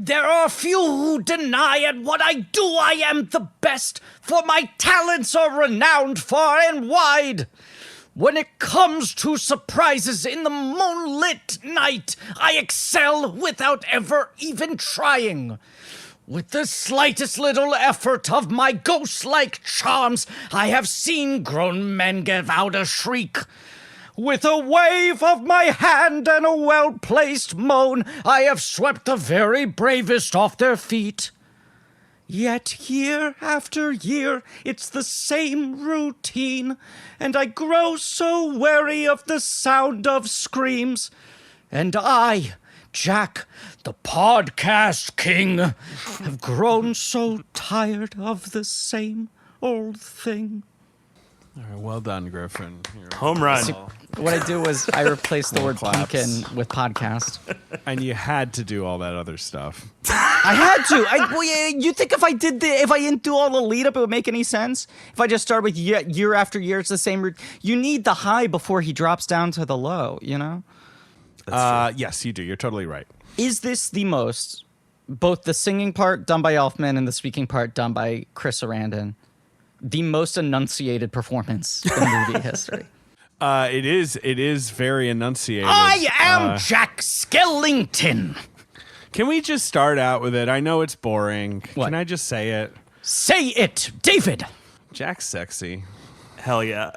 There are few who deny at what I do I am the best, for my talents are renowned far and wide. When it comes to surprises in the moonlit night, I excel without ever even trying. With the slightest little effort of my ghost-like charms, I have seen grown men give out a shriek. With a wave of my hand and a well-placed moan, I have swept the very bravest off their feet. Yet year after year, it's the same routine, and I grow so weary of the sound of screams. And I, Jack, the podcast king, have grown so tired of the same old thing. All right, well done, Griffin. Home run. What I do was I replaced the word pumpkin with podcast. And you had to do all that other stuff. I had to. You think if I didn't do all the lead up, it would make any sense? If I just start with year after year, it's the same route. You need the high before he drops down to the low, you know? Yes, you do. You're totally right. Is this the most, both the singing part done by Elfman and the speaking part done by Chris Sarandon, the most enunciated performance in movie history? It is very enunciated. I am Jack Skellington. Can we just start out with it? I know it's boring. What? Can I just say it? Say it, David. Jack's sexy. Hell yeah.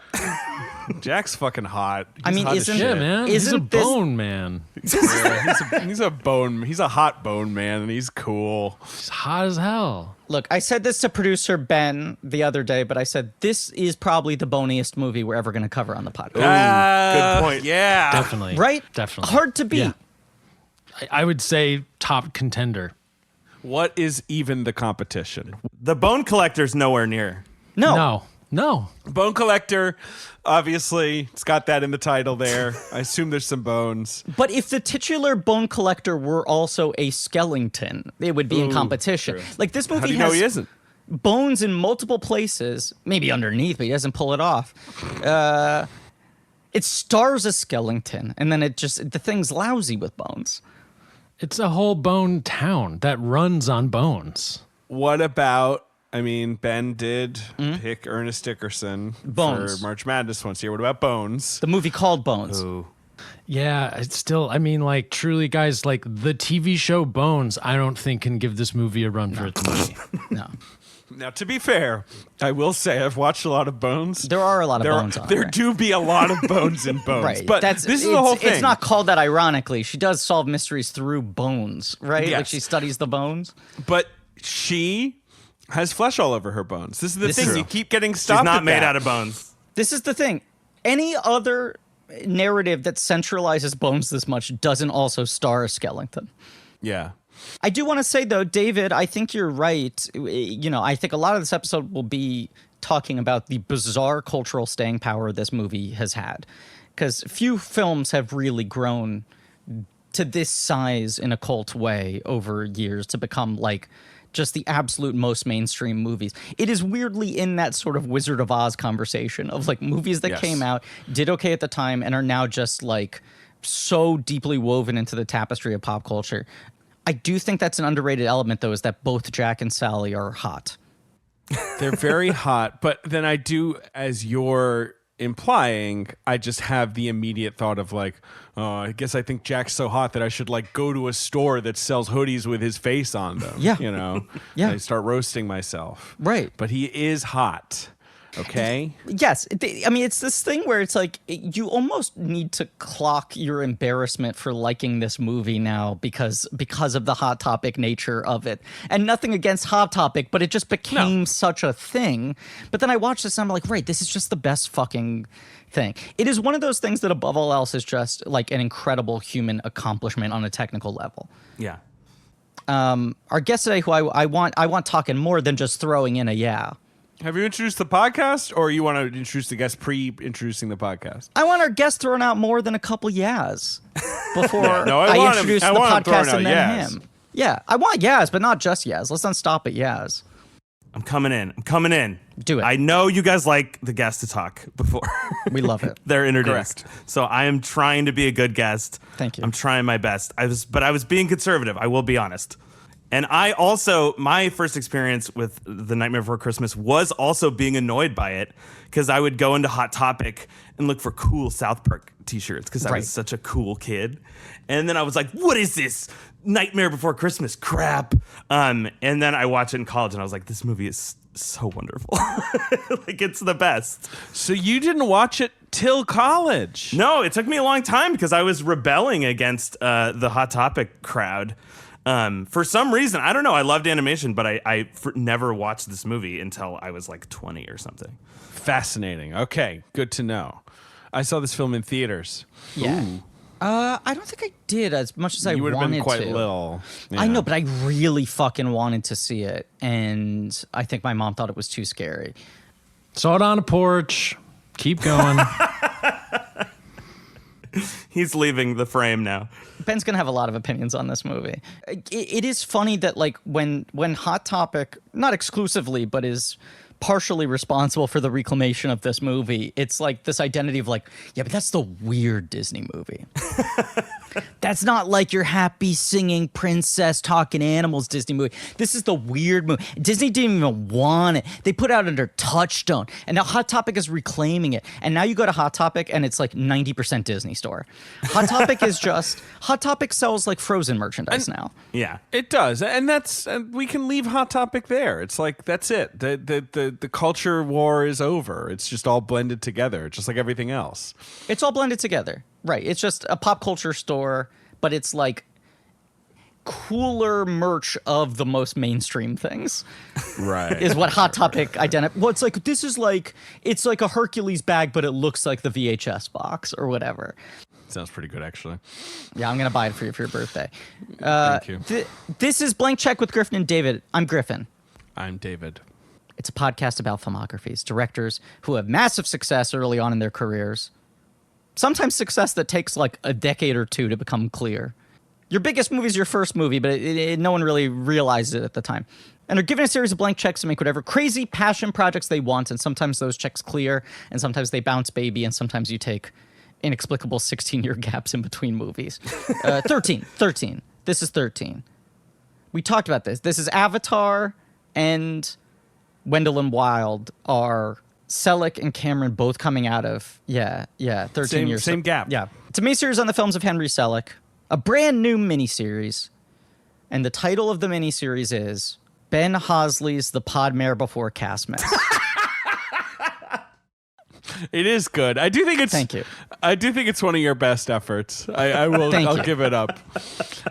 Jack's fucking hot. I mean, hot as isn't- shit. Yeah, man. He's a Isn't this- bone man. Yeah, he's a bone. He's a hot bone man, and he's cool. He's hot as hell. Look, I said this to producer Ben the other day, but I said this is probably the boniest movie we're ever going to cover on the podcast. Good point. Yeah, Definitely. Right? Definitely. Hard to beat. Yeah. I would say top contender. What is even the competition? The Bone Collector's nowhere near. No. No. Bone Collector, obviously, it's got that in the title there. I assume there's some bones. But if the titular bone collector were also a skeleton, it would be in competition. true. Like this movie How do you know has he isn't? bones in multiple places, maybe underneath, but he doesn't pull it off. It stars a skeleton, and then the thing's lousy with bones. It's a whole bone town that runs on bones. What about? I mean, Ben did pick Ernest Dickerson Bones. for March Madness once here. What about Bones? The movie called Bones. Yeah, it's still, I mean, like, truly, guys, like, the TV show Bones, I don't think can give this movie a run for its money. No. Now, to be fair, I will say I've watched a lot of Bones. There are a lot of bones on There it, right? do be a lot of bones in Bones. Right. But this is the whole thing. It's not called that ironically. She does solve mysteries through bones, right? Like Yes. she studies the bones. But she has flesh all over her bones. This is the This thing. is You true. keep getting stopped She's not at made that. out of bones. This is the thing. Any other narrative that centralizes bones this much doesn't also star a skeleton. Yeah. I do want to say, though, David, I think you're right. You know, I think a lot of this episode will be talking about the bizarre cultural staying power this movie has had. Because few films have really grown to this size in a cult way over years to become, like, just the absolute most mainstream movies. It is weirdly in that sort of Wizard of Oz conversation of, like, movies that Yes. came out, did okay at the time, and are now just, like, so deeply woven into the tapestry of pop culture. I do think that's an underrated element, though, is that both Jack and Sally are hot. They're very hot. But then I do, as you're implying, I just have the immediate thought of like, oh, I guess I think Jack's so hot that I should like go to a store that sells hoodies with his face on them. Yeah. You know? Yeah. And I start roasting myself. Right. But he is hot. Okay? Yes. I mean, it's this thing where it's like you almost need to clock your embarrassment for liking this movie now because of the Hot Topic nature of it. And nothing against Hot Topic, but it just became such a thing. But then I watched this and I'm like, right, this is just the best fucking thing. It is one of those things that above all else is just like an incredible human accomplishment on a technical level. Yeah. Our guest today, who I want talking more than just throwing in a yeah. Have you introduced the podcast or you want to introduce the guest pre-introducing the podcast? I want our guest throwing out more than a couple yeahs before No, I want him- introduce I the want him throwing podcast out and then yeahs. him. Yeah, I want yeahs, but not just yeahs. Let's not stop at yeahs. I'm coming in. Do it. I know you guys like the guest to talk before We love it. they're introduced. So I am trying to be a good guest. Thank you. I'm trying my best. I was being conservative. I will be honest. And I also, my first experience with The Nightmare Before Christmas was also being annoyed by it, because I would go into Hot Topic and look for cool South Park t-shirts because I was such a cool kid. And then I was like, what is this Nightmare Before Christmas crap? And then I watched it in college and I was like, this movie is so wonderful. Like, it's the best. So you didn't watch it till college? No, it took me a long time because I was rebelling against the Hot Topic crowd. For some reason, I don't know. I loved animation, but I never watched this movie until I was like 20 or something. Fascinating. Okay, good to know. I saw this film in theaters. Yeah. I don't think I did as much as I wanted to. You would have been quite little. Yeah. I know, but I really fucking wanted to see it, and I think my mom thought it was too scary. Saw it on a porch. Keep going. He's leaving the frame now. Ben's gonna have a lot of opinions on this movie. It is funny that like when Hot Topic, not exclusively, but is partially responsible for the reclamation of this movie, it's like this identity of like, yeah, but that's the weird Disney movie. That's not like your happy singing princess talking animals Disney movie. This is the weird movie. Disney didn't even want it. They put it out under Touchstone, and now Hot Topic is reclaiming it. And now you go to Hot Topic and it's like 90% Disney store. Hot Topic is just Hot Topic sells like Frozen merchandise now. Yeah. It does, and we can leave Hot Topic there. It's like that's it. The culture war is over. It's just all blended together, just like everything else. It's all blended together, right? It's just a pop culture store, but it's like cooler merch of the most mainstream things. Right. Is what Hot Topic identifies. Well, it's like this is like it's like a Hercules bag, but it looks like the VHS box or whatever. Sounds pretty good, actually. Yeah, I'm gonna buy it for you for your birthday. Thank you. This is Blank Check with Griffin and David. I'm Griffin. I'm David. It's a podcast about filmographies, directors who have massive success early on in their careers. Sometimes success that takes like a decade or two to become clear. Your biggest movie is your first movie, but no one really realized it at the time. And they're given a series of blank checks to make whatever crazy passion projects they want, and sometimes those checks clear, and sometimes they bounce baby, and sometimes you take inexplicable 16-year gaps in between movies. 13. This is 13. We talked about this. This is Avatar and Wendell and Wild are Selick and Cameron both coming out of, 13 years. Same gap. Yeah. It's a miniseries on the films of Henry Selick, a brand new miniseries. And the title of the miniseries is Ben Hosley's The Podmare Before Christmas. It is good. I do think it's. Thank you. I do think it's one of your best efforts. I will. I'll give it up.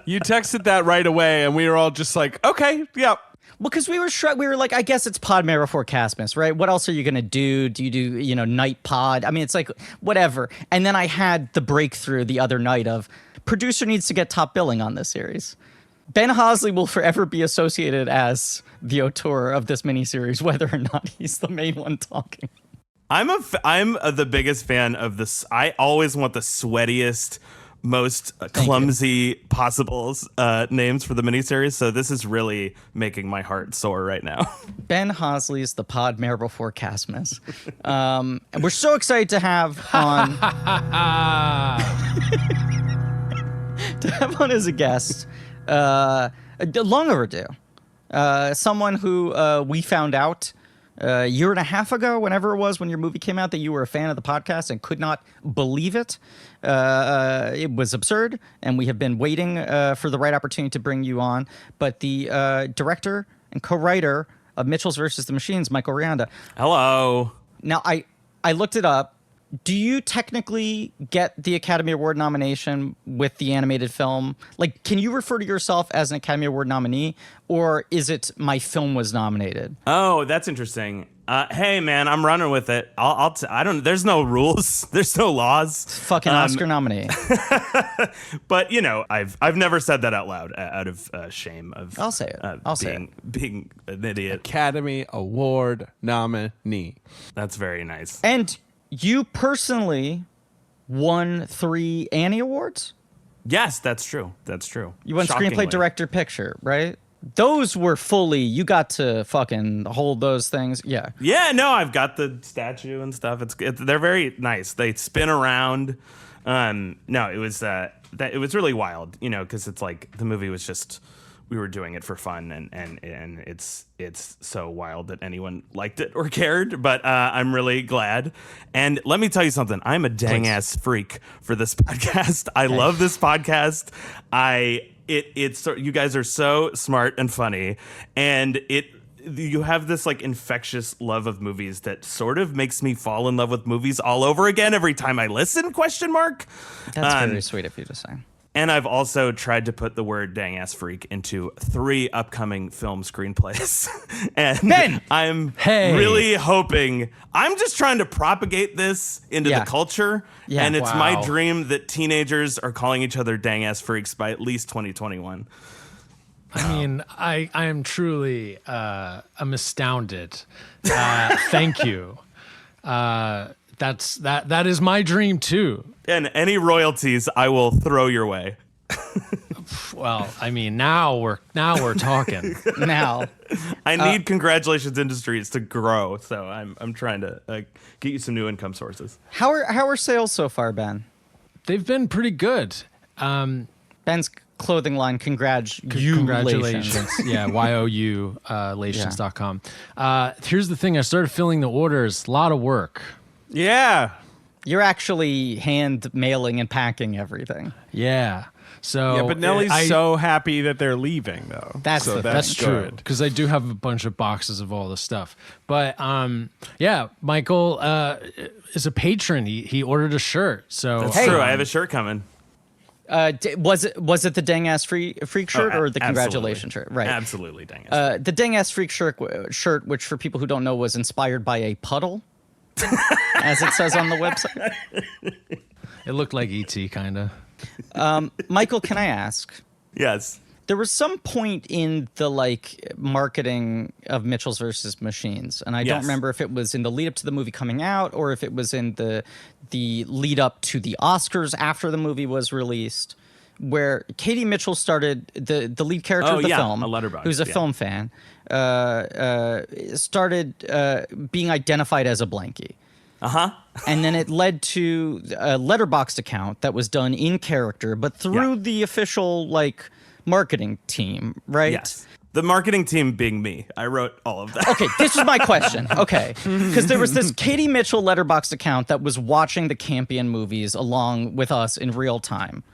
You texted that right away, and we were all just like, "Okay, yep." Well, because we were like, I guess it's Podmare Before Christmas, right? What else are you gonna do? Do you do night pod? I mean, it's like whatever. And then I had the breakthrough the other night of producer needs to get top billing on this series. Ben Hosley will forever be associated as the auteur of this miniseries, whether or not he's the main one talking. I'm the biggest fan of this. I always want the sweatiest, most clumsy possible names for the miniseries. So this is really making my heart sore right now. Ben Hosley's The Podmare Before Christmas. And we're so excited to have on to have on as a guest. Long overdue. Someone who we found out a year and a half ago, whenever it was, when your movie came out, that you were a fan of the podcast and could not believe it. It was absurd, and we have been waiting for the right opportunity to bring you on. But the director and co-writer of Mitchell's versus the Machines, Michael Rianda. Hello. Now, I looked it up. Do you technically get the Academy Award nomination with the animated film? Like, can you refer to yourself as an Academy Award nominee, or is it my film was nominated? Oh, that's interesting. Hey, man, I'm running with it. I don't. There's no rules. There's no laws. Fucking Oscar nominee. But I've never said that out loud out of shame of. I'll say it. Being an idiot. Academy Award nominee. That's very nice. And you personally won 3 Annie Awards? Yes, that's true. That's true. You won Shockingly. Screenplay, Director, Picture, right? Those were fully, you got to fucking hold those things. Yeah. Yeah, no, I've got the statue and stuff. They're very nice. They spin around. No, it was really wild, because it's like the movie was just we were doing it for fun, and it's so wild that anyone liked it or cared. But I'm really glad. And let me tell you something. I'm a dang ass freak for this podcast. I love this podcast. It's you guys are so smart and funny, and you have this like infectious love of movies that sort of makes me fall in love with movies all over again every time I listen, ? That's very sweet of you to say. And I've also tried to put the word dang ass freak into 3 upcoming film screenplays. And Ben! I'm really hoping, I'm just trying to propagate this into the culture. Yeah. And it's my dream that teenagers are calling each other dang ass freaks by at least 2021. I mean, I am truly I'm astounded. Thank you. That is my dream too. And any royalties I will throw your way. Well, I mean, now we're talking. Now, I need Congratulations Industries to grow, so I'm trying to get you some new income sources. how are sales so far, Ben? They've been pretty good. Ben's clothing line, congratulations. Yeah, YOU lations.com. Here's the thing, I started filling the orders. A lot of work. Yeah. You're actually hand mailing and packing everything. Yeah. So Yeah, but Nellie's so happy that they're leaving, though. That's the thing. That's true, good. because I do have a bunch of boxes of all the stuff. But yeah, Michael is a patron. He ordered a shirt. So That's true. I have a shirt coming. Was it the dang ass freak shirt or the congratulations shirt? Right. Absolutely, dang ass. The dang ass freak shirt, which for people who don't know was inspired by a puddle, as it says on the website. it looked like ET, kind of. Michael, can I ask? Yes. There was some point in the marketing of Mitchell's versus Machines, and I don't remember if it was in the lead up to the movie coming out or if it was in the lead up to the Oscars after the movie was released, where Katie Mitchell started the lead character of the film, a Letterboxd, who's a film fan, started being identified as a Blankie. And then it led to a Letterboxd account that was done in character, but through the official marketing team, right? Yes. The marketing team being me. I wrote all of that. Okay, this was my question. Okay, because there was this Katie Mitchell Letterboxd account that was watching the Campion movies along with us in real time.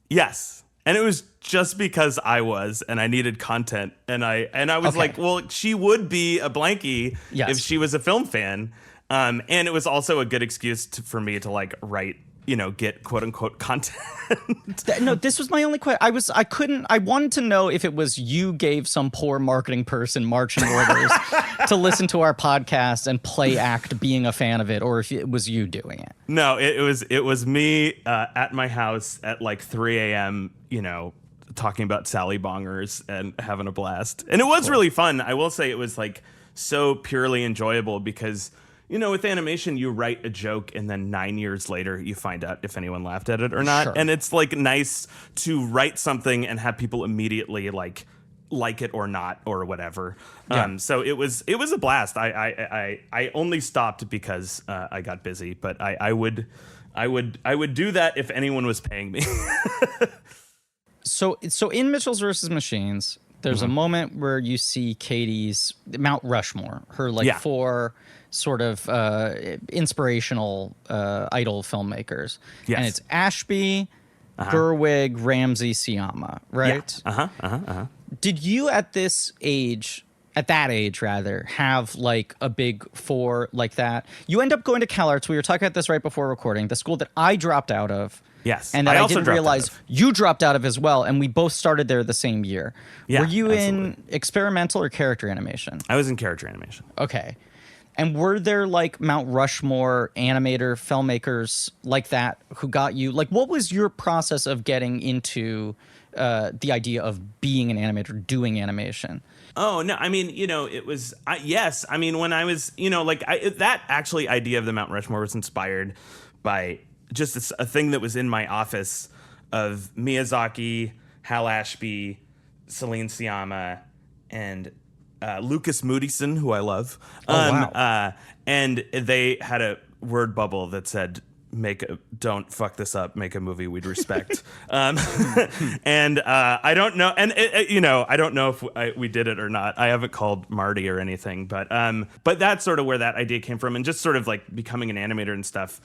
Yes. And it was just because I was, and I needed content, and I was like, well, she would be a Blankie if she was a film fan. And it was also a good excuse for me to write, get quote unquote content. No, this was my only question. I wanted to know if it was you gave some poor marketing person marching orders to listen to our podcast and play act being a fan of it, or if it was you doing it. No, it was me at my house at 3 a.m., talking about Sally Bongers and having a blast. And it was really fun. I will say it was so purely enjoyable because with animation, you write a joke and then 9 years later you find out if anyone laughed at it or not. Sure. And it's nice to write something and have people immediately like it or not or whatever. Yeah. So it was a blast. I only stopped because I got busy, but I would do that if anyone was paying me. So in Mitchell's versus Machines, there's a moment where you see Katie's Mount Rushmore, her 4 sort of inspirational idol filmmakers. Yes. And it's Ashby, Gerwig, Ramsey, Siama, right? Yeah. Did you at that age rather, have a big 4 like that? You end up going to CalArts. We were talking about this right before recording, the school that I dropped out of. Yes. And that I also didn't dropped realize out of. you dropped out of as well, and we both started there the same year. Yeah, were you absolutely. in experimental or character animation? I was in character animation. Okay. And were there Mount Rushmore animator filmmakers like that who got you? What was your process of getting into the idea of being an animator, doing animation? Oh, no. I mean, it was, yes. I mean, when I was, that actually idea of the Mount Rushmore was inspired by just a thing that was in my office of Miyazaki, Hal Ashby, Celine Sciamma, and Lucas Moodysson, who I love. Wow. And they had a word bubble that said don't fuck this up, make a movie we'd respect. And I don't know, and I don't know if we did it or not. I haven't called Marty or anything, but that's sort of where that idea came from, and just sort of like becoming an animator and stuff.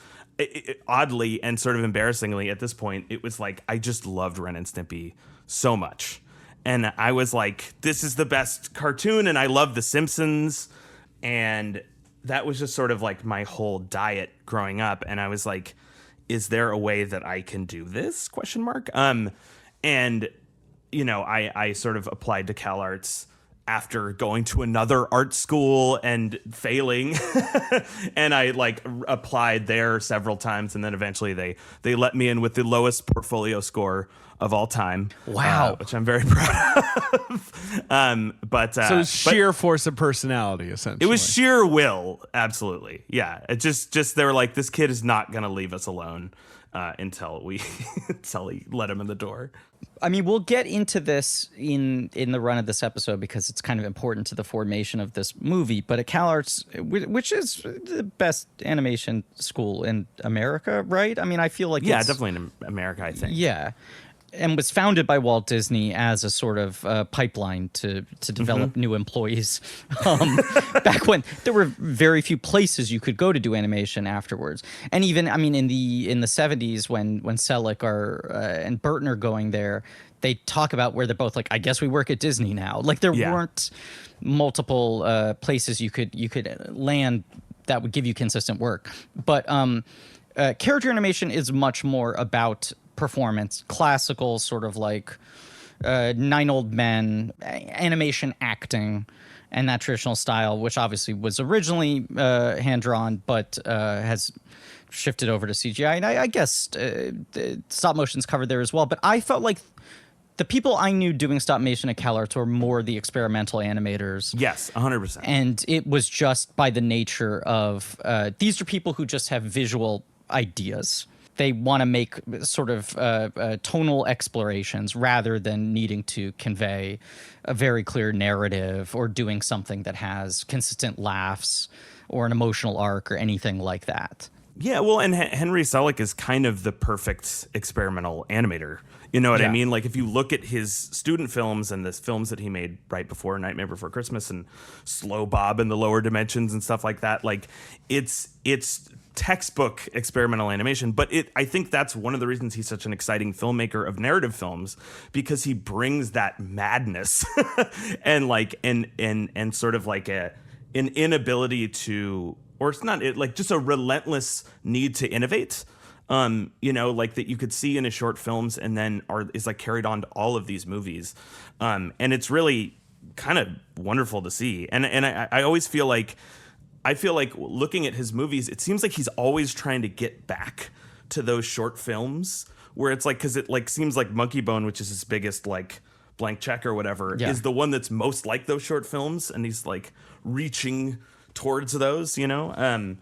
Oddly and sort of embarrassingly at this point, it was like I just loved Ren and Stimpy so much, and I was like, this is the best cartoon, and I love The Simpsons, and that was just sort of like my whole diet growing up. And I was like, is there a way that I can do this ? And I sort of applied to CalArts after going to another art school and failing. And I like applied there several times, and then eventually they let me in with the lowest portfolio score of all time. Wow. Which I'm very proud of. So it's sheer force of personality, essentially. It was sheer will, absolutely. Yeah. It just they were like, this kid is not gonna leave us alone until he let him in the door. I mean, we'll get into this in the run of this episode because it's kind of important to the formation of this movie. But at CalArts, which is the best animation school in America, right? I mean, I feel like definitely in America, I think. Yeah. And was founded by Walt Disney as a sort of pipeline to develop new employees. Back when there were very few places you could go to do animation afterwards, and even in the 70s when Selick and Burton are going there, they talk about where they're both like, I guess we work at Disney now. Like there weren't multiple places you could land that would give you consistent work, but character animation is much more about performance, classical sort of like Nine Old Men, animation acting, and that traditional style, which obviously was originally hand-drawn, but has shifted over to CGI. And I guess stop motion's covered there as well. But I felt like the people I knew doing stop motion at CalArts were more the experimental animators. Yes, 100%. And it was just by the nature of these are people who just have visual ideas. They want to make sort of tonal explorations rather than needing to convey a very clear narrative or doing something that has consistent laughs or an emotional arc or anything like that. Yeah, well, and Henry Selick is kind of the perfect experimental animator. You know what I mean? Like, if you look at his student films and the films that he made right before Nightmare Before Christmas and Slow Bob and the Lower Dimensions and stuff like that, like, it's textbook experimental animation, but I think that's one of the reasons he's such an exciting filmmaker of narrative films, because he brings that madness and like and sort of like an inability to, or it's not like just a relentless need to innovate, like that you could see in his short films and then is like carried on to all of these movies, and it's really kind of wonderful to see. And I always feel like looking at his movies, it seems like he's always trying to get back to those short films where it's like, because it like seems like Monkey Bone, which is his biggest like blank check or whatever, is the one that's most like those short films, and he's like reaching towards those, so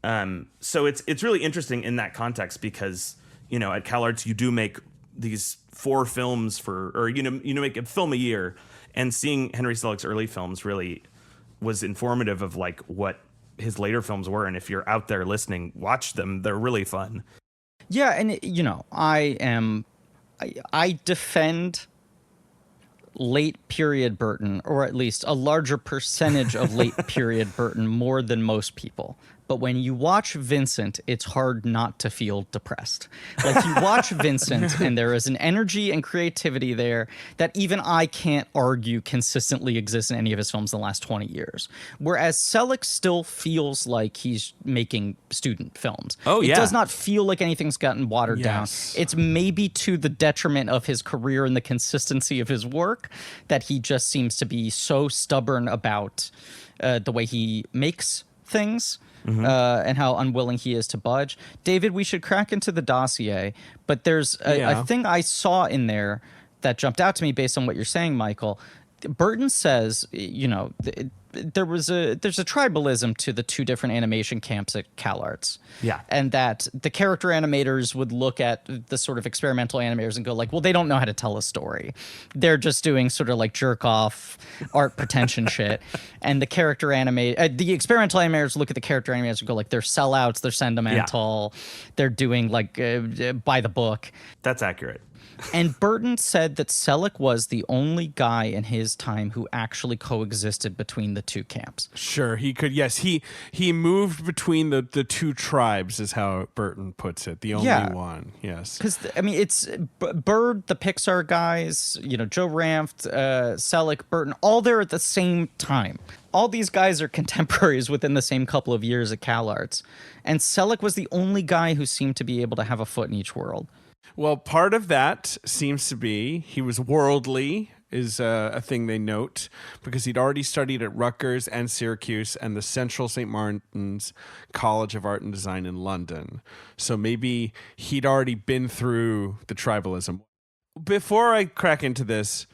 it's really interesting in that context, because at CalArts you do make these 4 films make a film a year, and seeing Henry Selick's early films really was informative of like what his later films were. And if you're out there listening, watch them. They're really fun. Yeah. And I defend late period Burton, or at least a larger percentage of late period Burton, more than most people. But when you watch Vincent, it's hard not to feel depressed. Like, you watch Vincent and there is an energy and creativity there that even I can't argue consistently exists in any of his films in the last 20 years. Whereas Selick still feels like he's making student films. Oh, yeah. It does not feel like anything's gotten watered down. It's maybe to the detriment of his career and the consistency of his work that he just seems to be so stubborn about the way he makes things. And how unwilling he is to budge. David, we should crack into the dossier, but there's a thing I saw in there that jumped out to me based on what you're saying, Michael. Burton says, there's a tribalism to the two different animation camps at CalArts. Yeah. And that the character animators would look at the sort of experimental animators and go like, well, they don't know how to tell a story. They're just doing sort of like jerk off art pretension shit. And the the experimental animators look at the character animators and go like, they're sellouts, they're sentimental, they're doing like by the book. That's accurate. And Burton said that Selick was the only guy in his time who actually coexisted between the two camps. Sure, he could. Yes, he moved between the two tribes, is how Burton puts it. The only one. Yes, because I mean, it's Bird, the Pixar guys, Joe Ranft, Selick, Burton, all there at the same time. All these guys are contemporaries within the same couple of years at CalArts, and Selick was the only guy who seemed to be able to have a foot in each world. Well, part of that seems to be he was worldly, is a thing they note, because he'd already studied at Rutgers and Syracuse and the Central St. Martin's College of Art and Design in London. So maybe he'd already been through the tribalism. Before I crack into this,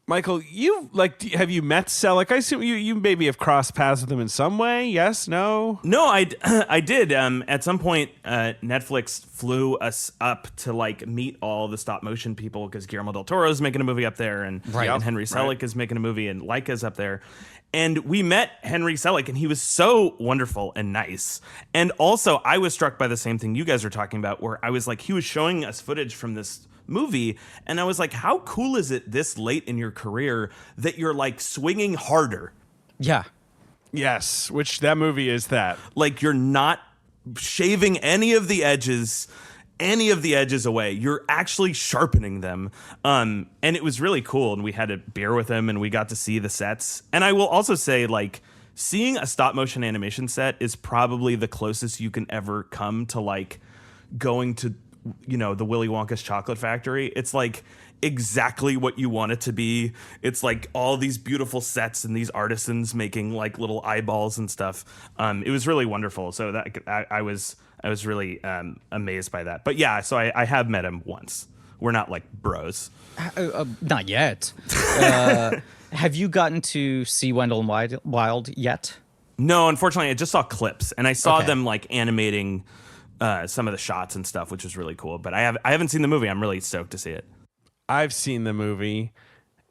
Michael, have you met Selick? I assume you maybe have crossed paths with him in some way. Yes? No? No, I did. At some point, Netflix flew us up to meet all the stop motion people because Guillermo del Toro is making a movie up there, and Henry Selick is making a movie, and Leica's up there. And we met Henry Selick, and he was so wonderful and nice. And also, I was struck by the same thing you guys are talking about, where I was like, he was showing us footage from this movie, and I was like, how cool is it this late in your career that you're swinging harder? Yeah. Yes, which that movie is that. You're not shaving any of the edges away. You're actually sharpening them. And it was really cool, and we had a beer with him, and we got to see the sets. And I will also say, seeing a stop motion animation set is probably the closest you can ever come to going to the Willy Wonka's chocolate factory. It's exactly what you want it to be. It's all these beautiful sets and these artisans making little eyeballs and stuff. It was really wonderful. So that I was really amazed by that. But yeah, so I have met him once. We're not bros. Not yet. Have you gotten to see Wendell and Wild yet? No, unfortunately, I just saw clips, and I saw them animating some of the shots and stuff, which was really cool. But I haven't seen the movie. I'm really stoked to see it. I've seen the movie,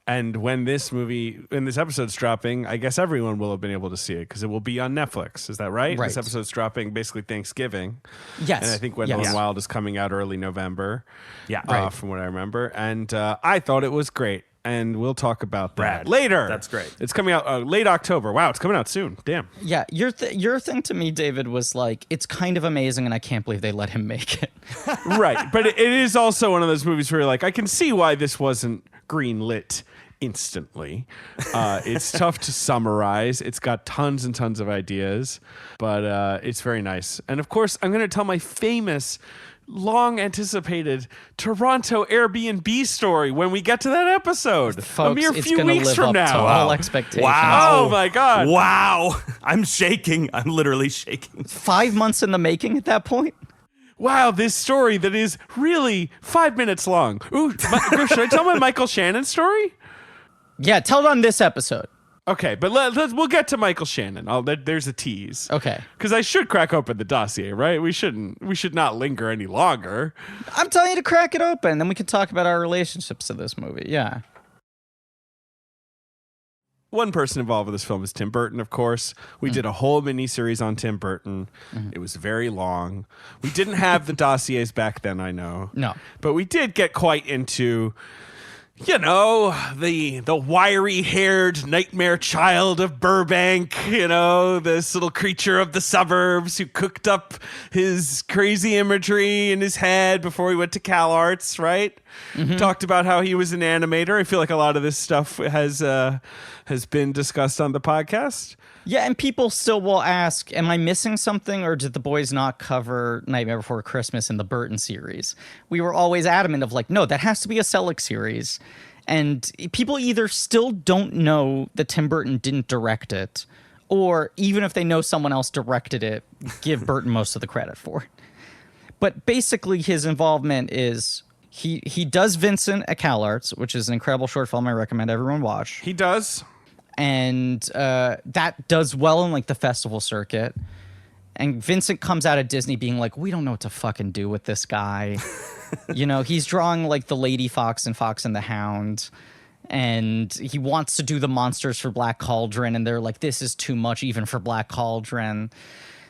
and when this episode's dropping, I guess everyone will have been able to see it because it will be on Netflix. Is that right? This episode's dropping basically Thanksgiving. Yes. And I think Wendell and Wild is coming out early November. Yeah. From what I remember. And I thought it was great. And we'll talk about that later. That's great. It's coming out late October. Wow, it's coming out soon. Damn. Yeah, your thing to me, David, was it's kind of amazing, and I can't believe they let him make it. Right, but it is also one of those movies where you're I can see why this wasn't greenlit instantly. It's tough to summarize. It's got tons and tons of ideas, but it's very nice. And of course, I'm going to tell my famous long-anticipated Toronto Airbnb story when we get to that episode. Folks, a mere it's few gonna weeks live from up now. to all expectations. Wow. Oh my God. Wow. I'm shaking. I'm literally shaking. 5 months in the making at that point? Wow, this story that is really 5 minutes long. Ooh, should I tell my Michael Shannon story? Yeah, tell it on this episode. Okay, but we'll get to Michael Shannon. There's a tease. Okay. Because I should crack open the dossier, right? We should not linger any longer. I'm telling you to crack it open, then we can talk about our relationships to this movie. Yeah. One person involved with this film is Tim Burton, of course. We did a whole miniseries on Tim Burton. It was very long. We didn't have the dossiers back then, I know. No. But we did get quite into, the wiry-haired nightmare child of Burbank, this little creature of the suburbs who cooked up his crazy imagery in his head before he went to CalArts, right? Talked about how he was an animator. I feel like a lot of this stuff has been discussed on the podcast. Yeah, and people still will ask, am I missing something, or did the boys not cover Nightmare Before Christmas in the Burton series? We were always adamant of no, that has to be a Selick series. And people either still don't know that Tim Burton didn't direct it, or even if they know someone else directed it, give Burton most of the credit for it. But basically his involvement is he does Vincent at CalArts, which is an incredible short film I recommend everyone watch. He does. And that does well in like the festival circuit. And Vincent comes out of Disney being like, we don't know what to fucking do with this guy. You know, he's drawing like the Lady Fox and Fox and the Hound. And he wants to do the monsters for Black Cauldron. And they're like, this is too much even for Black Cauldron.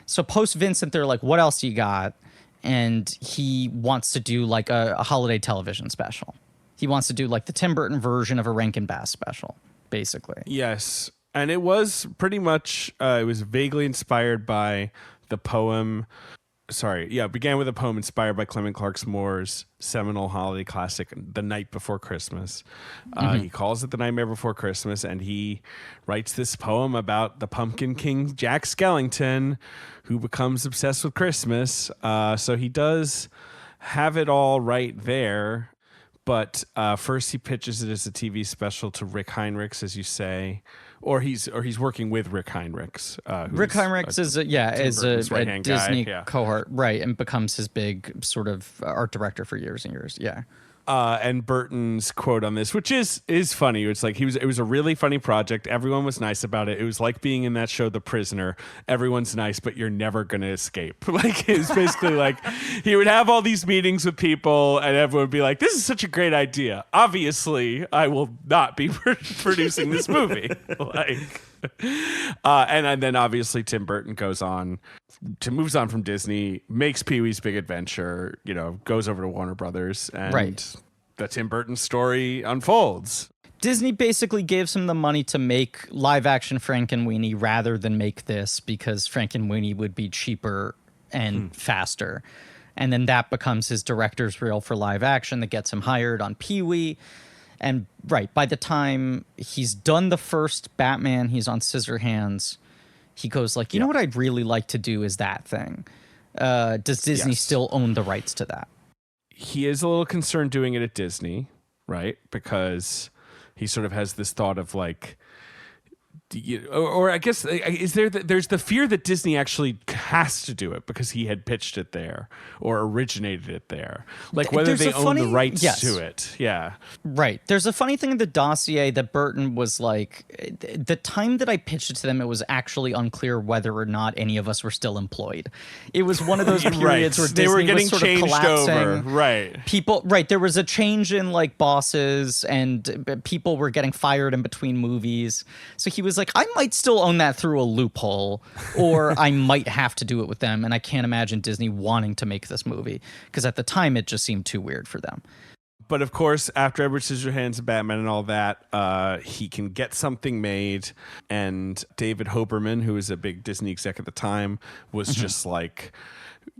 So post Vincent, they're like, what else you got? And he wants to do like a holiday television special. He wants to do like the Tim Burton version of a Rankin Bass special, basically. Yes. And it was pretty much, it was vaguely inspired by the poem. It began with a poem inspired by Clement Clarke Moore's seminal holiday classic, The Night Before Christmas. He calls it The Nightmare Before Christmas, and he writes this poem about the Pumpkin King, Jack Skellington, who becomes obsessed with Christmas. So he does have it all right there. But first he pitches it as a TV special to Rick Heinrichs, as you say. Or he's working with Rick Heinrichs. Rick Heinrichs is a Disney guy, cohort, right, and becomes his big sort of art director for years and years. Yeah. And Burton's quote on this, which is funny. It's like it was a really funny project. Everyone was nice about it. It was like being in that show, The Prisoner. Everyone's nice, but you're never going to escape. Like, it was basically like he would have all these meetings with people and everyone would be like, this is such a great idea. Obviously, I will not be producing this movie. And then obviously Tim Burton moves on from Disney, makes Pee-wee's Big Adventure, goes over to Warner Brothers, and the Tim Burton story unfolds. Disney basically gives him the money to make live action Frankenweenie rather than make this, because Frankenweenie would be cheaper and faster. And then that becomes his director's reel for live action that gets him hired on Pee-wee. And by the time he's done the first Batman, he's on Scissorhands. He goes like, you know what I'd really like to do is that thing. Does Disney still own the rights to that? He is a little concerned doing it at Disney, right? Because he sort of has this thought of like, or I guess there's the fear that Disney actually has to do it because he had pitched it there or originated it there, like whether they own the rights to it. Yeah, right. There's a funny thing in the dossier that Burton was like, the time that I pitched it to them, it was actually unclear whether or not any of us were still employed. It was one of those periods where Disney they were getting was sort changed of collapsing. Over. Right. People, there was a change in like bosses and people were getting fired in between movies. So he was like, I might still own that through a loophole, or I might have to do it with them. And I can't imagine Disney wanting to make this movie because at the time it just seemed too weird for them. But of course, after Edward Scissorhands and Batman and all that, he can get something made. And David Hoberman, who was a big Disney exec at the time, was just like,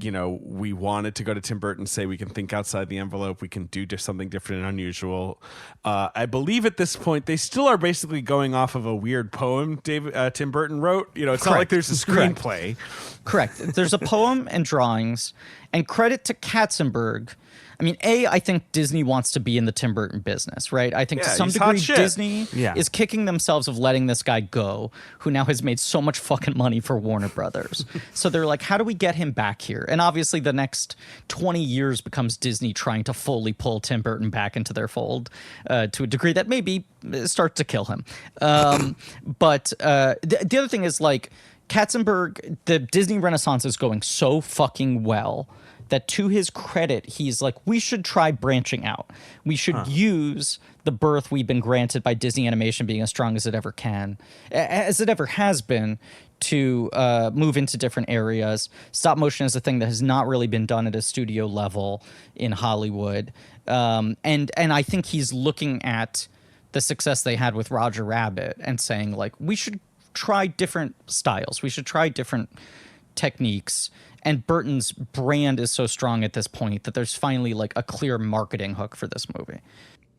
we wanted to go to Tim Burton and say we can think outside the envelope. We can do something different and unusual. I believe at this point they still are basically going off of a weird poem Tim Burton wrote. It's not like there's a screenplay. Correct. There's a poem and drawings. And credit to Katzenberg. I mean, I think Disney wants to be in the Tim Burton business, right? I think to some degree Disney is kicking themselves of letting this guy go, who now has made so much fucking money for Warner Brothers. So they're like, how do we get him back here? And obviously the next 20 years becomes Disney trying to fully pull Tim Burton back into their fold to a degree that maybe starts to kill him. But the other thing is like Katzenberg, the Disney Renaissance is going so fucking well that to his credit, he's like, we should try branching out. We should use the birth we've been granted by Disney animation being as strong as it ever has been, to move into different areas. Stop motion is a thing that has not really been done at a studio level in Hollywood. And I think he's looking at the success they had with Roger Rabbit and saying, like, we should try different styles. We should try different techniques. And Burton's brand is so strong at this point that there's finally like a clear marketing hook for this movie.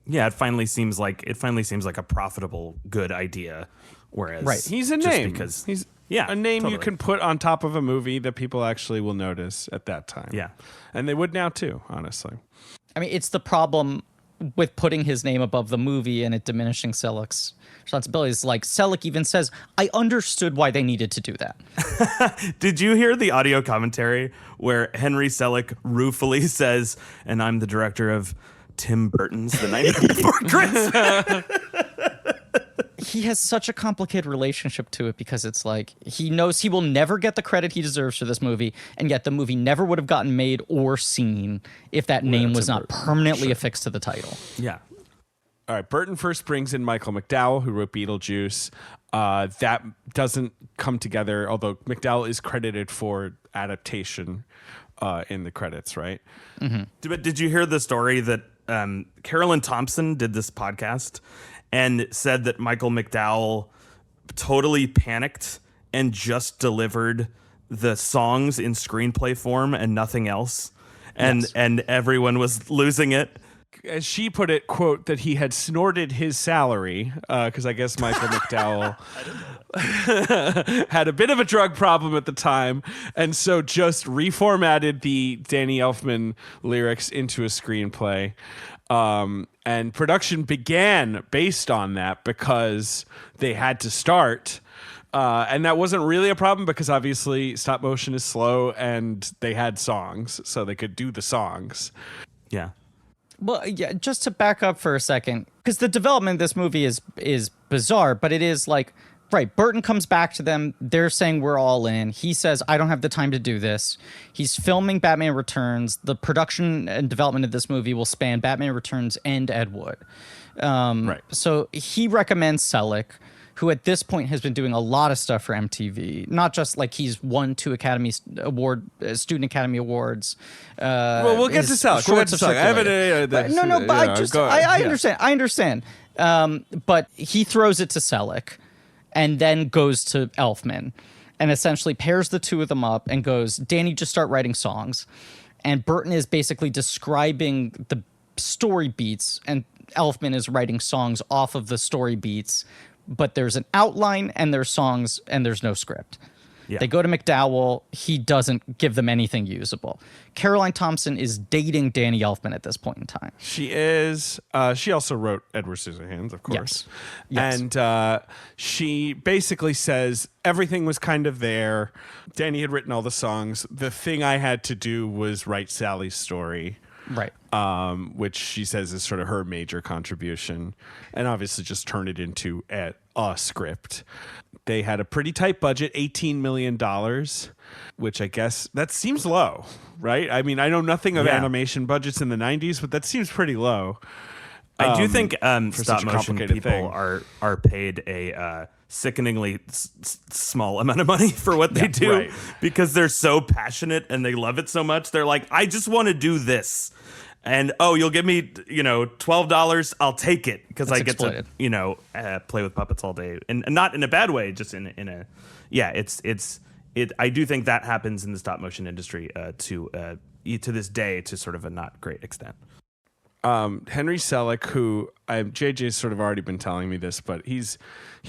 Yeah, it finally seems like a profitable, good idea. Whereas he's a name. Because he's a name you can put on top of a movie that people actually will notice at that time. Yeah, and they would now too, honestly. I mean, it's the problem with putting his name above the movie and it diminishing Selick's responsibilities. Like Selick even says, I understood why they needed to do that. Did you hear the audio commentary where Henry Selick ruefully says, and I'm the director of Tim Burton's The Night Before Christmas? he has such a complicated relationship to it because it's like he knows he will never get the credit he deserves for this movie, and yet the movie never would have gotten made or seen if that name was not permanently affixed to the title. Yeah. All right, Burton first brings in Michael McDowell, who wrote Beetlejuice. That doesn't come together, although McDowell is credited for adaptation in the credits, right? But did you hear the story that Carolyn Thompson did this podcast and said that Michael McDowell totally panicked and just delivered the songs in screenplay form and nothing else, and everyone was losing it? As she put it, quote, that he had snorted his salary, because I guess Michael McDowell had a bit of a drug problem at the time, and so just reformatted the Danny Elfman lyrics into a screenplay. And production began based on that because they had to start. And that wasn't really a problem because obviously stop motion is slow and they had songs, so they could do the songs. Yeah. Well, yeah, just to back up for a second, because the development of this movie is bizarre, but it is like, right, Burton comes back to them. They're saying we're all in. He says, I don't have the time to do this. He's filming Batman Returns. The production and development of this movie will span Batman Returns and Ed Wood. Right. So he recommends Selick, who at this point has been doing a lot of stuff for MTV. Not just like he's won 2 Student Academy Awards. Well, we'll get to Selick. We'll get to Selick. I understand. But he throws it to Selick and then goes to Elfman and essentially pairs the two of them up and goes, Danny, just start writing songs. And Burton is basically describing the story beats and Elfman is writing songs off of the story beats, but there's an outline and there's songs and there's no script. Yeah. They go to McDowell. He doesn't give them anything usable. Caroline Thompson is dating Danny Elfman at this point in time. She is. She also wrote Edward Scissorhands, of course. Yes. And she basically says everything was kind of there. Danny had written all the songs. The thing I had to do was write Sally's story. Right. Which she says is sort of her major contribution, and obviously just turn it into a script. They had a pretty tight budget, $18 million, which I guess that seems low, right? I mean, I know nothing of animation budgets in the 90s, but that seems pretty low. I do think stop motion people are paid a sickeningly small amount of money for what they do, because they're so passionate and they love it so much. They're like, I just want to do this. And, you'll give me, $12. I'll take it because I get to, play with puppets all day, and not in a bad way, just in a, I do think that happens in the stop motion industry to this day to sort of a not great extent. Henry Selick, who JJ's sort of already been telling me this, but he's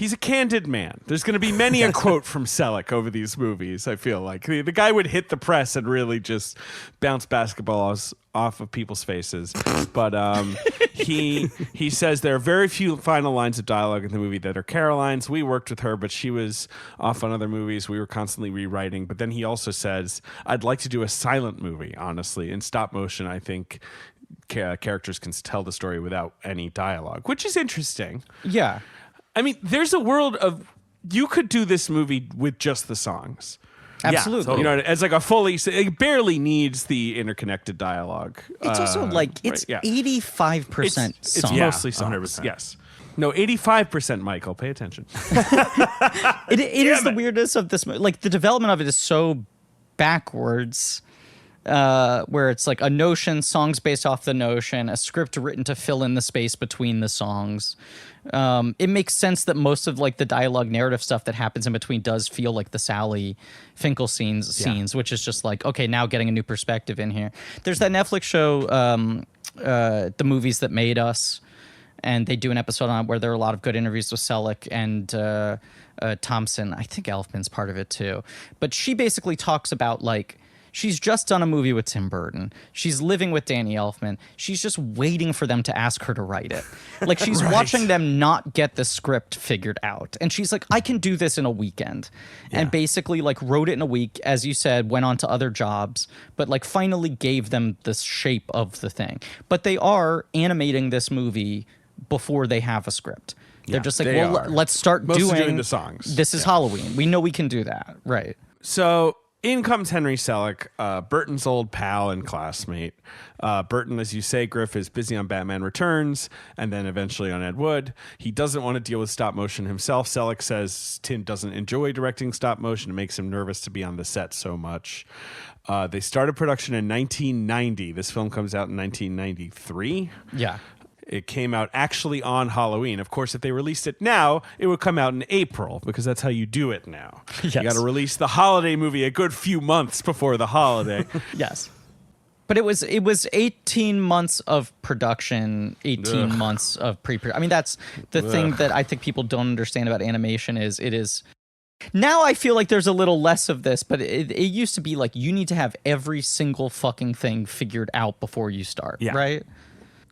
a candid man. There's going to be many a quote from Selick over these movies. I feel like the guy would hit the press and really just bounce basketballs off of people's faces. But he says there are very few final lines of dialogue in the movie that are Caroline's. We worked with her, but she was off on other movies. We were constantly rewriting. But then he also says, I'd like to do a silent movie, honestly. In stop motion, I think characters can tell the story without any dialogue, which is interesting. Yeah. I mean, there's a world of, you could do this movie with just the songs. Absolutely. Yeah, totally. As like a fully, it barely needs the interconnected dialogue. It's also like, it's 85% songs. It's mostly songs. 100%. Yes. No, 85%, Michael. Pay attention. It is the weirdness of this movie. Like, the development of it is so backwards. Where it's like a notion, songs based off the notion, a script written to fill in the space between the songs. It makes sense that most of like the dialogue narrative stuff that happens in between does feel like the Sally Finkel scenes, which is just like, okay, now getting a new perspective in here. There's that Netflix show, The Movies That Made Us, and they do an episode on it where there are a lot of good interviews with Selick and Thompson. I think Elfman's part of it too. But she basically talks about like, she's just done a movie with Tim Burton. She's living with Danny Elfman. She's just waiting for them to ask her to write it. Like, she's watching them not get the script figured out. And she's like, I can do this in a weekend. Yeah. And basically, like, wrote it in a week, as you said, went on to other jobs, but, like, finally gave them the shape of the thing. But they are animating this movie before they have a script. They're just like, they well, are. let's start Mostly doing the songs. This is Halloween. We know we can do that, right? So in comes Henry Selick, Burton's old pal and classmate. Burton, as you say, Griff, is busy on Batman Returns and then eventually on Ed Wood. He doesn't want to deal with stop motion himself. Selick says Tim doesn't enjoy directing stop motion. It makes him nervous to be on the set so much. They started production in 1990. This film comes out in 1993. Yeah. It came out actually on Halloween. Of course, if they released it now, it would come out in April because that's how you do it now. Yes. You got to release the holiday movie a good few months before the holiday. Yes. But it was 18 months of production, 18 months of pre-production. I mean, that's the thing that I think people don't understand about animation is it is. Now I feel like there's a little less of this, but it used to be like you need to have every single fucking thing figured out before you start, right?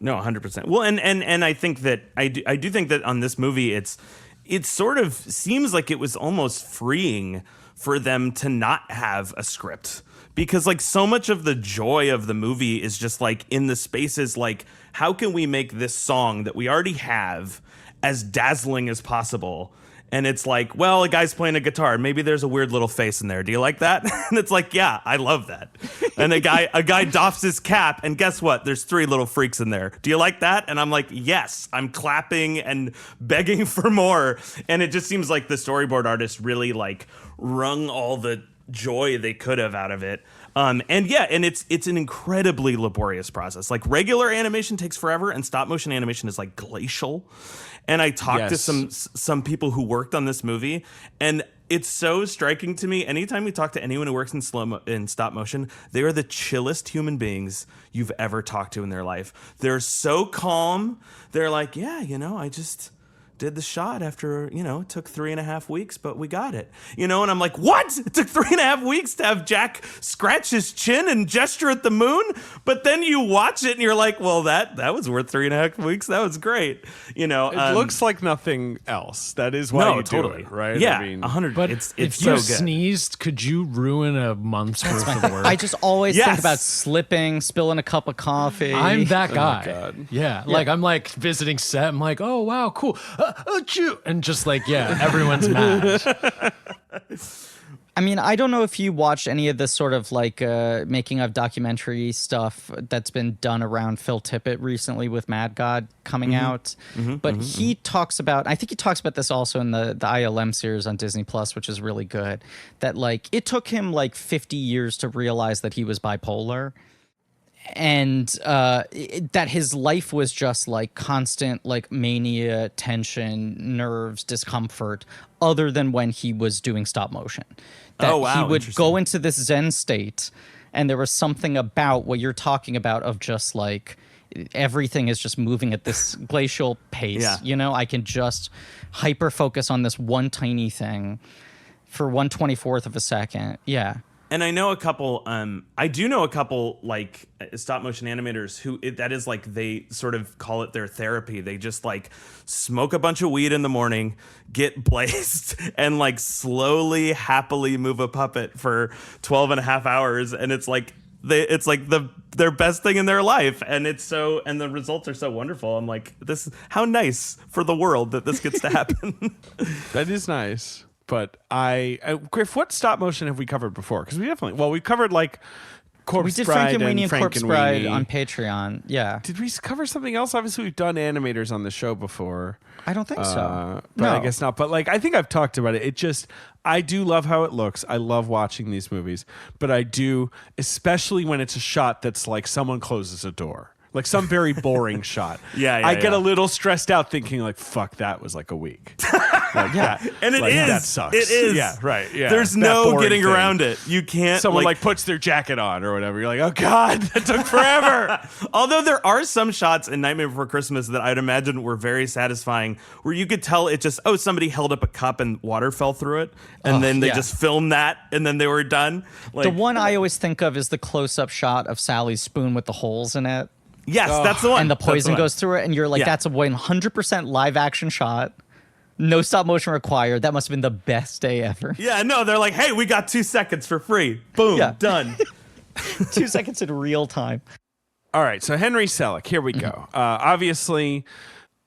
No, 100%. Well, and I think that I do think that on this movie, it sort of seems like it was almost freeing for them to not have a script, because like so much of the joy of the movie is just like in the spaces like, how can we make this song that we already have as dazzling as possible? And it's like, well, a guy's playing a guitar. Maybe there's a weird little face in there. Do you like that? And it's like, yeah, I love that. And a guy doffs his cap, and guess what? There's 3 little freaks in there. Do you like that? And I'm like, yes. I'm clapping and begging for more. And it just seems like the storyboard artist really like wrung all the joy they could have out of it. And it's an incredibly laborious process. Like regular animation takes forever, and stop motion animation is like glacial. And I talked to some people who worked on this movie, and it's so striking to me. Anytime we talk to anyone who works in stop motion, they are the chillest human beings you've ever talked to in their life. They're so calm. They're like, yeah, I just did the shot after, it took 3.5 weeks, but we got it. And I'm like, what? It took 3.5 weeks to have Jack scratch his chin and gesture at the moon? But then you watch it and you're like, well, that was worth 3.5 weeks. That was great. It looks like nothing else. That is why you do it, right? Yeah, I mean, 100. But it's if so you good. sneezed, could you ruin a month's worth of work? I just always Yes. think about slipping, spilling a cup of coffee. I'm that guy. God. Yeah, like I'm like visiting set. I'm like, oh wow, cool, and just like everyone's mad. I mean, I don't know if you watched any of this sort of like making of documentary stuff that's been done around Phil Tippett recently with Mad God coming out. But he talks about, I think he talks about this also in the ILM series on Disney Plus, which is really good, that like it took him like 50 years to realize that he was bipolar. And that his life was just like constant like mania, tension, nerves, discomfort, other than when he was doing stop motion. That he would go into this Zen state, and there was something about what you're talking about of just like everything is just moving at this glacial pace. I can just hyper focus on this one tiny thing for 1/24th of a second. Yeah. And I know a couple, I do know a couple like stop motion animators who that is like, they sort of call it their therapy. They just like smoke a bunch of weed in the morning, get blazed, and like slowly, happily move a puppet for 12.5 hours. And it's like, their best thing in their life. And and the results are so wonderful. I'm like, how nice for the world that this gets to happen. That is nice. But Griff, what stop motion have we covered before? Because we covered like Corpse We did Bride Frankenweenie and Corpse Bride Frankenweenie on Patreon. Yeah. Did we cover something else? Obviously, we've done animators on the show before. I don't think so. But No. I guess not. But like, I think I've talked about it. I do love how it looks. I love watching these movies. But I do, especially when it's a shot that's like someone closes a door. Like some very boring shot. I get a little stressed out thinking like, fuck, that was like a week. Like that. And it like, is. That sucks. It is. Yeah, right. Yeah. There's That no boring getting thing. around it. You can't. Someone like puts their jacket on or whatever. You're like, oh God, that took forever. Although there are some shots in Nightmare Before Christmas that I'd imagine were very satisfying, where you could tell it just, somebody held up a cup and water fell through it, and then they just filmed that, and then they were done. Like, The one I always think of is the close-up shot of Sally's spoon with the holes in it. yes, that's the one. And the That's the poison one. goes through it, and you're like, Yeah. that's a 100% live action shot. No stop motion required. That must have been the best day ever. Yeah, no, they're like, hey, we got 2 seconds for free. Boom, Yeah. done. 2 seconds in real time. All right, so Henry Selick, here we go. Obviously,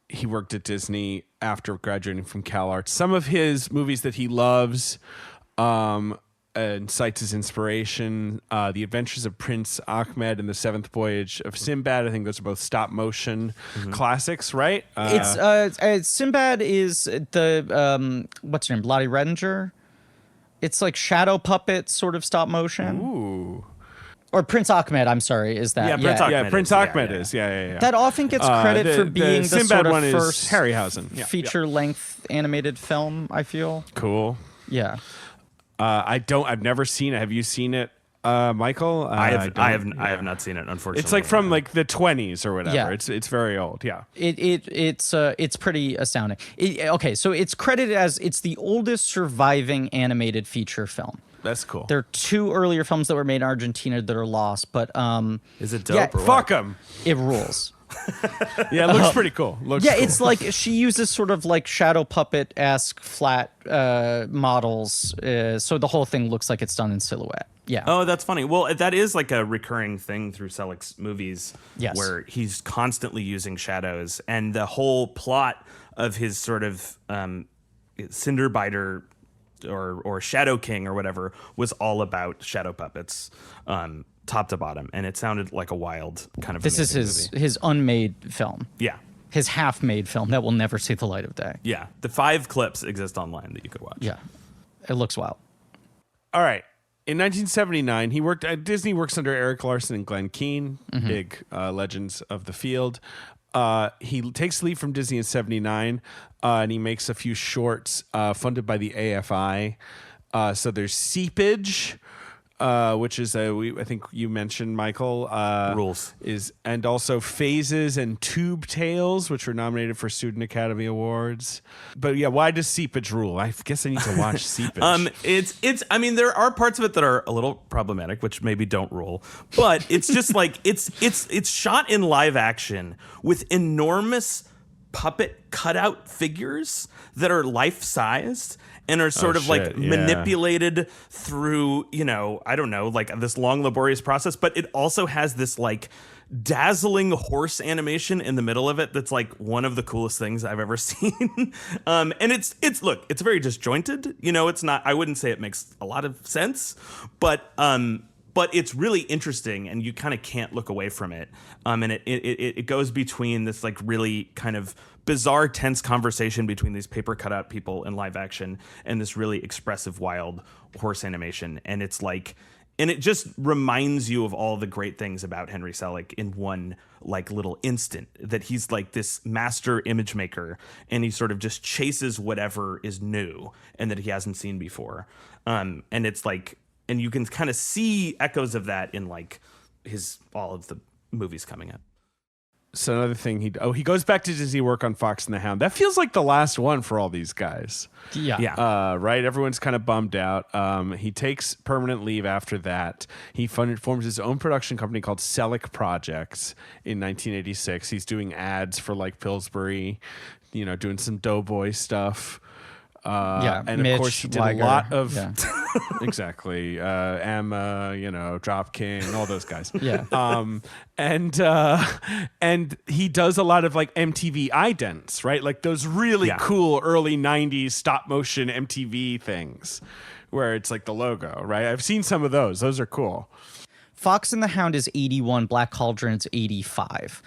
he worked at Disney after graduating from CalArts. Some of his movies that he loves and cites his inspiration, The Adventures of Prince Ahmed and The Seventh Voyage of Sinbad. I think those are both stop motion classics, right? It's Sinbad is the what's her name, Lottie Redinger. It's like shadow puppet sort of stop motion. Ooh. Or Prince Ahmed, I'm sorry, is that? Yeah, Prince Ahmed. Yeah, Prince is, Ahmed is. Yeah. That often gets credit for being the Sinbad sort of one first is Harryhausen. Yeah, feature-length animated film, I feel. Cool. Yeah. I've never seen it. Have you seen it, Michael? I have not seen it, unfortunately. It's like from like the 20s or whatever. Yeah. It's very old. Yeah. It's pretty astounding. Okay, so it's credited as it's the oldest surviving animated feature film. That's cool. There are 2 earlier films that were made in Argentina that are lost, but is it dope? yeah, or what? Fuck them. it rules. Yeah, it looks pretty cool. Looks Yeah, cool. it's like she uses sort of like shadow puppet-esque flat models, so the whole thing looks like it's done in silhouette. Yeah. Oh, that's funny. Well, that is like a recurring thing through Selick's movies, Yes. where he's constantly using shadows, and the whole plot of his sort of Cinderbiter or Shadow King or whatever was all about shadow puppets, top to bottom, and it sounded like a wild kind of. This is amazing his unmade film. Yeah. His half-made film that will never see the light of day. Yeah, the 5 clips exist online that you could watch. Yeah. It looks wild. All right. In 1979, he worked at Disney. Works under Eric Larson and Glenn Keane, big legends of the field. He takes leave from Disney in 79, and he makes a few shorts funded by the AFI. So there's Seepage, which is I think you mentioned, Michael. Rules. And also Phases and Tube Tales, which were nominated for Student Academy Awards. But yeah, why does Seepage rule? I guess I need to watch Seepage. It's I mean, there are parts of it that are a little problematic, which maybe don't rule, but it's just like it's shot in live action with enormous puppet cutout figures that are life-sized and are sort of like manipulated through, I don't know, like this long laborious process, but it also has this like dazzling horse animation in the middle of it that's like one of the coolest things I've ever seen. And it's very disjointed. It's not, I wouldn't say it makes a lot of sense, but it's really interesting, and you kind of can't look away from it. And it goes between this like really kind of bizarre, tense conversation between these paper cutout people in live action and this really expressive, wild horse animation. And it's like, and it just reminds you of all the great things about Henry Selick in one like little instant, that he's like this master image maker, and he sort of just chases whatever is new and that he hasn't seen before. And it's like, and you can kind of see echoes of that in like all of the movies coming up. So another thing, he goes back to Disney work on Fox and the Hound. That feels like the last one for all these guys. Yeah. Right? Everyone's kind of bummed out. He takes permanent leave after that. He forms his own production company called Selick Projects in 1986. He's doing ads for like Pillsbury, doing some Doughboy stuff. And Mitch, of course he did Weiger, a lot of exactly Emma, Drop King, all those guys. Yeah. And he does a lot of like MTV idents, right? Like those really cool early 90s stop motion MTV things where it's like the logo, right? I've seen some of those. Those are cool. Fox and the Hound is 81, Black Cauldron's 85.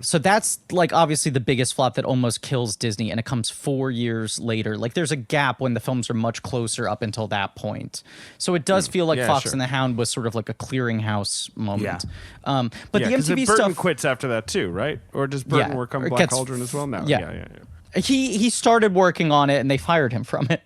So that's like obviously the biggest flop that almost kills Disney, and it comes 4 years later. Like there's a gap when the films are much closer up until that point. So it does feel like Fox and the Hound was sort of like a clearinghouse moment. But the MTV Burton stuff quits after that too, right? Or does Burton work on Black Cauldron as well? No. Yeah. He started working on it and they fired him from it.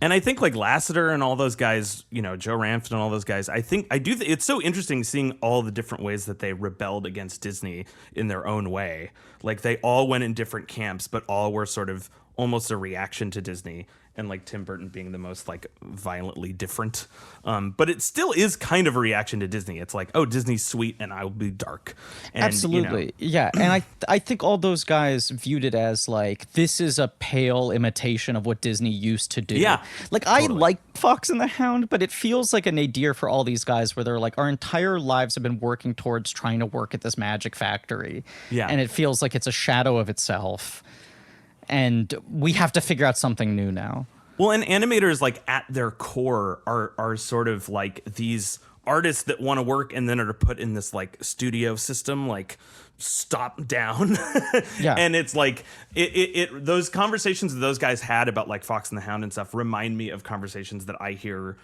And I think like Lasseter and all those guys, Joe Ranft and all those guys, it's so interesting seeing all the different ways that they rebelled against Disney in their own way. Like they all went in different camps, but all were sort of almost a reaction to Disney. and like Tim Burton being the most like violently different. But it still is kind of a reaction to Disney. It's like, oh, Disney's sweet and I will be dark. And, Absolutely. Yeah. And I think all those guys viewed it as like, this is a pale imitation of what Disney used to do. Yeah, Like, I like Fox and the Hound, but it feels like a nadir for all these guys where they're like, our entire lives have been working towards trying to work at this magic factory. Yeah. And it feels like it's a shadow of itself. And we have to figure out something new now. Well, and animators, like at their core, are sort of like these artists that want to work and then are put in this like studio system, like stop down. Yeah. And it's like those conversations that those guys had about like Fox and the Hound and stuff remind me of conversations that I hear,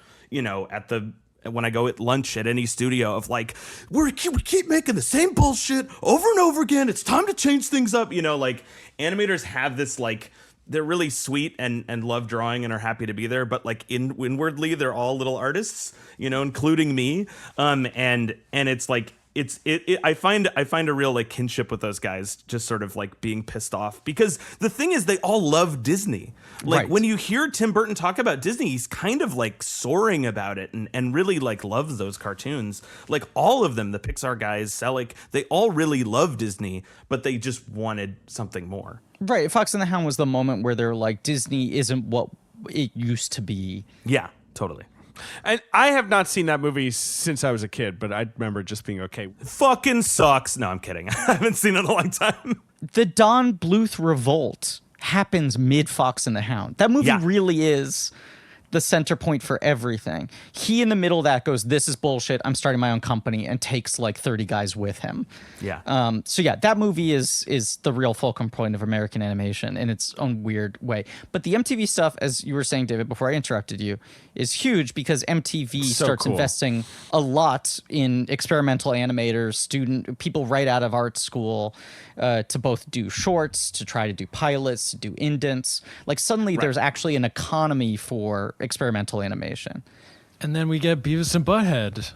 when I go at lunch at any studio of like, we keep making the same bullshit over and over again. It's time to change things up. Like animators have this like, they're really sweet and love drawing and are happy to be there. But like inwardly, they're all little artists, including me. And it's like, I find a real like kinship with those guys, just sort of like being pissed off, because the thing is they all love Disney. Like Right. when you hear Tim Burton talk about Disney, he's kind of like soaring about it and really like loves those cartoons. Like all of them, the Pixar guys, Selick, they all really love Disney, but they just wanted something more. Right. Fox and the Hound was the moment where they're like, Disney isn't what it used to be. Yeah, totally. And I have not seen that movie since I was a kid, but I remember just being okay. Fucking sucks. No, I'm kidding. I haven't seen it in a long time. The Don Bluth revolt happens mid Fox and the Hound. That movie Yeah. really is the center point for everything. He in the middle of that goes, this is bullshit, I'm starting my own company, and takes like 30 guys with him. Yeah. So yeah, that movie is the real fulcrum point of American animation in its own weird way. But the MTV stuff, as you were saying, David, before I interrupted you, is huge because MTV So starts cool. investing a lot in experimental animators, people right out of art school, to both do shorts, to try to do pilots, to do indents. Like suddenly there's actually an economy for experimental animation. And then we get Beavis and Butthead.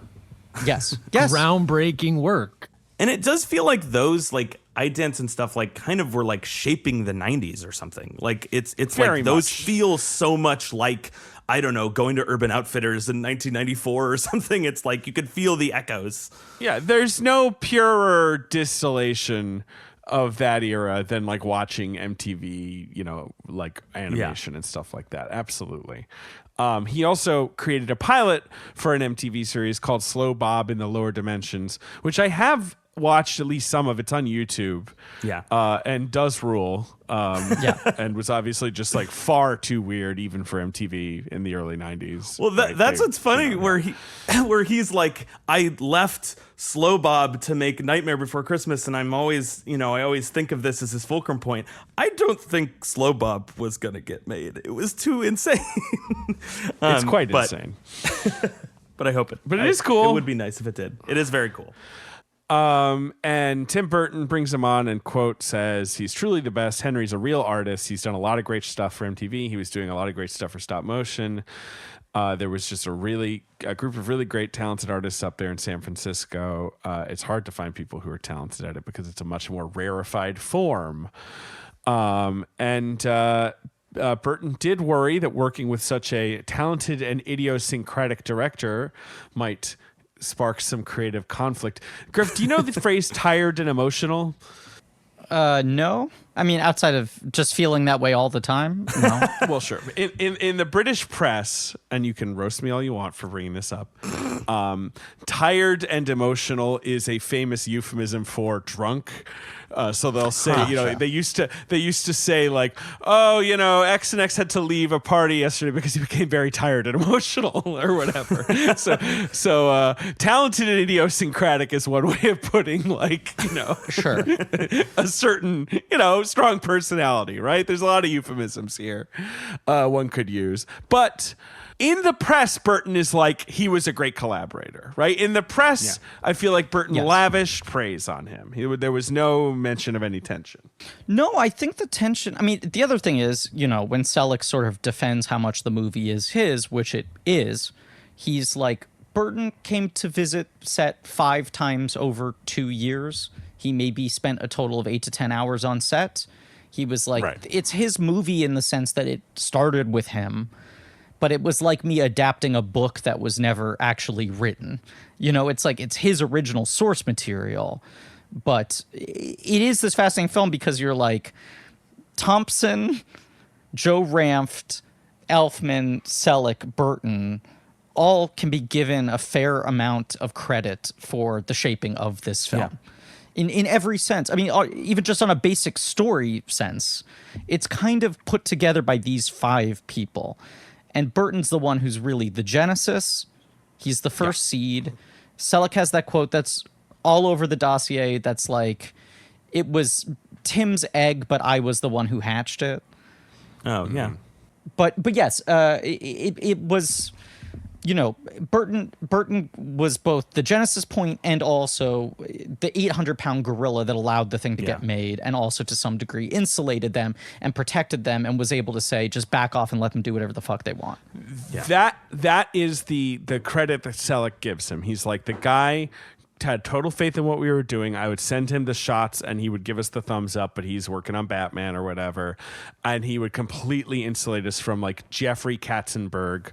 Yes. Yes. Groundbreaking work. And it does feel like those like idents and stuff like kind of were like shaping the 90s or something. Like it's Very like those much. feel so much like, I don't know, going to Urban Outfitters in 1994 or something. It's like you could feel the echoes. Yeah, there's no purer distillation of that era than like watching MTV, like animation and stuff like that. Absolutely. He also created a pilot for an MTV series called Slow Bob in the Lower Dimensions, which I have watched at least some of. It's on YouTube. Yeah. And does rule. Yeah. And was obviously just like far too weird even for MTV in the early 90s. Well, that's what's funny, where he's like, I left Slow Bob to make Nightmare Before Christmas, and I'm always, I always think of this as his fulcrum point. I don't think Slow Bob was gonna get made. It was too insane. It's quite but- insane. But I hope it. But it is cool. It would be nice if it did. It is very cool. And Tim Burton brings him on and, quote, says, he's truly the best. Henry's a real artist. He's done a lot of great stuff for MTV. He was doing a lot of great stuff for stop motion. There was just a group of really great, talented artists up there in San Francisco. It's hard to find people who are talented at it because it's a much more rarefied form. Burton did worry that working with such a talented and idiosyncratic director might spark some creative conflict. Griff, do you know the phrase tired and emotional? No. I mean, outside of just feeling that way all the time. No. Well, sure. In the British press, and you can roast me all you want for bringing this up, tired and emotional is a famous euphemism for drunk. So they'll say, they used to say like, oh, X and X had to leave a party yesterday because he became very tired and emotional or whatever. so talented and idiosyncratic is one way of putting Sure. a certain, strong personality, right? There's a lot of euphemisms here one could use. But in the press, Burton is like, he was a great collaborator, right? In the press, I feel like Burton lavished praise on him. There was no mention of any tension. No, I think the tension, I mean, the other thing is, when Selick sort of defends how much the movie is his, which it is, he's like, Burton came to visit set 5 times over 2 years. He maybe spent a total of 8 to 10 hours on set. He was like, Right. it's his movie in the sense that it started with him, but it was like me adapting a book that was never actually written. You know, it's like it's his original source material, but it is this fascinating film because you're like Thompson, Joe Ranft, Elfman, Selick, Burton, all can be given a fair amount of credit for the shaping of this film. In every sense. I mean, even just on a basic story sense, it's kind of put together by these 5 people. And Burton's the one who's really the genesis. He's the first seed. Selick has that quote that's all over the dossier that's like, it was Tim's egg, but I was the one who hatched it. Oh, yeah. But yes, it was, you know, Burton was both the genesis point and also the 800-pound gorilla that allowed the thing to get made, and also to some degree insulated them and protected them and was able to say, just back off and let them do whatever the fuck they want. That is the credit that Selick gives him. He's like, the guy had total faith in what we were doing. I would send him the shots and he would give us the thumbs up, but he's working on Batman or whatever. And he would completely insulate us from like Jeffrey Katzenberg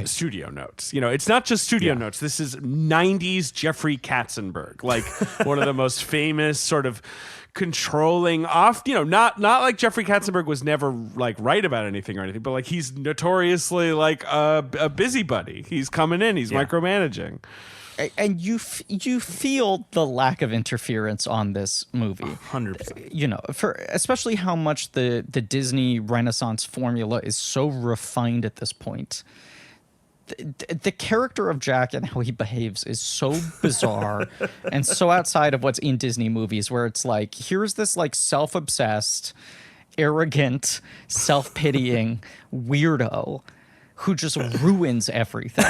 studio notes. You know, it's not just studio notes. This is 90s Jeffrey Katzenberg, like one of the most famous sort of controlling off, you know, not like Jeffrey Katzenberg was never like right about anything or anything, but like he's notoriously like a busybody. He's coming in, he's micromanaging. And you feel the lack of interference on this movie. 100%. You know, for especially how much the Disney Renaissance formula is so refined at this point. The character of Jack and how he behaves is so bizarre and so outside of what's in Disney movies, where it's like, here's this like self-obsessed, arrogant, self-pitying weirdo who just ruins everything.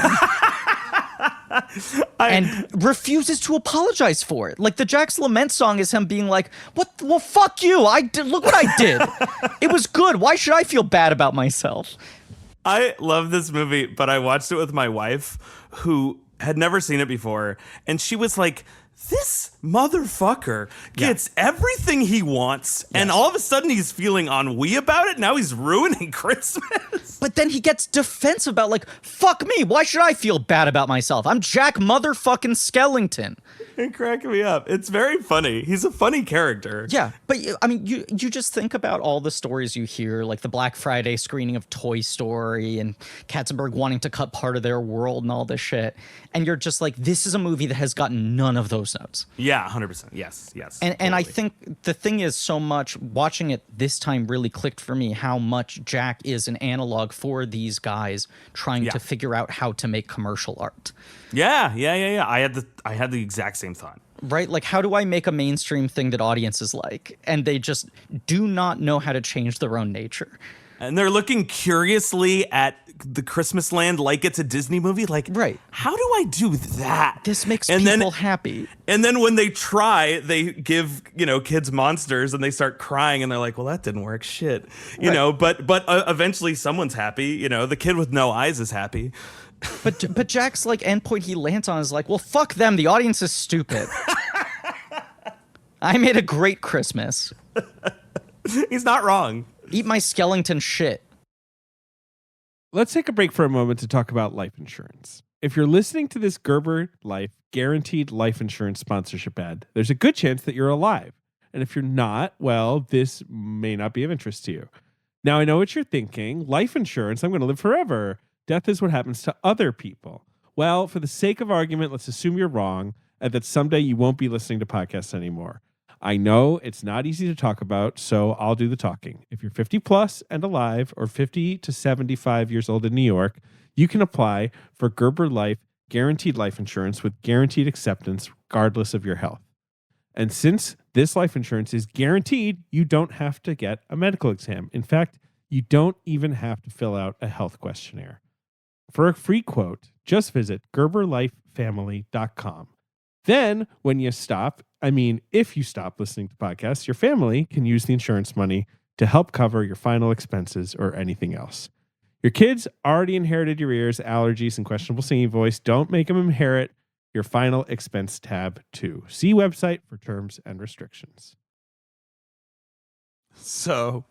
And refuses to apologize for it. Like the Jack's Lament song is him being like, "What? Well, fuck you! Look what I did. It was good. Why should I feel bad about myself?" I love this movie, but I watched it with my wife, who had never seen it before, and she was like, this motherfucker gets everything he wants, and all of a sudden he's feeling ennui about it. Now he's ruining Christmas. But then he gets defensive about like, fuck me, why should I feel bad about myself? I'm Jack motherfucking Skellington. It cracked me up. It's very funny. He's a funny character. Yeah, but I mean, you just think about all the stories you hear, like the Black Friday screening of Toy Story and Katzenberg wanting to cut part of their world and all this shit. And you're just like, this is a movie that has gotten none of those notes. Yeah, 100%. Yes. And I think the thing is, so much watching it this time really clicked for me how much Jack is an analog for these guys trying to figure out how to make commercial art. Yeah. I had the exact same thought. Right? Like, how do I make a mainstream thing that audiences like? And they just do not know how to change their own nature. And they're looking curiously at the Christmas land like it's a Disney movie. Like, how do I do that? This makes people happy. And then when they try, they give, kids monsters and they start crying and they're like, well, that didn't work. Shit. You know, but eventually someone's happy. The kid with no eyes is happy. But Jack's like endpoint he lands on is like, well, fuck them. The audience is stupid. I made a great Christmas. He's not wrong. Eat my Skellington shit. Let's take a break for a moment to talk about life insurance. If you're listening to this Gerber Life Guaranteed Life Insurance sponsorship ad, there's a good chance that you're alive. And if you're not, well, this may not be of interest to you. Now, I know what you're thinking. Life insurance, I'm going to live forever. Death is what happens to other people. Well, for the sake of argument, let's assume you're wrong and that someday you won't be listening to podcasts anymore. I know it's not easy to talk about, so I'll do the talking. If you're 50 plus and alive, or 50 to 75 years old in New York, you can apply for Gerber Life Guaranteed Life Insurance with guaranteed acceptance regardless of your health. And since this life insurance is guaranteed, you don't have to get a medical exam. In fact, you don't even have to fill out a health questionnaire. For a free quote, just visit GerberLifeFamily.com. Then, when you stop, if you stop listening to podcasts, your family can use the insurance money to help cover your final expenses or anything else. Your kids already inherited your ears, allergies, and questionable singing voice. Don't make them inherit your final expense tab too. See website for terms and restrictions. So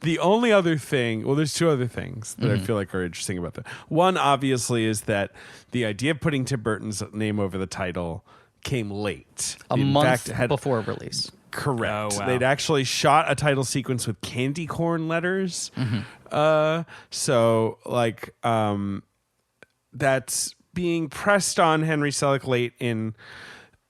the only other thing, well, there's two other things that I feel like are interesting about that. One, obviously, is that the idea of putting Tim Burton's name over the title came late. A month before release. Correct. Oh, wow. They'd actually shot a title sequence with candy corn letters. So, like, that's being pressed on Henry Selick late in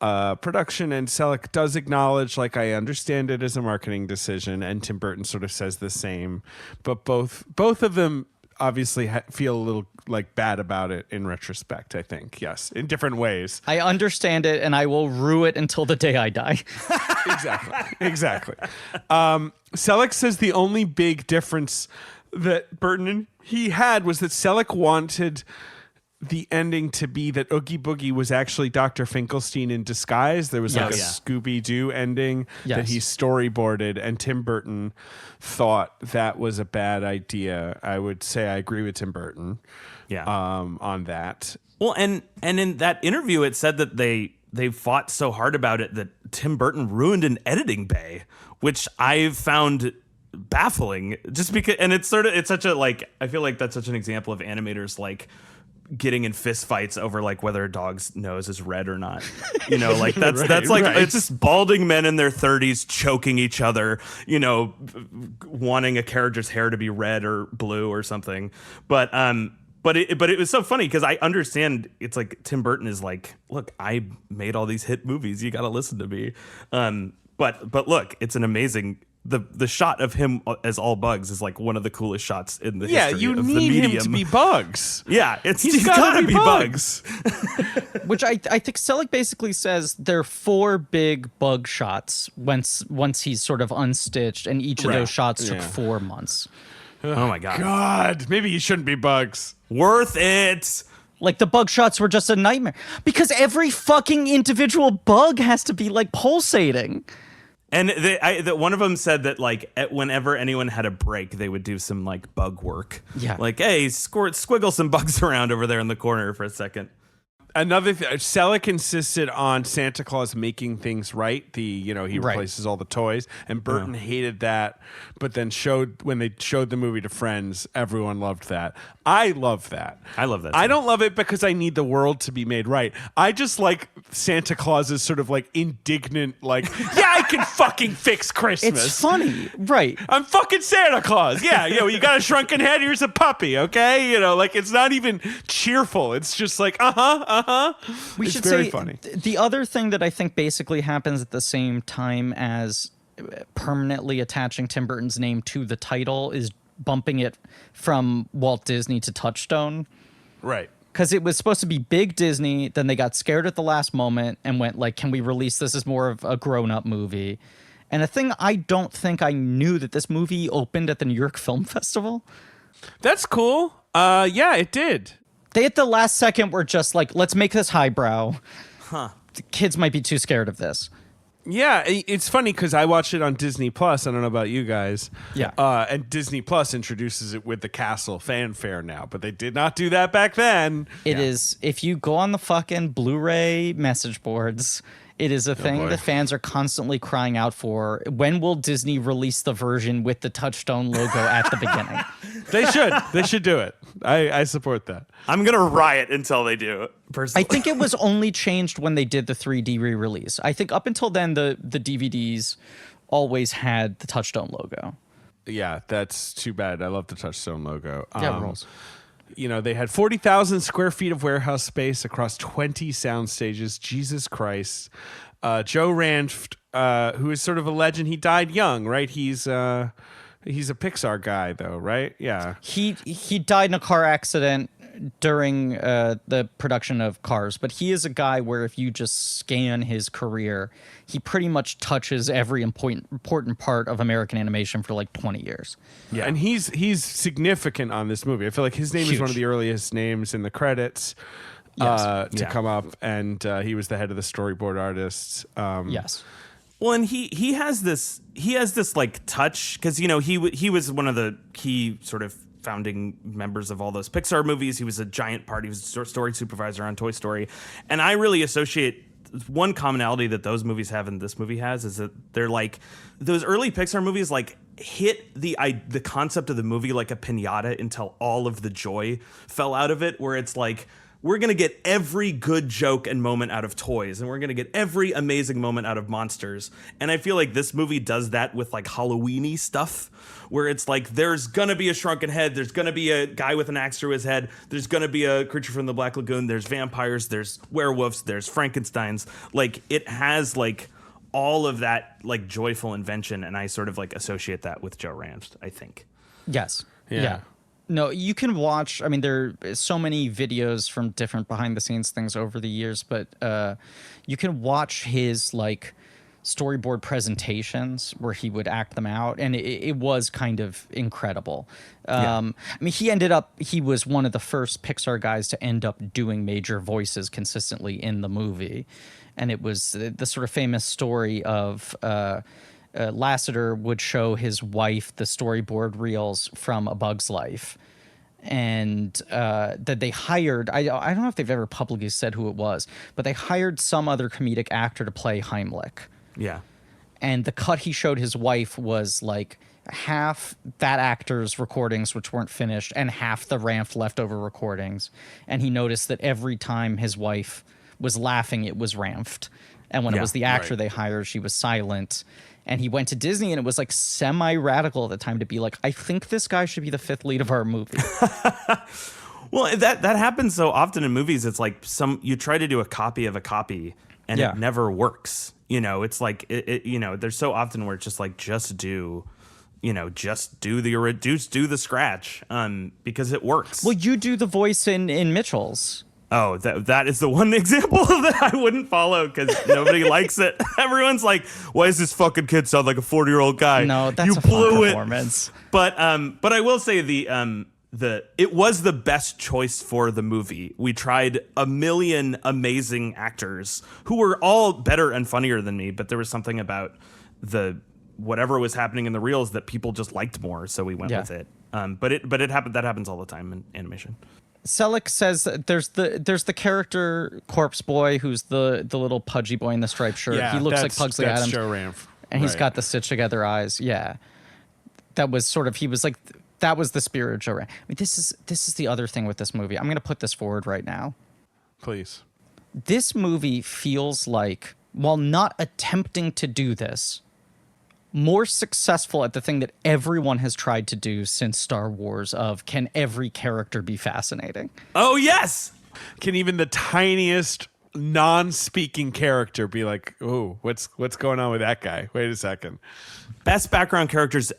production, and Selick does acknowledge, like, I understand it as a marketing decision, and Tim Burton sort of says the same, but both of them obviously feel a little like bad about it in retrospect. I think, yes, in different ways. I understand it, and I will rue it until the day I die. Exactly. Selick says the only big difference that Burton and he had was that Selick wanted the ending to be that Oogie Boogie was actually Dr. Finkelstein in disguise. There was like a Scooby-Doo ending that he storyboarded, and Tim Burton thought that was a bad idea. I would say I agree with Tim Burton on that. Well, and in that interview, it said that they fought so hard about it that Tim Burton ruined an editing bay, which I've found baffling. Just because, and it's such a, like, I feel like that's such an example of animators like getting in fist fights over like whether a dog's nose is red or not. You know, like that's it's just balding men in their 30s choking each other, you know, wanting a character's hair to be red or blue or something. But it was so funny because I understand it's like Tim Burton is like, look, I made all these hit movies. You got to listen to me. But look, it's an amazing. The shot of him as all Bugs is like one of the coolest shots in the history of the medium. Yeah, you need him to be Bugs. Yeah, he's gotta be Bugs. Which I think Selick basically says there are 4 big bug shots once he's sort of unstitched, and each of those shots took 4 months. Oh my god. God, maybe he shouldn't be Bugs. Worth it. Like, the bug shots were just a nightmare because every fucking individual bug has to be like pulsating. And one of them said that, like, whenever anyone had a break, they would do some, like, bug work. Yeah. Like, hey, squiggle some bugs around over there in the corner for a second. Another thing, Selick insisted on Santa Claus making things right. He replaces all the toys, and Burton hated that. But then when they showed the movie to friends, everyone loved that. I love that. I love that. I don't love it because I need the world to be made right. I just like Santa Claus's sort of like indignant, like, yeah, I can fucking fix Christmas. It's funny, right? I'm fucking Santa Claus. Yeah, you got a shrunken head. Here's a puppy. Okay, like it's not even cheerful. It's just like We it's should very say funny. The other thing that I think basically happens at the same time as permanently attaching Tim Burton's name to the title is bumping it from Walt Disney to Touchstone. Right. Because it was supposed to be big Disney, then they got scared at the last moment and went like, can we release this as more of a grown-up movie? And a thing I don't think I knew that this movie opened at the New York Film Festival. That's cool. Yeah, it did. They at the last second were just like, let's make this highbrow. The kids might be too scared of this. Yeah, it's funny because I watched it on Disney Plus. I don't know about you guys. Yeah. And Disney Plus introduces it with the castle fanfare now, but they did not do that back then. It is, if you go on the fucking Blu-ray message boards, it is a thing that fans are constantly crying out for. When will Disney release the version with the Touchstone logo at the beginning? They should. They should do it. I support that. I'm going to riot until they do it, personally. I think it was only changed when they did the 3D re-release. I think up until then, the DVDs always had the Touchstone logo. Yeah, that's too bad. I love the Touchstone logo. Rules. They had 40,000 square feet of warehouse space across 20 sound stages. Jesus Christ. Joe Ranft, who is sort of a legend, he died young, right? He's a Pixar guy, though, right? Yeah. He died in a car accident during the production of Cars, but he is a guy where if you just scan his career, he pretty much touches every important part of American animation for like 20 years. Yeah, and he's significant on this movie. I feel like his name is one of the earliest names in the credits to come up, and he was the head of the storyboard artists. Yes. Well, and he has this like touch because he was one of the key sort of founding members of all those Pixar movies. He was a giant part. He was a story supervisor on Toy Story, and I really associate one commonality that those movies have and this movie has is that they're like those early Pixar movies like hit the concept of the movie like a piñata until all of the joy fell out of it, where it's like, we're going to get every good joke and moment out of toys, and we're going to get every amazing moment out of monsters. And I feel like this movie does that with like Halloween-y stuff, where it's like, there's going to be a shrunken head, there's going to be a guy with an axe through his head, there's going to be a creature from the Black Lagoon, there's vampires, there's werewolves, there's Frankensteins. Like, it has like all of that like joyful invention, and I sort of like associate that with Joe Ranft, I think. Yes. Yeah. No, you can watch. I mean, there are so many videos from different behind the scenes things over the years, but you can watch his like storyboard presentations where he would act them out, and it was kind of incredible. I mean, he was one of the first Pixar guys to end up doing major voices consistently in the movie, and it was the sort of famous story of. Lasseter would show his wife the storyboard reels from A Bug's Life, and that they hired, I don't know if they've ever publicly said who it was, but they hired some other comedic actor to play Heimlich. Yeah. And the cut he showed his wife was like half that actor's recordings, which weren't finished, and half the Ranft leftover recordings. And he noticed that every time his wife was laughing, it was Ranft. And when it was the actor they hired, she was silent. And he went to Disney, and it was like semi-radical at the time to be like, I think this guy should be the fifth lead of our movie. Well, that happens so often in movies. It's like you try to do a copy of a copy, and it never works. You know, it's like there's so often where it's just like just do the scratch because it works. Well, you do the voice in Mitchell's. Oh, that is the one example that I wouldn't follow because nobody likes it. Everyone's like, "Why does this fucking kid sound like a 40-year-old guy?" No, that's you a blew fun it. Performance. But I will say it was the best choice for the movie. We tried a million amazing actors who were all better and funnier than me, but there was something about whatever was happening in the reels that people just liked more, so we went with it. But it happened. That happens all the time in animation. Selick says that there's the character Corpse Boy, who's the little pudgy boy in the striped shirt. Yeah, he looks like Pugsley that's Adams, Joe Ranft. and he's got the stitched together eyes. Yeah, that was sort of that was the spirit of Joe Ranft. I mean, this is the other thing with this movie. I'm going to put this forward right now. Please. This movie feels like, while not attempting to do this, more successful at the thing that everyone has tried to do since Star Wars of, can every character be fascinating? Oh, yes! Can even the tiniest non-speaking character be like, oh, what's going on with that guy? Wait a second. Best background characters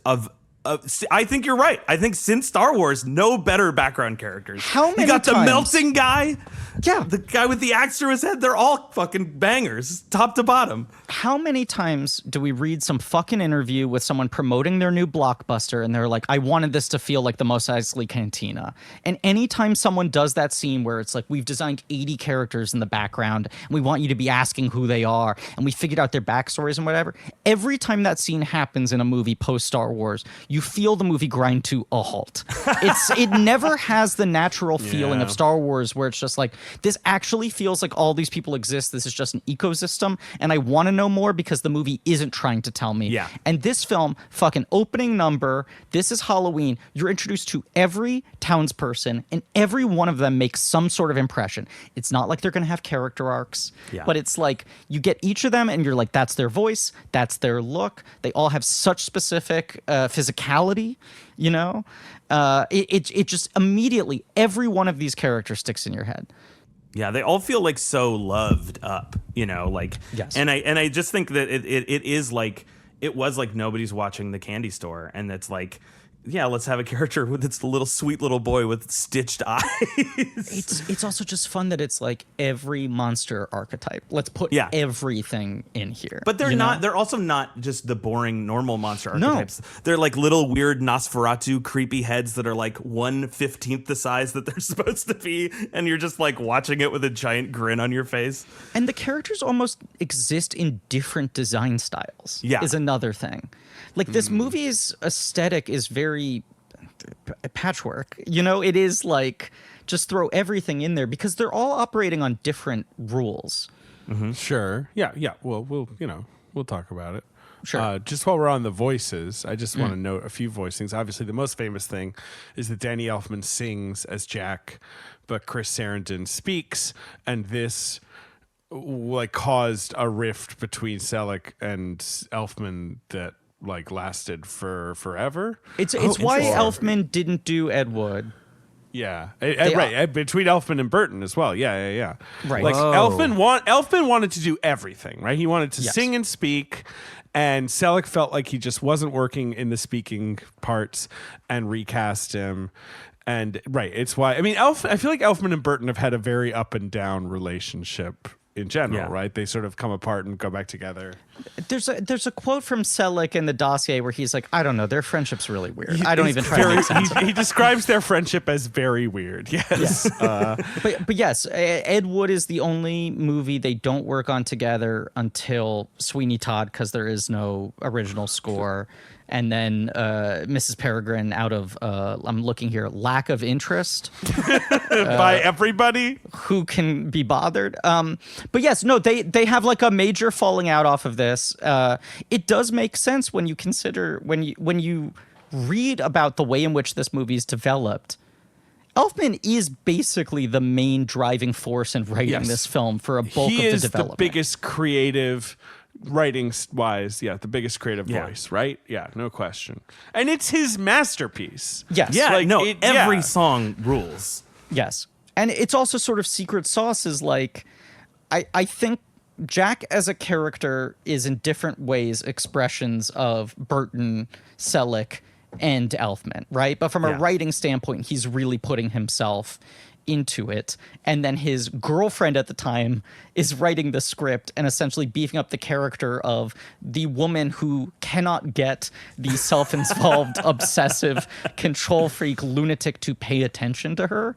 I think you're right. I think since Star Wars, no better background characters. How many You got times? the melting guy. Yeah. The guy with the axe through his head. They're all fucking bangers, top to bottom. How many times do we read some fucking interview with someone promoting their new blockbuster and they're like, I wanted this to feel like the Mos Eisley Cantina. And anytime someone does that scene where it's like, we've designed 80 characters in the background and we want you to be asking who they are and we figured out their backstories and whatever, every time that scene happens in a movie post Star Wars, you feel the movie grind to a halt. It never has the natural feeling of Star Wars where it's just like, this actually feels like all these people exist. This is just an ecosystem, and I want to know more because the movie isn't trying to tell me. Yeah. And this film, fucking opening number, this is Halloween. You're introduced to every townsperson, and every one of them makes some sort of impression. It's not like they're going to have character arcs, but it's like you get each of them, and you're like, that's their voice, that's their look. They all have such specific physicality, you know? It just immediately, every one of these characters sticks in your head. Yeah, they all feel like so loved up, you know, like, Yes. and I just think that it is like, it was like nobody's watching the candy store, and it's like, yeah, let's have a character with its little sweet little boy with stitched eyes. It's also just fun that it's like every monster archetype. Let's put everything in here. But they're you not. know? They're also not just the boring normal monster archetypes. They're like little weird Nosferatu creepy heads that are like 1/15 the size that they're supposed to be, and you're just like watching it with a giant grin on your face. And the characters almost exist in different design styles. Yeah. Is another thing. Like this movie's aesthetic is very patchwork. You know, it is like just throw everything in there because they're all operating on different rules. Sure. Yeah. Yeah. Well, we'll talk about it. Sure. Just while we're on the voices, I just want to note a few voice things. Obviously, the most famous thing is that Danny Elfman sings as Jack, but Chris Sarandon speaks, and this like caused a rift between Selick and Elfman that like lasted for forever. It's why Elfman didn't do Ed Wood. Yeah, right. Between Elfman and Burton as well. Yeah. Right. Like Whoa. Elfman wanted to do everything. Right. He wanted to sing and speak, and Selick felt like he just wasn't working in the speaking parts, and recast him. And right, it's why I feel like Elfman and Burton have had a very up and down relationship in general, right? They sort of come apart and go back together. There's a quote from Selick in the dossier where he's like, I don't know, their friendship's really weird. I don't even try to make sense. He describes their friendship as very weird. Yes. But yes, Ed Wood is the only movie they don't work on together until Sweeney Todd, because there is no original score. And then Mrs. Peregrine, out of I'm looking here, lack of interest By everybody who can be bothered. But yes, no, they have like a major falling out off of this. It does make sense when you consider when you read about the way in which this movie is developed. Elfman is basically the main driving force in writing this film for a bulk of the development. He is the biggest creative. Writing wise, the biggest creative voice, right? Yeah, no question. And it's his masterpiece. Yes. Yeah, like, every song rules. Yes. And it's also sort of secret sauce is like, I think Jack as a character is in different ways expressions of Burton, Selick, and Elfman, right? But from a writing standpoint, he's really putting himself into it, and then his girlfriend at the time is writing the script and essentially beefing up the character of the woman who cannot get the self-involved obsessive control freak lunatic to pay attention to her.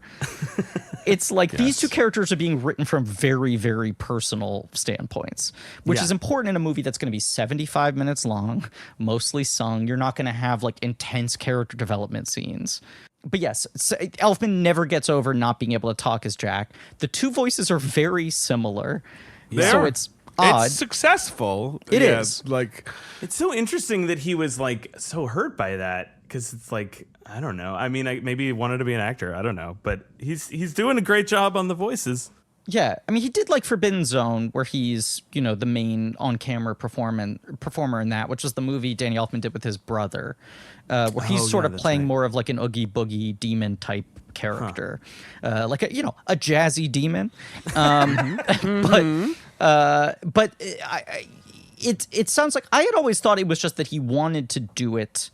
It's like these two characters are being written from very, very personal standpoints, which is important in a movie that's going to be 75 minutes long, mostly sung. You're not going to have like intense character development scenes. But yes, Elfman never gets over not being able to talk as Jack. The two voices are very similar, so it's odd. It's successful. It is. Like, it's so interesting that he was like so hurt by that, because it's like, I don't know. I mean, maybe he wanted to be an actor. I don't know, but he's doing a great job on the voices. Yeah, I mean, he did like Forbidden Zone, where he's, the main on-camera performer in that, which was the movie Danny Elfman did with his brother, where he's sort of playing more of like an Oogie Boogie demon type character, like a jazzy demon. But it sounds like I had always thought it was just that he wanted to do it,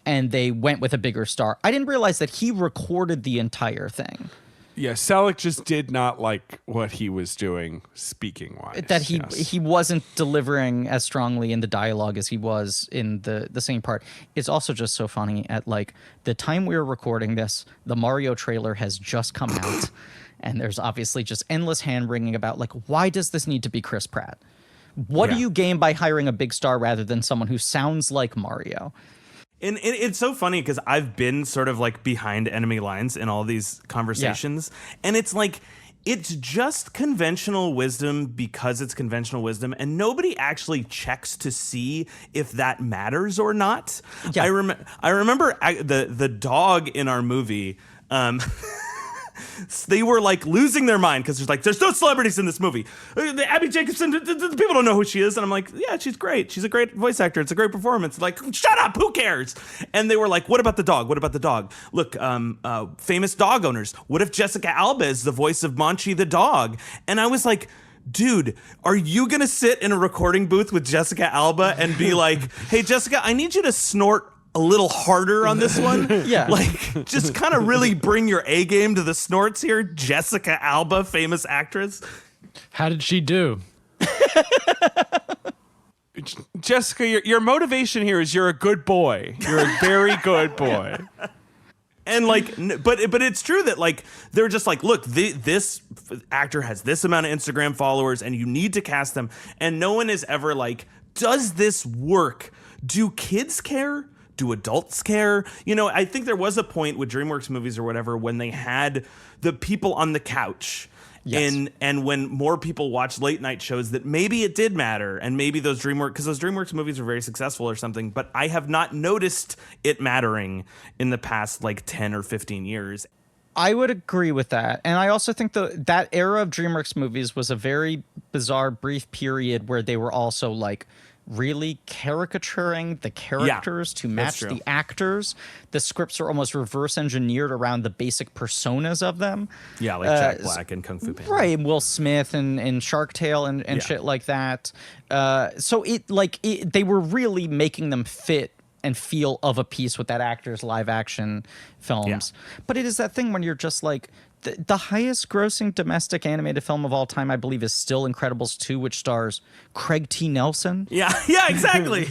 and they went with a bigger star. I didn't realize that he recorded the entire thing. yeah, Selick just did not like what he was doing speaking wise. That he wasn't delivering as strongly in the dialogue as he was in the same part. It's also just so funny at like the time we were recording this, the Mario trailer has just come out, and there's obviously just endless hand wringing about like, why does this need to be Chris Pratt? What do you gain by hiring a big star rather than someone who sounds like Mario? And it's so funny because I've been sort of like behind enemy lines in all these conversations. Yeah. And it's like, it's just conventional wisdom because it's conventional wisdom. And nobody actually checks to see if that matters or not. Yeah. I remember the dog in our movie, they were like losing their mind because there's no celebrities in this movie. Abby Jacobson, the people don't know who she is. And I'm like, yeah, she's great. She's a great voice actor. It's a great performance. Like, shut up. Who cares? And they were like, what about the dog? What about the dog? Look, famous dog owners. What if Jessica Alba is the voice of Monchi the dog? And I was like, dude, are you going to sit in a recording booth with Jessica Alba and be like, hey, Jessica, I need you to snort a little harder on this one? Yeah. Like, just kind of really bring your A game to the snorts here. Jessica Alba, famous actress. How did she do? Jessica, your motivation here is you're a good boy. You're a very good boy. And like, but it's true that like, they're just like, look, this actor has this amount of Instagram followers and you need to cast them. And no one is ever like, does this work? Do kids care? Do adults care? You know, I think there was a point with DreamWorks movies or whatever when they had the people on the couch Yes. And when more people watch late night shows, that maybe it did matter, and maybe those DreamWorks movies were very successful or something, but I have not noticed it mattering in the past like 10 or 15 years. I would agree with that. And I also think that era of DreamWorks movies was a very bizarre, brief period where they were also like really caricaturing the characters to match the actors. The scripts are almost reverse engineered around the basic personas of them. Yeah, like Jack Black and Kung Fu Panda. Right, and Will Smith and Shark Tale and shit like that. So they were really making them fit and feel of a piece with that actor's live action films. Yeah. But it is that thing when you're just like, the highest grossing domestic animated film of all time, I believe, is still Incredibles 2, which stars Craig T. Nelson. Yeah, exactly.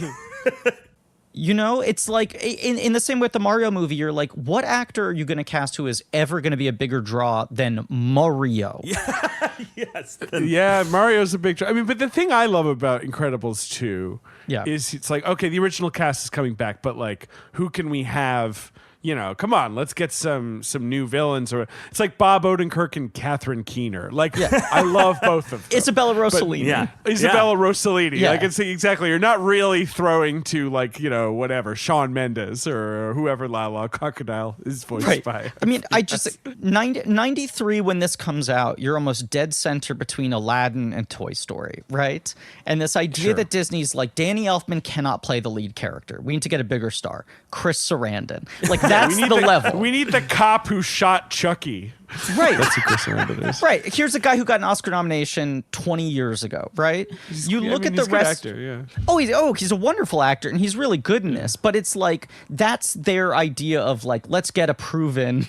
You know, it's like in the same way with the Mario movie, you're like, what actor are you going to cast who is ever going to be a bigger draw than Mario? Yeah, yes. Yeah, Mario's a big draw. I mean, but the thing I love about Incredibles 2 is it's like, okay, the original cast is coming back, but like, who can we have? You know, come on, let's get some new villains. Or it's like Bob Odenkirk and Catherine Keener. Like, I love both of them. Isabella Rossellini. Isabella Rossellini. Yeah. Like, it's exactly. You're not really throwing to like, you know, whatever, Shawn Mendes or whoever Lala Crocodile is voiced by. I mean, I just 93 when this comes out, you're almost dead center between Aladdin and Toy Story, right? And this idea that Disney's like, Danny Elfman cannot play the lead character. We need to get a bigger star, Chris Sarandon. Like, that's the level. We need the cop who shot Chucky. Right. That's who Chris Sarandon is. Right. Here's a guy who got an Oscar nomination 20 years ago, right? Look at the rest. Actor, yeah. He's a wonderful actor, and he's really good in this. But it's like, that's their idea of like, let's get a proven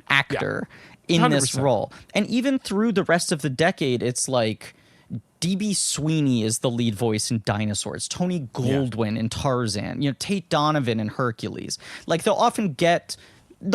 actor in this role. And even through the rest of the decade, it's like, D.B. Sweeney is the lead voice in Dinosaurs. Tony Goldwyn in Tarzan. You know, Tate Donovan in Hercules. Like, they'll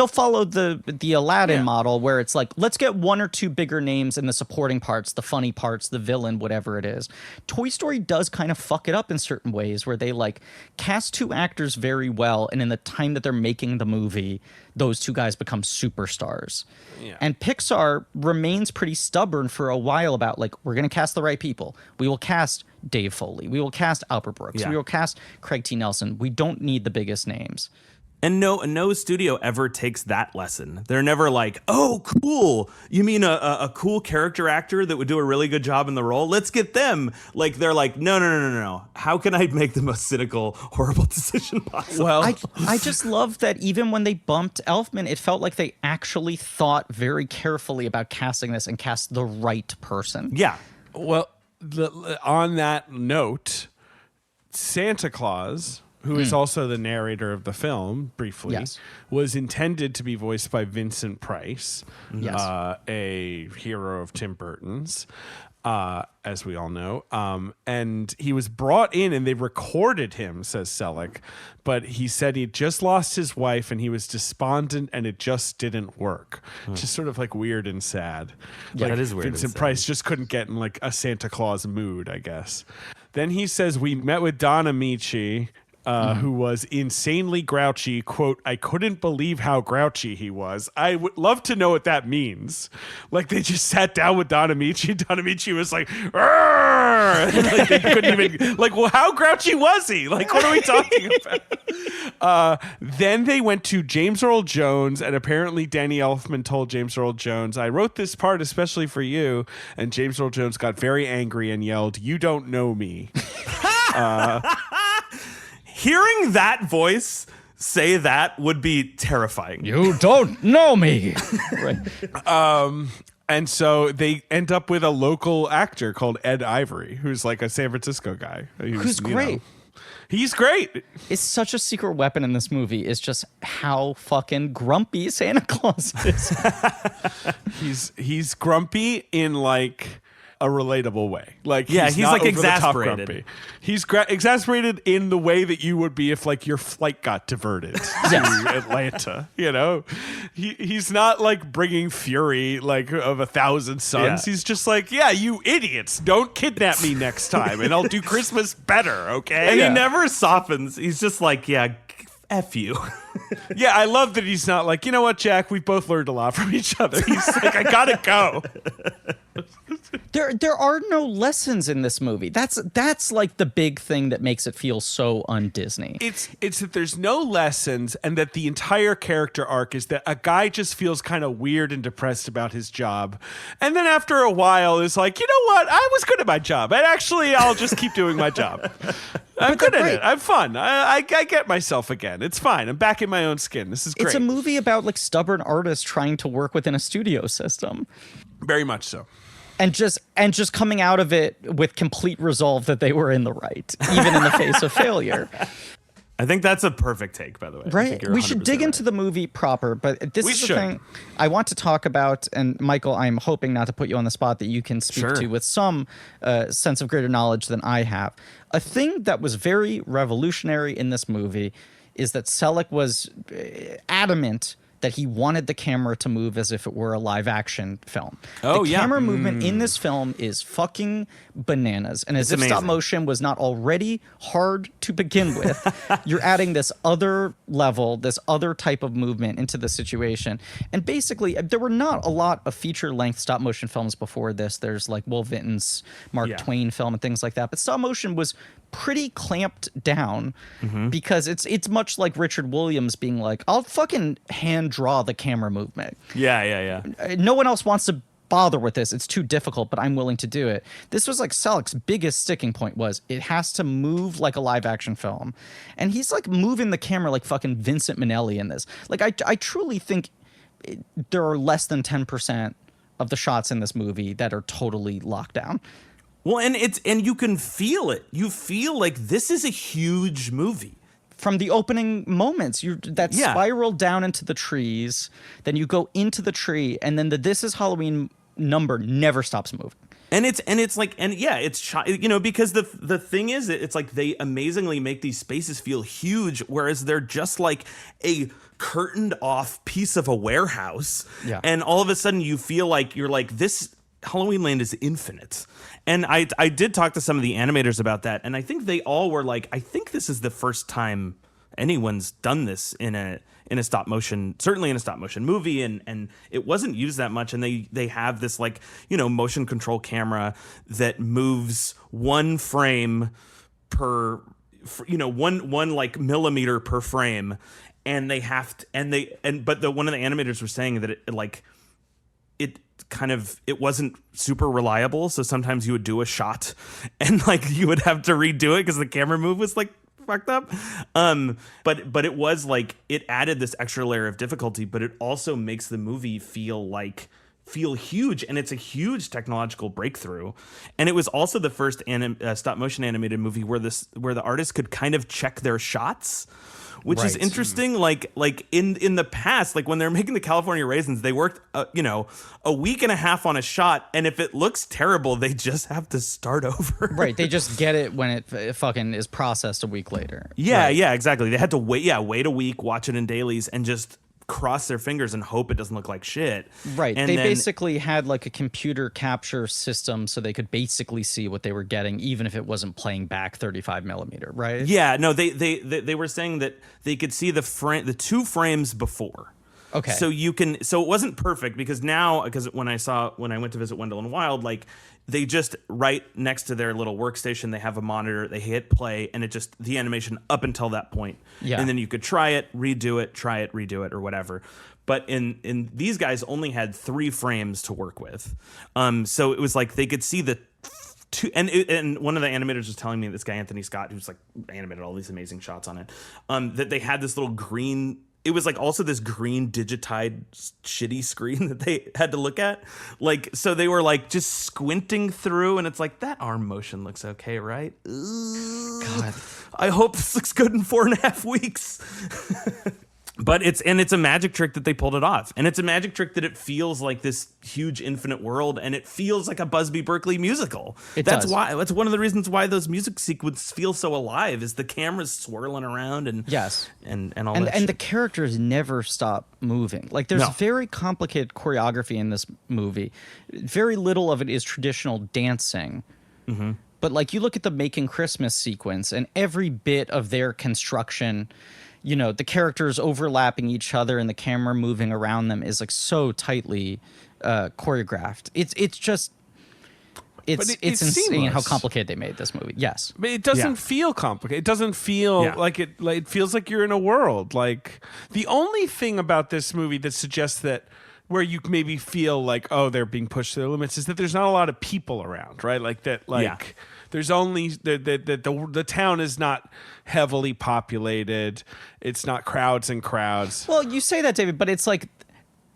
follow the Aladdin model where it's like, let's get one or two bigger names in the supporting parts, the funny parts, the villain, whatever it is. Toy Story does kind of fuck it up in certain ways where they like cast two actors very well, and in the time that they're making the movie, those two guys become superstars. Yeah. And Pixar remains pretty stubborn for a while about like, we're going to cast the right people. We will cast Dave Foley. We will cast Albert Brooks. Yeah. We will cast Craig T. Nelson. We don't need the biggest names. And no studio ever takes that lesson. They're never like, oh, cool. You mean a cool character actor that would do a really good job in the role? Let's get them. Like, they're like, no. How can I make the most cynical, horrible decision possible? Well, I just love that even when they bumped Elfman, it felt like they actually thought very carefully about casting this and cast the right person. Yeah. Well, on that note, Santa Claus, who is also the narrator of the film, briefly, was intended to be voiced by Vincent Price, a hero of Tim Burton's, as we all know. And he was brought in and they recorded him, says Selick, but he said he just lost his wife and he was despondent and it just didn't work. Just sort of like weird and sad. Yeah, like that is weird. Vincent Price just couldn't get in like a Santa Claus mood, I guess. Then he says, we met with Don Amici, who was insanely grouchy. Quote, I couldn't believe how grouchy he was. I would love to know what that means. Like, they just sat down with Don Amici. Don Amici was like, like they couldn't even, like, well, how grouchy was he? Like, what are we talking about? Then they went to James Earl Jones, and apparently Danny Elfman told James Earl Jones, I wrote this part especially for you. And James Earl Jones got very angry and yelled, you don't know me. Hearing that voice say that would be terrifying. You don't know me. Right. And so they end up with a local actor called Ed Ivory, who's like a San Francisco guy. Who's great. He's great. It's such a secret weapon in this movie is just how fucking grumpy Santa Claus is. He's grumpy in like a relatable way. Like, he's not like over exasperated. The top grumpy. He's exasperated in the way that you would be if like your flight got diverted to Atlanta. You know, he's not like bringing fury like of 1,000 suns. He's just like, yeah, you idiots, don't kidnap me next time, and I'll do Christmas better. Okay, and he never softens. He's just like, yeah, F you. Yeah, I love that he's not like, you know what, Jack, we've both learned a lot from each other. He's like, I gotta go. There are no lessons in this movie. That's like the big thing that makes it feel so un-Disney. It's that there's no lessons, and that the entire character arc is that a guy just feels kind of weird and depressed about his job, and then after a while is like, you know what, I was good at my job, and actually I'll just keep doing my job. I'm good at it. I'm fun. I get myself again. It's fine. I'm back in my own skin. This is great. It's a movie about like stubborn artists trying to work within a studio system. Very much so. And just coming out of it with complete resolve that they were in the right, even in the face of failure. I think that's a perfect take, by the way. Right. We should dig into the movie proper, but this is the thing I want to talk about. And Michael, I'm hoping not to put you on the spot, that you can speak to with some sense of greater knowledge than I have. A thing that was very revolutionary in this movie is that Selick was adamant that he wanted the camera to move as if it were a live action film. The camera movement in this film is fucking bananas. And as if stop motion was not already hard to begin with, you're adding this other level, this other type of movement into the situation. And basically, there were not a lot of feature-length stop motion films before this. There's like Will Vinton's Mark Twain film and things like that. But stop motion was pretty clamped down because it's much like Richard Williams being like, I'll fucking hand draw the camera movement. Yeah. No one else wants to bother with this. It's too difficult, but I'm willing to do it. This was like Selick's biggest sticking point, was it has to move like a live action film. And he's like moving the camera like fucking Vincent Minnelli in this. Like I truly think there are less than 10% of the shots in this movie that are totally locked down. Well, and you can feel it. You feel like this is a huge movie. From the opening moments, spiral down into the trees, then you go into the tree, and then the "This Is Halloween" number never stops moving. It's shot, because the thing is, it's like they amazingly make these spaces feel huge, whereas they're just like a curtained off piece of a warehouse. Yeah. And all of a sudden you feel like you're like, this Halloween Land is infinite. And I did talk to some of the animators about that, and I think they all were like, I think this is the first time anyone's done this in a stop motion, certainly in a stop motion movie, and it wasn't used that much. And they have this like, motion control camera that moves one frame per, one like millimeter per frame, and they have to, but one of the animators were saying that it wasn't super reliable, so sometimes you would do a shot and like you would have to redo it because the camera move was like fucked up. But it was like, it added this extra layer of difficulty, but it also makes the movie feel huge, and it's a huge technological breakthrough. And it was also the first stop motion animated movie where the artist could kind of check their shots, which is interesting. Like in the past, like when they're making the California Raisins, they worked a week and a half on a shot, and if it looks terrible, they just have to start over. Right, they just get it when it fucking is processed a week later. Yeah, exactly. They had to wait a week, watch it in dailies, and just cross their fingers and hope it doesn't look like shit. Right. And they basically had like a computer capture system, so they could basically see what they were getting, even if it wasn't playing back 35 millimeter, right? Yeah, no, they were saying that they could see the 2 frames before. Okay. So it wasn't perfect because when I went to visit Wendell and Wild, like they just right next to their little workstation, they have a monitor, they hit play, and it just the animation up until that point. Yeah. And then you could try it, redo it, redo it, or whatever. But in these guys only had 3 frames to work with. So it was like they could see the two, and one of the animators was telling me, this guy Anthony Scott, who's like animated all these amazing shots on it, that they had this little green. It was like also this green digitized shitty screen that they had to look at. Like, so they were like just squinting through, and it's like, that arm motion looks okay, right? God, I hope this looks good in 4.5 weeks. But it's a magic trick that they pulled it off. And it's a magic trick that it feels like this huge infinite world, and it feels like a Busby Berkeley musical. That's one of the reasons why those music sequences feel so alive, is the camera's swirling around and yes. and all that. And the characters never stop moving. Like there's very complicated choreography in this movie. Very little of it is traditional dancing. Mm-hmm. But like you look at the Making Christmas sequence, and every bit of their construction the characters overlapping each other and the camera moving around them is like so tightly choreographed. It's insane seamless. how complicated they made this movie. Yes. But it doesn't feel complicated. It doesn't feel like it. Like, it feels like you're in a world. Like, the only thing about this movie that suggests that where you maybe feel like, oh, they're being pushed to their limits, is that there's not a lot of people around, right? Like that. Like there's only the town is not heavily populated. It's not crowds and crowds. Well, you say that, David, but it's like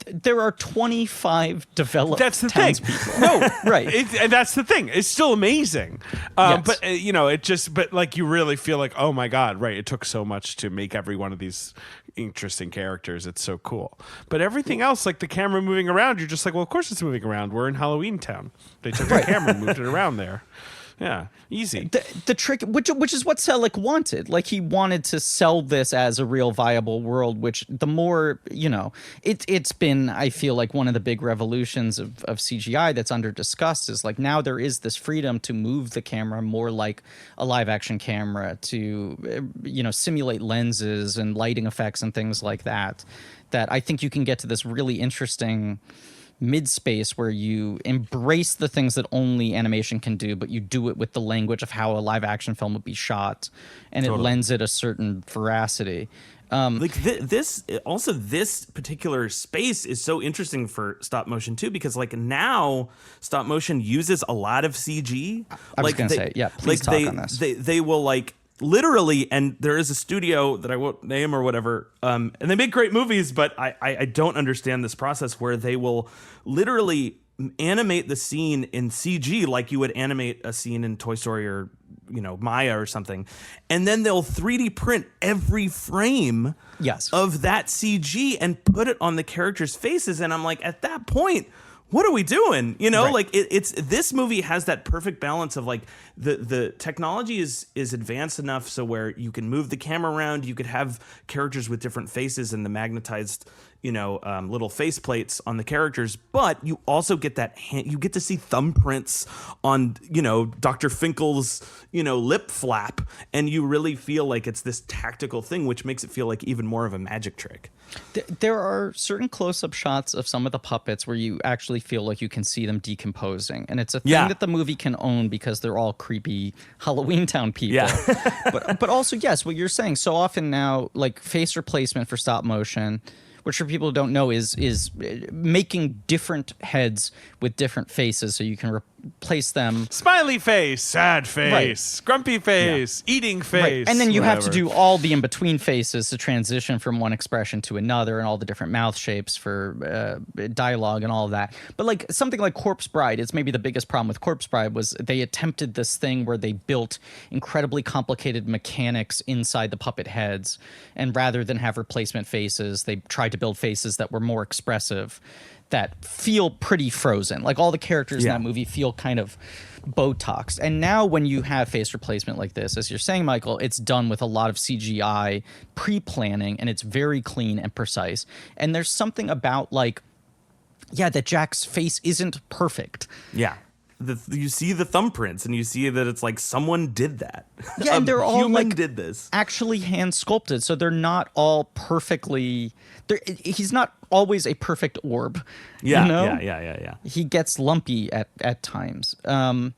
there are 25 developed That's the townspeople. thing. No, right. And that's the thing. It's still amazing. Yes. But, but like you really feel like, oh my God, right. It took so much to make every one of these interesting characters. It's so cool. But everything else, like the camera moving around, you're just like, well, of course it's moving around. We're in Halloween Town. They took the camera and moved it around there. Yeah, easy. The trick, which is what Selick wanted. Like, he wanted to sell this as a real viable world, which the more, it's been, I feel like, one of the big revolutions of CGI that's under discussed is like now there is this freedom to move the camera more like a live action camera, to, simulate lenses and lighting effects and things like that. That I think you can get to this really interesting mid-space where you embrace the things that only animation can do, but you do it with the language of how a live action film would be shot, and it lends it a certain veracity. This particular space is so interesting for stop motion too, because like now stop motion uses a lot of CG. I was going to say, please talk on this. They will like literally, and there is a studio that I won't name or whatever, and they make great movies, but I don't understand this process where they will literally animate the scene in CG like you would animate a scene in Toy Story or Maya or something, and then they'll 3D print every frame of that CG and put it on the characters' faces, and I'm like, at that point, what are we doing? Right. Like it's this movie has that perfect balance of like the technology is advanced enough so where you can move the camera around, you could have characters with different faces and the magnetized little face plates on the characters, but you also get you get to see thumbprints on Dr. Finkel's lip flap, and you really feel like it's this tactical thing, which makes it feel like even more of a magic trick. There are certain close-up shots of some of the puppets where you actually feel like you can see them decomposing, and it's a thing that the movie can own because they're all creepy Halloween Town people. Yeah. but also, yes, what you're saying, so often now, like face replacement for stop motion, which for people who don't know is making different heads with different faces so you can replace them. Smiley face, sad face, grumpy face, eating face. Right. And then you have to do all the in-between faces to transition from one expression to another, and all the different mouth shapes for dialogue and all of that. But like something like Corpse Bride, it's maybe the biggest problem with Corpse Bride was they attempted this thing where they built incredibly complicated mechanics inside the puppet heads, and rather than have replacement faces, they tried to build faces that were more expressive, that feel pretty frozen. Like all the characters in that movie feel kind of Botox. And now when you have face replacement like this, as you're saying, Michael, it's done with a lot of CGI pre-planning, and it's very clean and precise. And there's something about like, that Jack's face isn't perfect. Yeah. You see the thumbprints, and you see that it's like someone did that. Yeah, and they're all like did this. Actually hand sculpted, so they're not all perfectly. He's not always a perfect orb. Yeah. He gets lumpy at times. But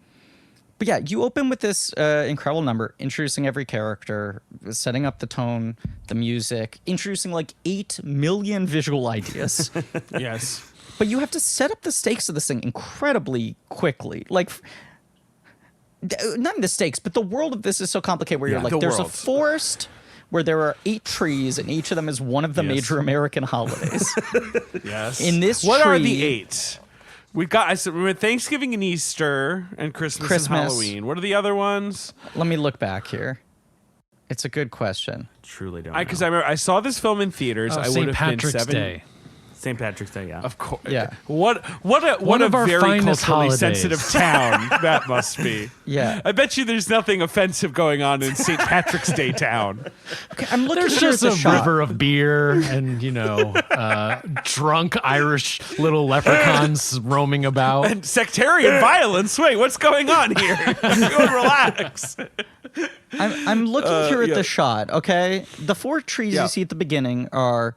yeah, you open with this incredible number, introducing every character, setting up the tone, the music, introducing like 8 million visual ideas. Yes. But you have to set up the stakes of this thing incredibly quickly. Like, not the stakes, but the world of this is so complicated where you're like, there's a forest where there are 8 trees, and each of them is one of the major American holidays. Yes. In this what tree, are the 8? We've got Thanksgiving and Easter and Christmas and Halloween. What are the other ones? Let me look back here. It's a good question. Truly don't know. Because I remember I saw this film in theaters. I would St. have Patrick's been 7. Day. St. Patrick's Day, yeah. Of course. Yeah. What One a of our very finest culturally holidays. sensitive town that must be. Yeah. I bet you there's nothing offensive going on in St. Patrick's Day town. Okay, I'm looking There's here just at the a shot. river of beer and, drunk Irish little leprechauns roaming about. And sectarian violence. Wait, what's going on here? Everyone relax. I'm looking here at the shot, okay? The 4 trees you see at the beginning are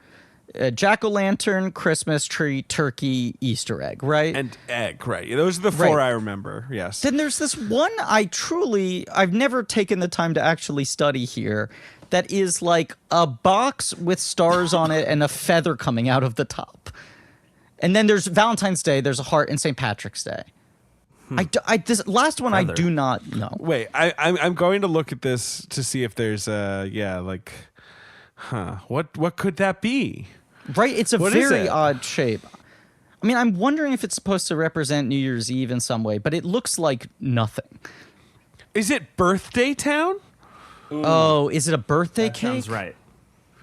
jack-o'-lantern, Christmas tree, turkey, Easter egg, right? And egg, right. Those are the 4 I remember, yes. Then there's this one I've never taken the time to actually study here that is like a box with stars on it and a feather coming out of the top. And then there's Valentine's Day, there's a heart, and St. Patrick's Day. This last one I do not know. Wait, I'm going to look at this to see if there's what could that be? Right, it's a very odd shape. I mean, I'm wondering if it's supposed to represent New Year's Eve in some way, but it looks like nothing. Is it Birthday Town? Ooh. Oh, is it a birthday cake? Sounds right.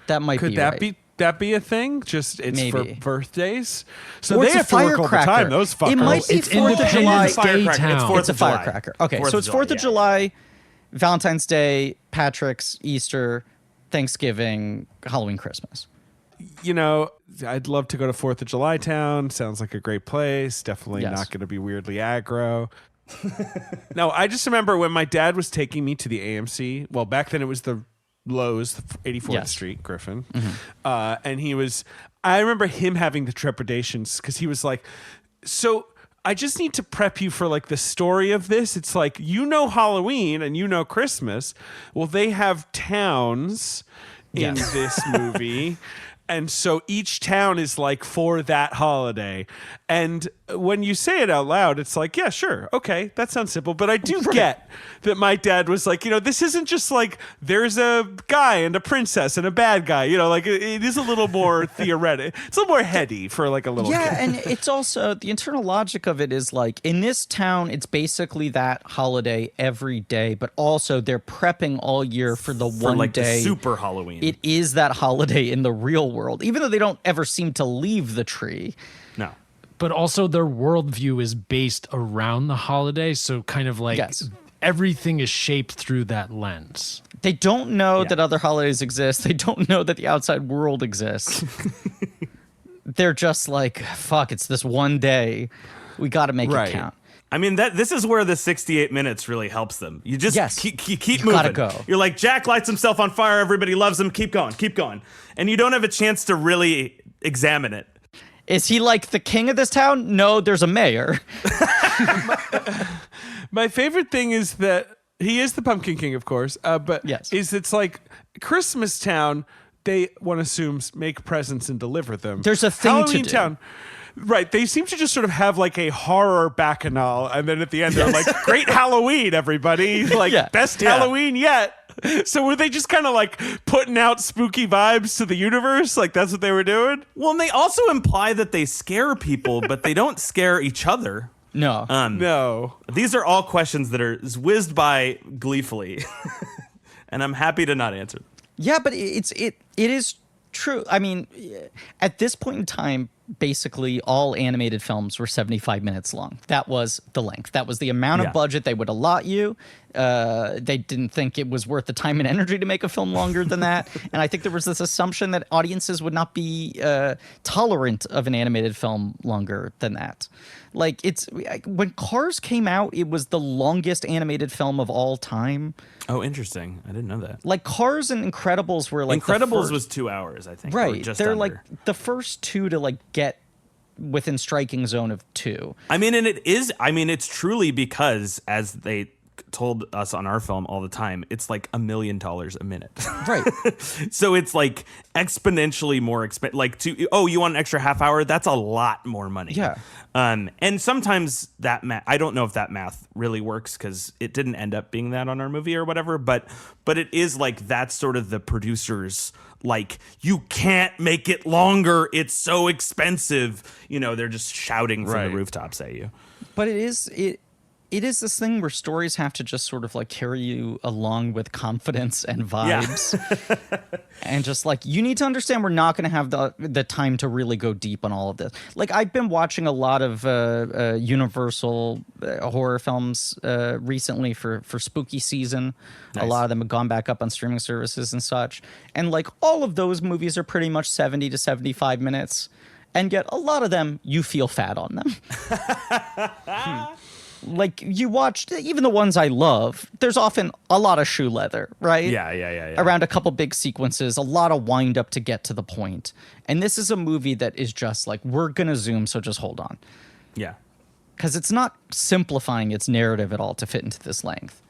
That might Could be that right. be that be a thing? Just it's Maybe. for birthdays. So or they it's have a to work all the firecracker. time. Those fuckers. It might be It's 4th of July. Independence Day town. It's a firecracker. Okay, so it's 4th of July, Valentine's Day, Patrick's, Easter, Thanksgiving, Halloween, Christmas. You know, I'd love to go to 4th of July town. Sounds like a great place. Definitely not going to be weirdly aggro. No, I just remember when my dad was taking me to the AMC. Well, back then it was the Lowe's, 84th Street, Griffin. And I remember him having the trepidations because he was like, so I just need to prep you for like the story of this. It's like, you know, Halloween and you know Christmas. Well, they have towns in this movie. And so each town is like for that holiday. And when you say it out loud, it's like, yeah, sure. Okay. That sounds simple. But I do get that my dad was like, you know, this isn't just like there's a guy and a princess and a bad guy, you know, like it is a little more theoretic. It's a little more heady for like a little kid. And it's also the internal logic of it is like in this town, it's basically that holiday every day, but also they're prepping all year for the one like day. The super Halloween. It is that holiday in the real world, even though they don't ever seem to leave the tree. No. But also their worldview is based around the holiday, so kind of like everything is shaped through that lens. They don't know that other holidays exist. They don't know that the outside world exists. They're just like, fuck, it's this one day. We got to make it count. I mean, this is where the 68 minutes really helps them. You just keep moving. Gotta go. You're like, Jack lights himself on fire. Everybody loves him. Keep going. Keep going. And you don't have a chance to really examine it. Is he like the king of this town? No, there's a mayor. My favorite thing is that he is the Pumpkin King, of course. But it's like Christmas Town. They one assumes make presents and deliver them. There's a thing Halloween to do. Town. Right, they seem to just sort of have like a horror bacchanal, and then at the end they're like, "Great Halloween, everybody! Like best Halloween yet." So were they just kind of like putting out spooky vibes to the universe? Like that's what they were doing? Well, and they also imply that they scare people, but they don't scare each other. No, no. These are all questions that are whizzed by gleefully, and I'm happy to not answer them. Yeah, but it is true. I mean, at this point in time, basically all animated films were 75 minutes long. That was the length. That was the amount of budget they would allot you. They didn't think it was worth the time and energy to make a film longer than that. And I think there was this assumption that audiences would not be tolerant of an animated film longer than that. Like when Cars came out, it was the longest animated film of all time. Oh, interesting. I didn't know that. Like Cars and Incredibles were like Incredibles was 2 hours, I think. Right. Just They're under. like the first two to like get within striking zone of 2. I mean, and it's truly because, as they told us on our film all the time, it's like $1 million a minute. Right. So it's like exponentially more expensive. Like you want an extra half hour? That's a lot more money. Yeah. And sometimes that I don't know if that math really works because it didn't end up being that on our movie or whatever, but it is like that's sort of the producers like, you can't make it longer. It's so expensive. You know, they're just shouting from the rooftops at you. But it is this thing where stories have to just sort of like carry you along with confidence and vibes. And just like, you need to understand we're not going to have the time to really go deep on all of this. Like I've been watching a lot of Universal horror films recently for spooky season. Nice. A lot of them have gone back up on streaming services and such. And like all of those movies are pretty much 70 to 75 minutes. And yet a lot of them, you feel fat on them. like you watched even the ones I love, there's often a lot of shoe leather, right? Yeah. Around a couple big sequences, a lot of wind up to get to the point. And this is a movie that is just like, we're going to zoom, so just hold on. Yeah. Because it's not simplifying its narrative at all to fit into this length.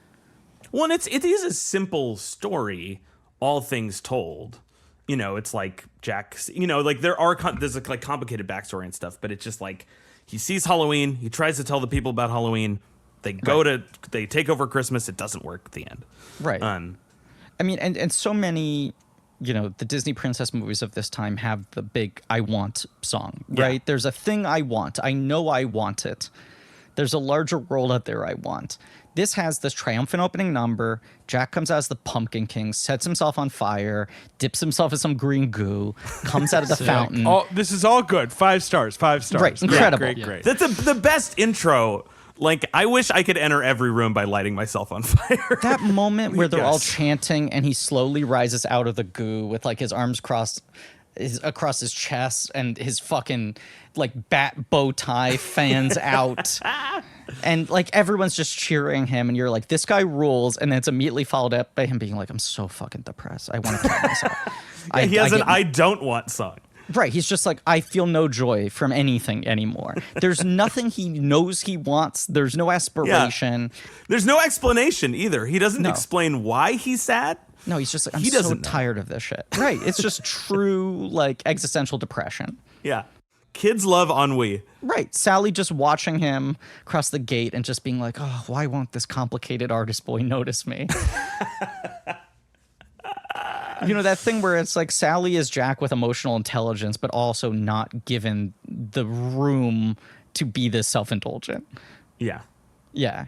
Well, and it is a simple story, all things told. You know, it's like Jack's, you know, like there's a like complicated backstory and stuff, but it's just like he sees Halloween, he tries to tell the people about Halloween, they take over Christmas, it doesn't work at the end. Right. I mean, and so many, you know, the Disney princess movies of this time have the big I want song, right? Yeah. There's a thing I want. I know I want it. There's a larger world out there I want. This has this triumphant opening number. Jack comes out as the Pumpkin King, sets himself on fire, dips himself in some green goo, comes out of the fountain. Oh, this is all good. 5 stars. 5 stars. Right, incredible. Great. That's the best intro. Like, I wish I could enter every room by lighting myself on fire. That moment where they're all Yes. chanting and he slowly rises out of the goo with like his arms crossed across his chest and his fucking like bat bow tie fans out. And like everyone's just cheering him and you're like, this guy rules. And then it's immediately followed up by him being like, I'm so fucking depressed. I want to kill myself. He has an get- I don't want song. Right. He's just like, I feel no joy from anything anymore. There's nothing he knows he wants. There's no aspiration. There's no explanation either. He doesn't No. explain why he's sad. No, he's just like, I'm He so doesn't know. tired of this shit. Right. It's just true, like, existential depression. Yeah. Kids love ennui. Right. Sally just watching him cross the gate and just being like, oh, why won't this complicated artist boy notice me? You know, that thing where it's like Sally is Jack with emotional intelligence, but also not given the room to be this self-indulgent. Yeah. Yeah.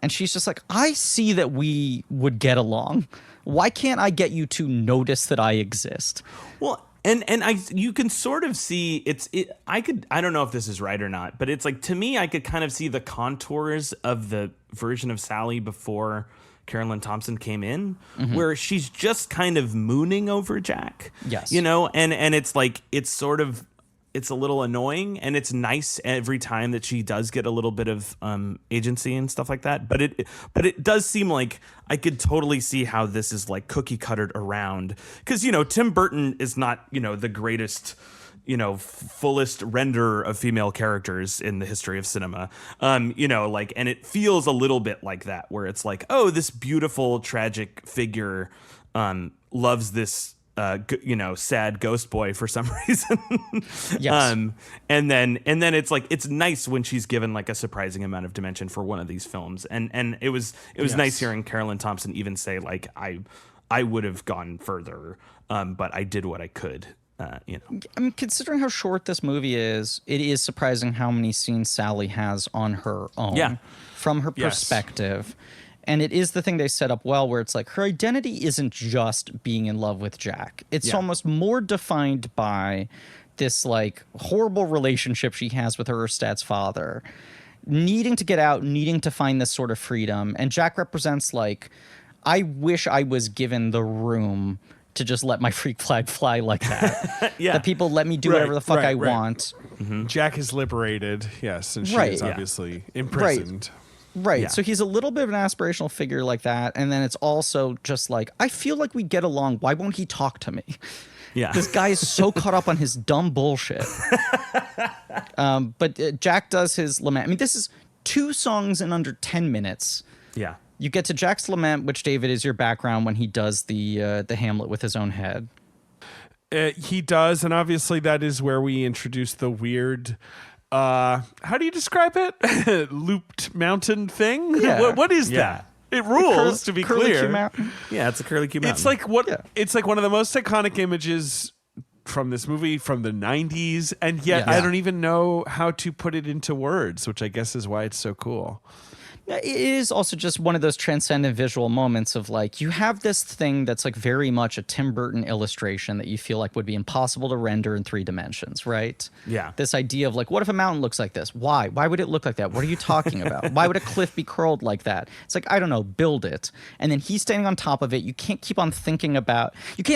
And she's just like, I see that we would get along. Why can't I get you to notice that I exist? Well, and you can sort of see I don't know if this is right or not, but it's like, to me, I could kind of see the contours of the version of Sally before Carolyn Thompson came in, where she's just kind of mooning over Jack. Yes. You know, and it's like, it's a little annoying, and it's nice every time that she does get a little bit of agency and stuff like that. But it does seem like I could totally see how this is like cookie cuttered around, because, you know, Tim Burton is not, you know, the greatest, you know, fullest renderer of female characters in the history of cinema. You know, like, and it feels a little bit like that, where it's like, oh, this beautiful tragic figure loves this you know, sad ghost boy for some reason. Yes. And then it's like, it's nice when she's given like a surprising amount of dimension for one of these films. And it was nice hearing Carolyn Thompson even say like, I would have gone further, but I did what I could. You know. I mean, considering how short this movie is, it is surprising how many scenes Sally has on her own from her Yes. perspective. And it is the thing they set up well, where it's like her identity isn't just being in love with Jack. It's almost more defined by this like horrible relationship she has with her Erstad's father, needing to get out, needing to find this sort of freedom. And Jack represents like, I wish I was given the room to just let my freak flag fly like that. Yeah. That people let me do Right, whatever the fuck right, I right. want. Jack is liberated, yes, and she Right. is Yeah. obviously imprisoned. Right. Yeah. So he's a little bit of an aspirational figure like that. And then it's also just like, I feel like we get along. Why won't he talk to me? Yeah. This guy is so caught up on his dumb bullshit. But Jack does his lament. I mean, this is 2 songs in under 10 minutes. Yeah. You get to Jack's lament, which, David, is your background when he does the Hamlet with his own head. He does, and obviously that is where we introduce the weird, how do you describe it? Looped mountain thing? Yeah. What is Yeah. that? It rules, to be Curly Q clear. Mountain. Yeah, it's a curly Q mountain. It's like what? Yeah. It's like one of the most iconic images from this movie from the 90s, and yet Yeah. I don't even know how to put it into words, which I guess is why it's so cool. It is also just one of those transcendent visual moments of like, you have this thing that's like very much a Tim Burton illustration that you feel like would be impossible to render in 3 dimensions, right? Yeah. This idea of like, what if a mountain looks like this? Why? Why would it look like that? What are you talking about? Why would a cliff be curled like that? It's like, I don't know, build it. And then he's standing on top of it. You can't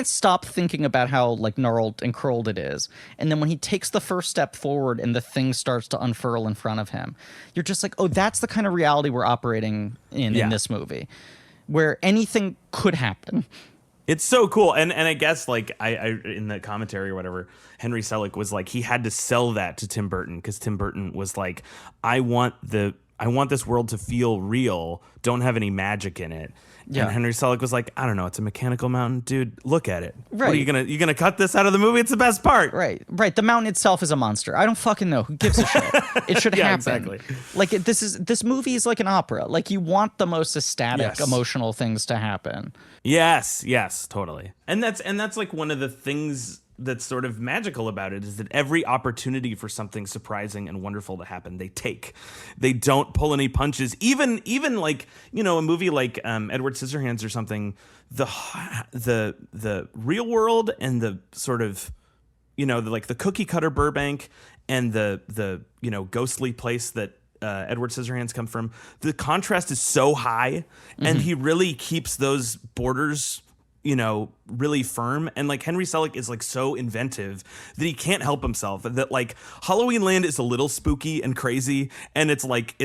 stop thinking about how like gnarled and curled it is. And then when he takes the first step forward and the thing starts to unfurl in front of him, you're just like, oh, that's the kind of reality we're operating in this movie, where anything could happen. It's so cool. And I guess like I in the commentary or whatever, Henry Selick was like, he had to sell that to Tim Burton because Tim Burton was like, I want this world to feel real. Don't have any magic in it. Yeah. And Henry Selick was like, I don't know, it's a mechanical mountain, dude. Look at it. Right. What are you gonna cut this out of the movie? It's the best part. Right. The mountain itself is a monster. I don't fucking know. Who gives a shit? It should happen. Exactly. Like this movie is like an opera. Like you want the most ecstatic, emotional things to happen. Yes, totally. And that's like one of the things that's sort of magical about it is that every opportunity for something surprising and wonderful to happen, they don't pull any punches. Even like, you know, a movie like Edward Scissorhands or something, the real world and the sort of, you know, the cookie cutter Burbank and the you know, ghostly place that Edward Scissorhands come from, the contrast is so high, and he really keeps those borders, you know, really firm. And like Henry Selick is like so inventive that he can't help himself. That like Halloween Land is a little spooky and crazy, and it's like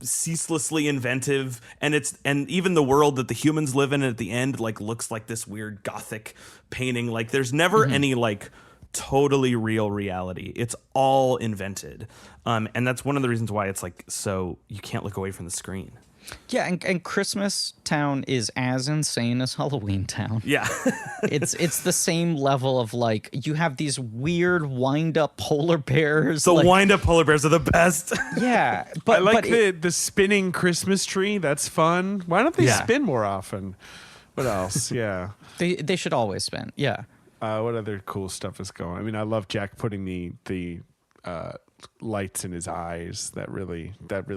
ceaselessly inventive, and even the world that the humans live in at the end like looks like this weird gothic painting. Like there's never any like totally real reality. It's all invented. And that's one of the reasons why it's like, so you can't look away from the screen. Yeah, and Christmas Town is as insane as Halloween Town. Yeah. It's the same level of like, you have these weird wind-up polar bears. The like, wind-up polar bears are the best. Yeah. But I like the spinning Christmas tree. That's fun. Why don't they spin more often? What else? Yeah. They should always spin. Yeah. What other cool stuff is going? I mean, I love Jack putting the lights in his eyes. That really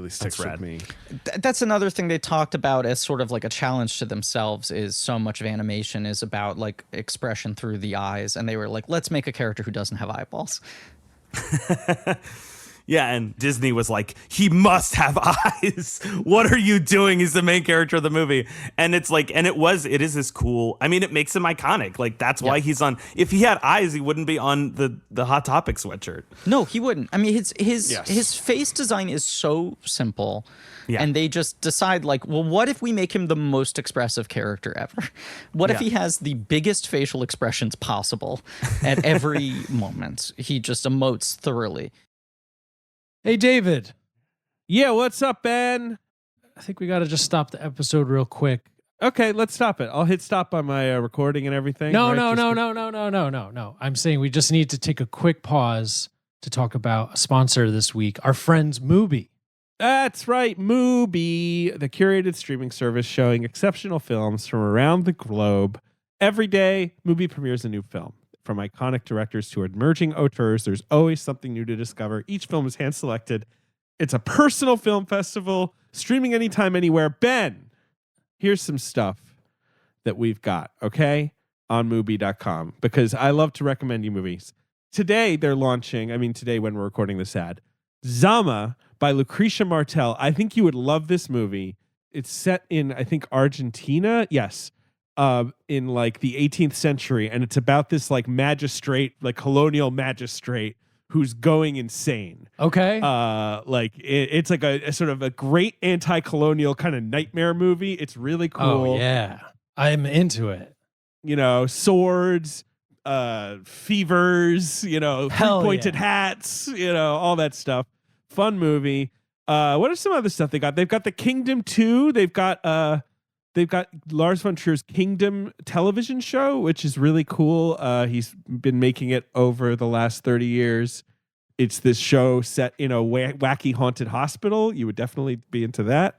sticks with me. That's another thing they talked about as sort of like a challenge to themselves, is so much of animation is about like expression through the eyes, and they were like, let's make a character who doesn't have eyeballs. Yeah, and Disney was like, he must have eyes. What are you doing? He's the main character of the movie. And it's like, and it is this cool, I mean, it makes him iconic. Like, that's why he's on, if he had eyes, he wouldn't be on the Hot Topic sweatshirt. No, he wouldn't. I mean, his face design is so simple. Yeah. And they just decide like, well, what if we make him the most expressive character ever? What if he has the biggest facial expressions possible at every moment? He just emotes thoroughly. Hey, David. Yeah, what's up, Ben? I think we got to just stop the episode real quick. Okay, let's stop it. I'll hit stop on my recording and everything. No. I'm saying we just need to take a quick pause to talk about a sponsor this week, our friends Mubi. That's right, Mubi, the curated streaming service showing exceptional films from around the globe. Every day, Mubi premieres a new film. From iconic directors to emerging auteurs, there's always something new to discover. Each film is hand-selected. It's a personal film festival, streaming anytime, anywhere. Ben, here's some stuff that we've got, okay, on Mubi.com, because I love to recommend you movies. Today, they're launching, today when we're recording this ad, Zama by Lucretia Martel. I think you would love this movie. It's set in, I think, Argentina. Yes. In like the 18th century, and it's about this like magistrate, like colonial magistrate who's going insane. Okay. It's like a sort of a great anti-colonial kind of nightmare movie. It's really cool. Oh yeah, I'm into it. You know, swords, fevers, three-pointed hats, all that stuff. Fun movie. What are some other stuff they got? They've got The Kingdom 2. They've got Lars von Trier's Kingdom television show, which is really cool. He's been making it over the last 30 years. It's this show set in a wacky haunted hospital. You would definitely be into that.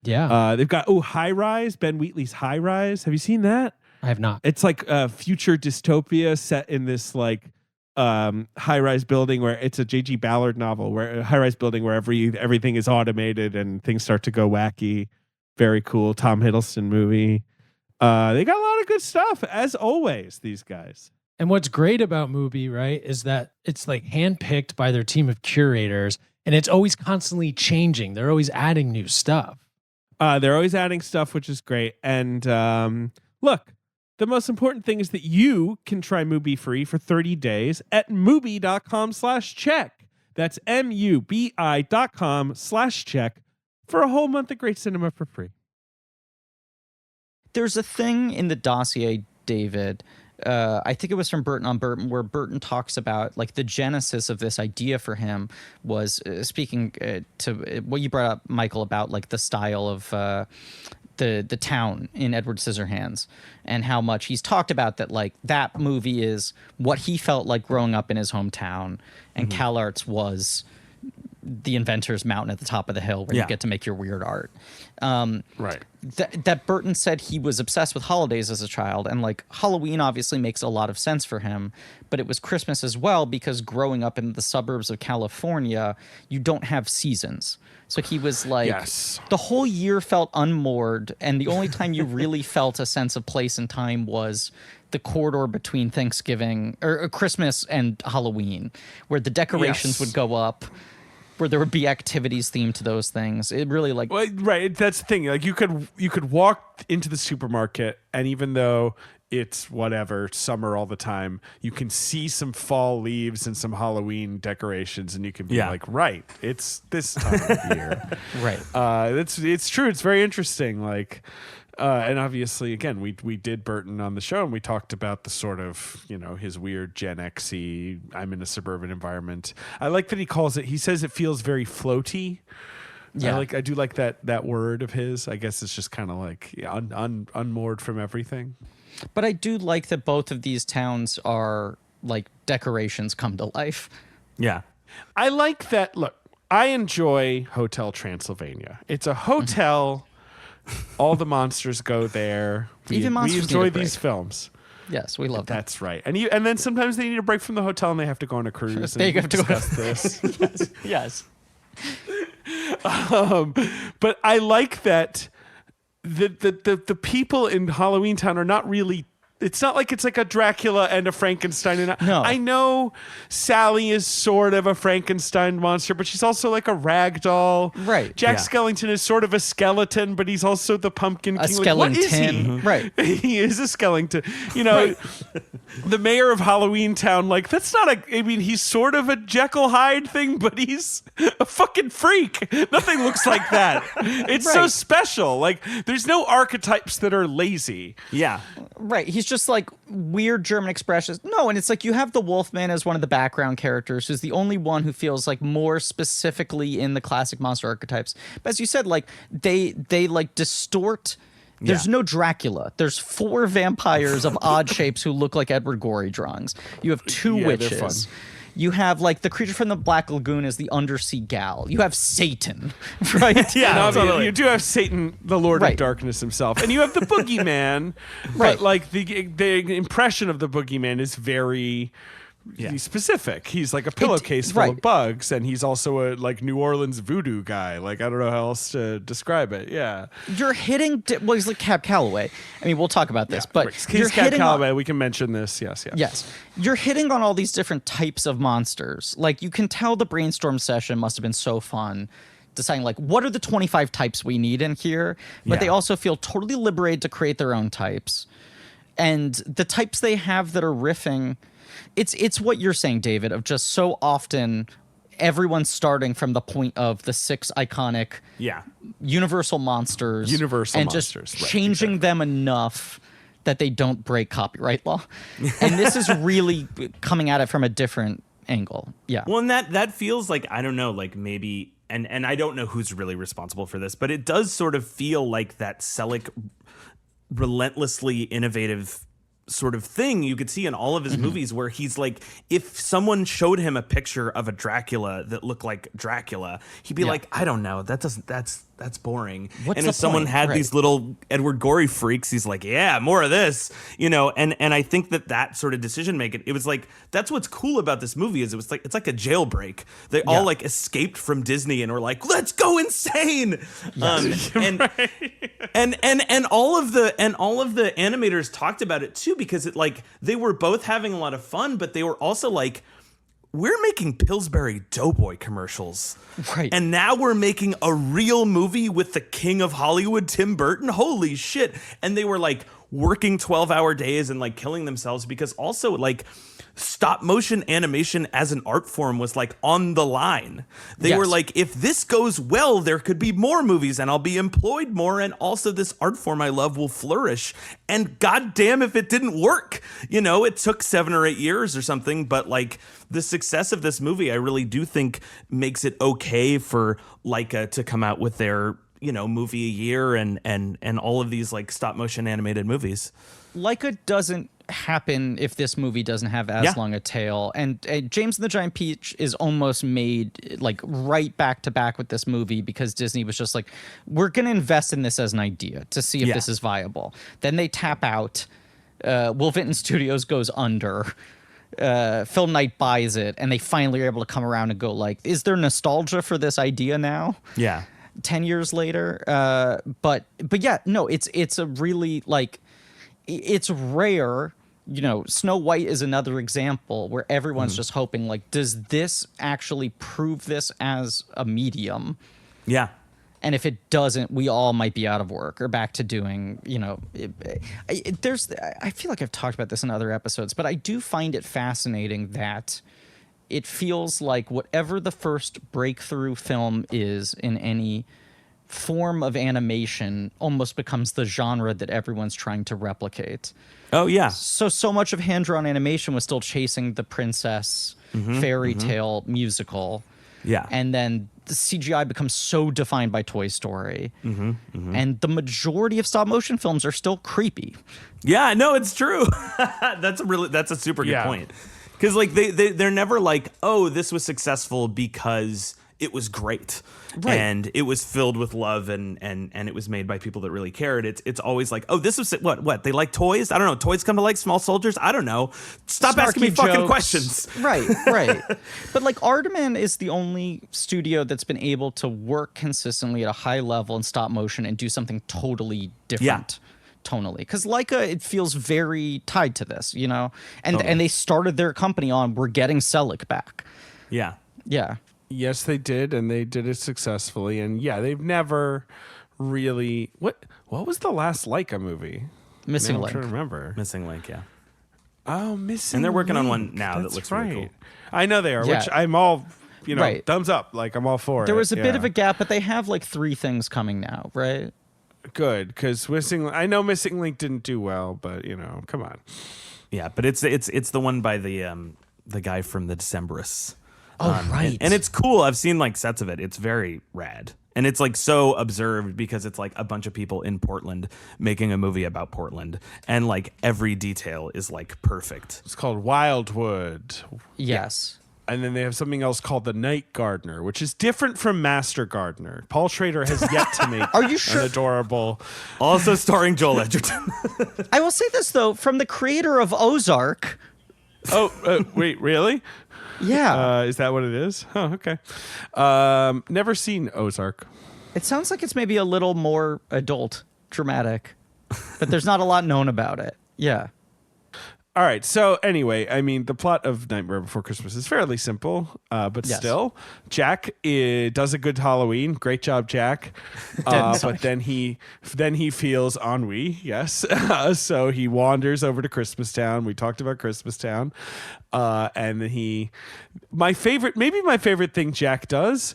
Yeah. They've got, High Rise, Ben Wheatley's High Rise. Have you seen that? I have not. It's like a future dystopia set in this like high-rise building where it's a J.G. Ballard novel, where a high-rise building where everything is automated and things start to go wacky. Very cool. Tom Hiddleston movie. They got a lot of good stuff, as always, these guys. And what's great about Mubi, right, is that it's like handpicked by their team of curators, and it's always constantly changing. They're always adding new stuff. They're always adding stuff, which is great. And look, the most important thing is that you can try Mubi free for 30 days at Mubi.com/check. That's MUBI.com/check for a whole month of great cinema for free. There's a thing in the dossier, David. I think it was from Burton on Burton, where Burton talks about like the genesis of this idea for him was speaking to what you brought up, Michael, about like the style of the town in Edward Scissorhands, and how much he's talked about that like that movie is what he felt like growing up in his hometown, and CalArts was the inventor's mountain at the top of the hill where you get to make your weird art. Right. That Burton said he was obsessed with holidays as a child, and like Halloween obviously makes a lot of sense for him, but it was Christmas as well because growing up in the suburbs of California, you don't have seasons. So he was like, the whole year felt unmoored, and the only time you really felt a sense of place and time was the corridor between Thanksgiving or Christmas and Halloween, where the decorations would go up, where there would be activities themed to those things. It really like right. That's the thing. Like you could walk into the supermarket, and even though it's whatever summer all the time, you can see some fall leaves and some Halloween decorations, and you can be like, right, it's this time of year. Right. It's true. It's very interesting. Like. And obviously, again, we did Burton on the show, and we talked about the sort of, his weird Gen X-y, I'm in a suburban environment. I like that he says it feels very floaty. Yeah. I do like that word of his. I guess it's just kind of like unmoored from everything. But I do like that both of these towns are like decorations come to life. Yeah. I like that. Look, I enjoy Hotel Transylvania. It's a hotel. All the monsters go there. We enjoy these films. Yes, we love that. That's right. And then sometimes they need a break from the hotel and they have to go on a cruise. They have to discuss this. Yes. But I like that the people in Halloween Town are not really. It's not like it's like a Dracula and a Frankenstein. No. I know Sally is sort of a Frankenstein monster, but she's also like a rag doll. Right. Jack Skellington is sort of a skeleton, but he's also the Pumpkin King. Skellington. What is he? Right. He is a Skellington. The mayor of Halloween Town, like, that's not he's sort of a Jekyll Hyde thing, but he's a fucking freak. Nothing looks like that. It's so special. Like, there's no archetypes that are lazy. Yeah. Right. He's just like weird German expressions. No, and it's like you have the Wolfman as one of the background characters, who's the only one who feels like more specifically in the classic monster archetypes. But as you said, like they like distort. There's no Dracula. There's 4 vampires of odd shapes who look like Edward Gorey drawings. You have 2 witches. You have like the creature from the Black Lagoon is the undersea gal. You have Satan, right? Totally. You do have Satan, the Lord of Darkness himself, and you have the Boogeyman. But like the impression of the Boogeyman is very specific. He's like a pillowcase full of bugs, and he's also a like New Orleans voodoo guy. Like I don't know how else to describe it. Yeah, you're hitting. Well, he's like Cab Calloway. I mean, we'll talk about this, but he's Cab Calloway. We can mention this. Yes. You're hitting on all these different types of monsters. Like you can tell the brainstorm session must have been so fun. Deciding like what are the 25 types we need in here, but they also feel totally liberated to create their own types, and the types they have that are riffing. It's what you're saying, David, of just so often everyone's starting from the point of the 6 iconic universal monsters and just changing them enough that they don't break copyright law. And this is really coming at it from a different angle. Yeah. Well, and that feels like, I don't know, like maybe, and I don't know who's really responsible for this, but it does sort of feel like that Selick relentlessly innovative sort of thing you could see in all of his movies, where he's like, if someone showed him a picture of a Dracula that looked like Dracula, he'd be like, I don't know, that's that's boring. What's and the if someone point? had Right. these little Edward Gorey freaks, he's like, yeah, more of this, and I think that sort of decision making, it was like, that's what's cool about this movie is it's like a jailbreak. They all like escaped from Disney and were like, let's go insane. And all of the animators talked about it too, because it like they were both having a lot of fun, but they were also like, we're making Pillsbury Doughboy commercials. Right. And now we're making a real movie with the king of Hollywood, Tim Burton. Holy shit. And they were like working 12-hour days and like killing themselves because also like stop motion animation as an art form was like on the line. They were like, if this goes well, there could be more movies and I'll be employed more. And also this art form I love will flourish. And goddamn if it didn't work. It took 7 or 8 years or something, but like the success of this movie, I really do think makes it okay for Leica to come out with their, movie a year and all of these like stop motion animated movies. Leica doesn't happen if this movie doesn't have as long a tail. And James and the Giant Peach is almost made like right back to back with this movie because Disney was just like, we're going to invest in this as an idea to see if this is viable. Then they tap out. Will Vinton Studios goes under. Film Night buys it, and they finally are able to come around and go like, is there nostalgia for this idea now? Yeah. 10 years later. But yeah, no, it's a really like, it's rare. Snow White is another example where everyone's just hoping like, does this actually prove this as a medium? Yeah. And if it doesn't, we all might be out of work or back to doing, I feel like I've talked about this in other episodes, but I do find it fascinating that it feels like whatever the first breakthrough film is in any form of animation almost becomes the genre that everyone's trying to replicate. Oh, yeah. So much of hand-drawn animation was still chasing the princess fairy tale musical. Yeah. And then the CGI becomes so defined by Toy Story. And the majority of stop-motion films are still creepy. Yeah, no, it's true. That's a super good point. Because like they're never like, oh, this was successful because it was great. Right. And it was filled with love and it was made by people that really cared. It's always like, oh, this was what? They like toys? I don't know. Toys come to like small soldiers? I don't know. Stop asking me fucking questions. Right. But like Aardman is the only studio that's been able to work consistently at a high level in stop motion and do something totally different. Tonally, because Leica, it feels very tied to this, and they started their company on we're getting Selick back. Yeah. Yes, they did, and they did it successfully. And yeah, they've never really. What was the last Leica movie? Missing I'm Link. trying to remember. Missing Link, yeah. Oh, Missing. And they're working on one Link. now that That's looks right. really cool. I know they are, Yeah. which I'm all, Right. thumbs up. Like I'm all for it. There was a bit of Yeah. a gap, but they have like 3 things coming now, right? Good, because I know Missing Link didn't do well, but come on. Yeah, but it's the one by the guy from the Decemberists. Right. And it's cool. I've seen like sets of it. It's very rad. And it's like so observed because it's like a bunch of people in Portland making a movie about Portland. And like every detail is like perfect. It's called Wildwood. Yes. And then they have something else called The Night Gardener, which is different from Master Gardener. Paul Schrader has yet to make Are you sure? an adorable. Also starring Joel Edgerton. I will say this though, from the creator of Ozark. Oh, wait, really? Yeah. Is that what it is? Oh, okay. Never seen Ozark. It sounds like it's maybe a little more adult, dramatic, but there's not a lot known about it. Yeah. All right. So anyway, I mean, the plot of Nightmare Before Christmas is fairly simple, but Yes. still, Jack does a good Halloween. Great job, Jack. But then he feels ennui. Yes. So he wanders over to Christmas Town. We talked about Christmas Town, and maybe my favorite thing Jack does.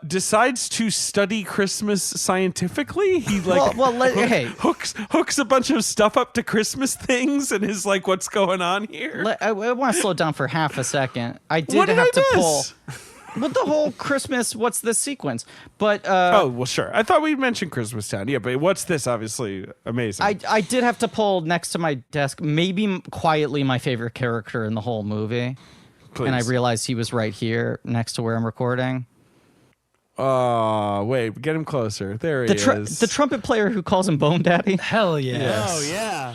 Decides to study Christmas scientifically. He like hey, hooks a bunch of stuff up to Christmas things and is like, "What's going on here?" I want to slow down for half a second. I did What did have I to pull. miss? But the whole Christmas, what's the sequence? But Oh well, sure. I thought we mentioned Christmas Town. Yeah, but what's this? Obviously amazing. I did have to pull next to my desk, maybe quietly my favorite character in the whole movie. Please. And I realized he was right here next to where I'm recording. Oh, wait, get him closer. There he is. The trumpet player who calls him Bone Daddy. Hell yeah. Yes. Oh yeah,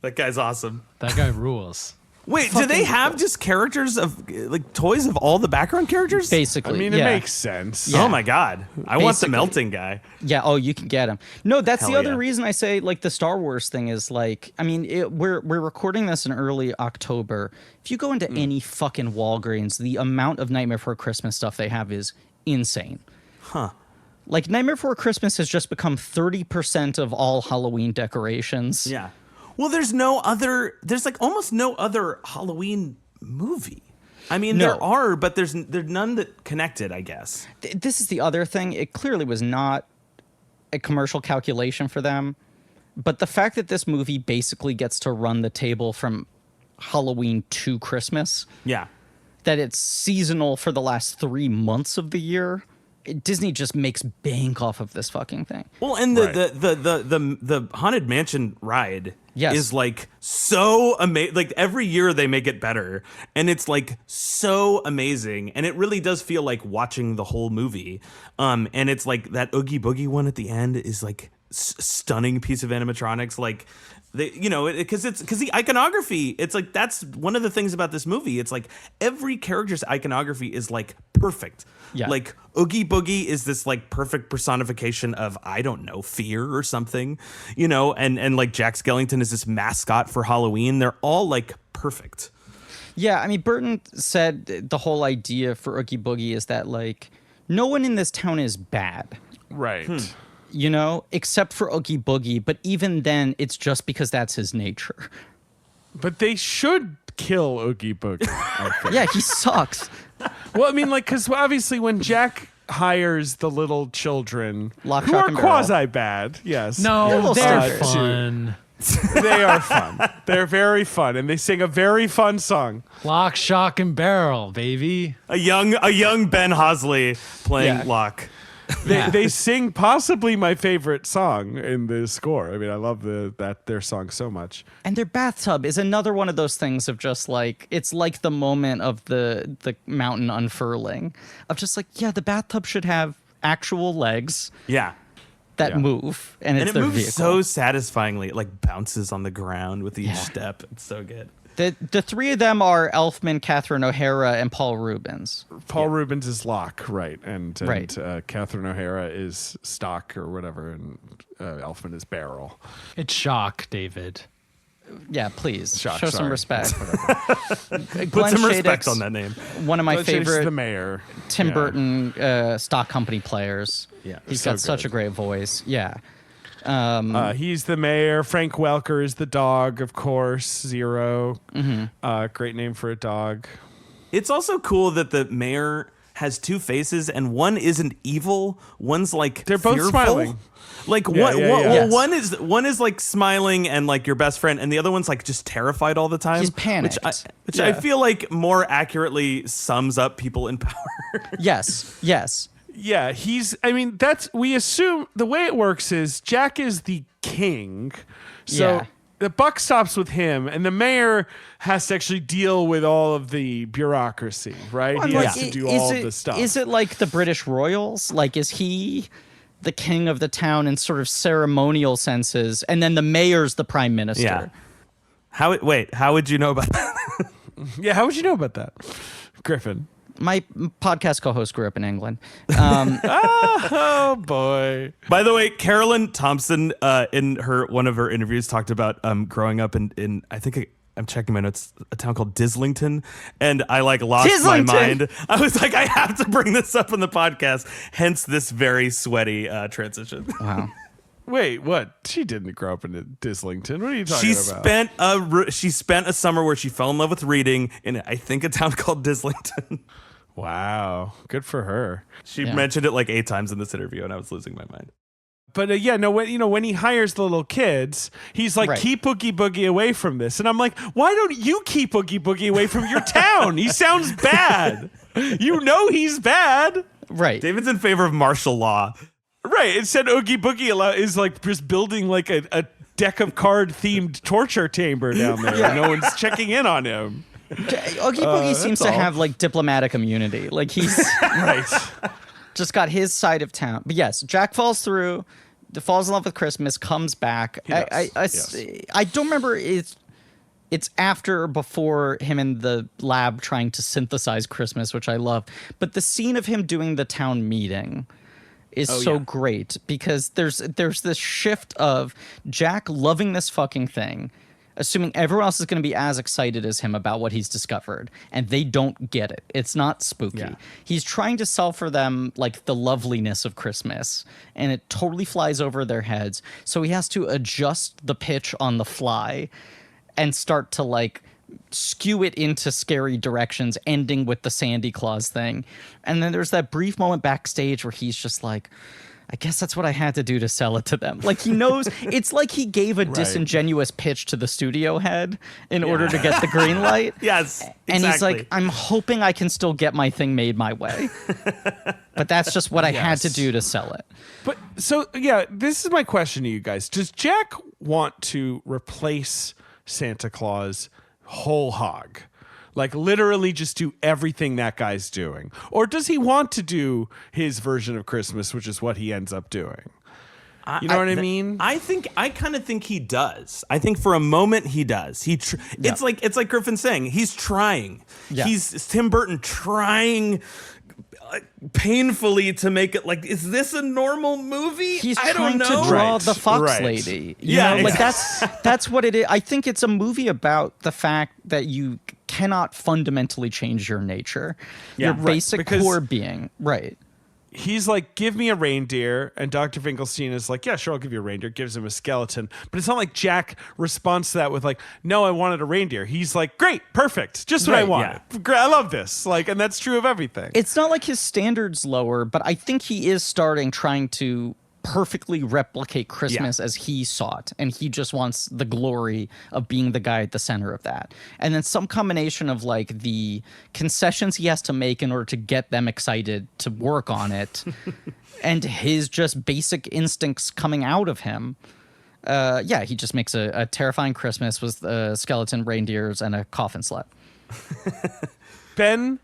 that guy's awesome. That guy rules. Wait, do they have just characters of like toys of all the background characters? Basically, I mean, it makes sense. Yeah. Oh my god, I want the Basically. melting guy. Yeah. Oh, you can get him. No, that's the Hell other yeah. reason I say like the Star Wars thing is like, I mean, we're recording this in early October. If you go into any fucking Walgreens, the amount of Nightmare Before Christmas stuff they have is insane. Huh. Like Nightmare Before Christmas has just become 30% of all Halloween decorations. Yeah. Well, there's like almost no other Halloween movie. I mean, No. there are, but there's none that connected, I guess. This is the other thing. It clearly was not a commercial calculation for them. But the fact that this movie basically gets to run the table from Halloween to Christmas, Yeah. that it's seasonal for the last 3 months of the year, Disney just makes bank off of this fucking thing. Well, and the Haunted Mansion ride Yes. is like so amazing. Like every year they make it better, and it's like so amazing, and it really does feel like watching the whole movie. And it's like that Oogie Boogie one at the end is like stunning piece of animatronics. Like because the iconography, it's like that's one of the things about this movie. It's like every character's iconography is like perfect. Yeah. Like Oogie Boogie is this like perfect personification of, I don't know, fear or something, and like Jack Skellington is this mascot for Halloween. They're all like perfect. Yeah, I mean, Burton said the whole idea for Oogie Boogie is that, like, no one in this town is bad, Right. except for Oogie Boogie. But even then, it's just because that's his nature. But they should kill Oogie Boogie, I think. Yeah, he sucks. Well, I mean, like, because obviously when Jack hires the little children Lock, who Shock, are and Barrel. quasi-bad, yes. No, they're stupid. fun. They are fun. They're very fun, and they sing a very fun song. Lock, shock, and barrel, baby. A young Ben Hosley playing Yeah. Locke. They sing possibly my favorite song in the score. I mean, I love their song so much. And their bathtub is another one of those things of just like, it's like the moment of the mountain unfurling of just like, yeah, the bathtub should have actual legs Yeah. that Yeah. move, and it's And it their moves vehicle. so satisfyingly. It like bounces on the ground with each step. It's so good. The three of them are Elfman, Catherine O'Hara, and Paul Rubens. Paul Rubens is Locke, right? And Right. Catherine O'Hara is Stock or whatever, and Elfman is Barrel. It's shock, David. Yeah, please Shock, show some sorry. respect. Put some respect on that name. One of my Glenn Shadix is favorite the mayor. Tim Yeah. Burton stock company players. Yeah, he's so got such good. a great voice. Yeah. He's the mayor. Frank Welker is the dog, of course. Zero. Great name for a dog. It's also cool that the mayor has two faces, and one isn't evil. One's like They're both fearful. smiling. Like Yeah, yeah, yeah. Yes. one is like smiling and like your best friend, and the other one's like just terrified all the time. He's panicked. Which I Yeah. feel like more accurately sums up people in power. Yes. Yeah, we assume the way it works is Jack is the king. So Yeah. the buck stops with him, and the mayor has to actually deal with all of the bureaucracy, right? He has to do all of the stuff. Is it like the British royals? Like, is he the king of the town in sort of ceremonial senses, and then the mayor's the prime minister? Yeah. How would you know about that? Yeah, how would you know about that, Griffin? My podcast co-host grew up in England. Oh boy. By the way, Carolyn Thompson in one of her interviews talked about growing up in I think I'm checking my notes, a town called Dislington, and I like lost my Dislington! mind. I was like, I have to bring this up on the podcast, hence this very sweaty transition. Wow. Wait, what? She didn't grow up in Dislington. What are you talking about? She spent a summer where she fell in love with reading in I think a town called Dislington. Wow, good for her. She Yeah. mentioned it like 8 times in this interview, and I was losing my mind. But when he hires the little kids, he's like, Right. keep Oogie Boogie away from this. And I'm like, why don't you keep Oogie Boogie away from your town? He sounds bad. You know he's bad. Right. David's in favor of martial law. Right. Instead, Oogie Boogie is like just building like a deck of card themed torture chamber down there. Yeah. No one's checking in on him. Oogie Boogie seems to all. have like diplomatic immunity. Like he's Right. just got his side of town. But yes, Jack falls through, falls in love with Christmas, comes back. I don't remember it's after or before him in the lab trying to synthesize Christmas, which I love. But the scene of him doing the town meeting is great because there's this shift of Jack loving this fucking thing, assuming everyone else is going to be as excited as him about what he's discovered, and they don't get it. It's not spooky. Yeah. He's trying to sell for them like the loveliness of Christmas, and it totally flies over their heads. So he has to adjust the pitch on the fly and start to like skew it into scary directions, ending with the Sandy Claus thing. And then there's that brief moment backstage where he's just like, I guess that's what I had to do to sell it to them. Like he knows, it's like he gave a disingenuous pitch to the studio head in order to get the green light. Yes, and he's like, I'm hoping I can still get my thing made my way. But that's just what I had to do to sell it. But so, yeah, this is my question to you guys. Does Jack want to replace Santa Claus whole hog? Like literally just do everything that guy's doing? Or does he want to do his version of Christmas, which is what he ends up doing? You know what I mean? I kind of think he does. I think for a moment he does. It's like Griffin's saying. He's trying. Yeah. He's Tim Burton trying painfully to make it like, is this a normal movie? He's I trying don't know. to draw the fox lady. You know, like that's what it is. I think it's a movie about the fact that you cannot fundamentally change your nature, your basic core being. Right. He's like, give me a reindeer, and Dr. Finkelstein is like, yeah, sure, I'll give you a reindeer, gives him a skeleton. But it's not like Jack responds to that with like, no, I wanted a reindeer. He's like, great, perfect, just what I wanted. Great, I love this. Like, and that's true of everything. It's not like his standards lower, but I think he is trying to perfectly replicate Christmas as he saw it, and he just wants the glory of being the guy at the center of that. And then some combination of like the concessions he has to make in order to get them excited to work on it and his just basic instincts coming out of him. He just makes a terrifying Christmas with skeleton reindeers and a coffin slut. Ben,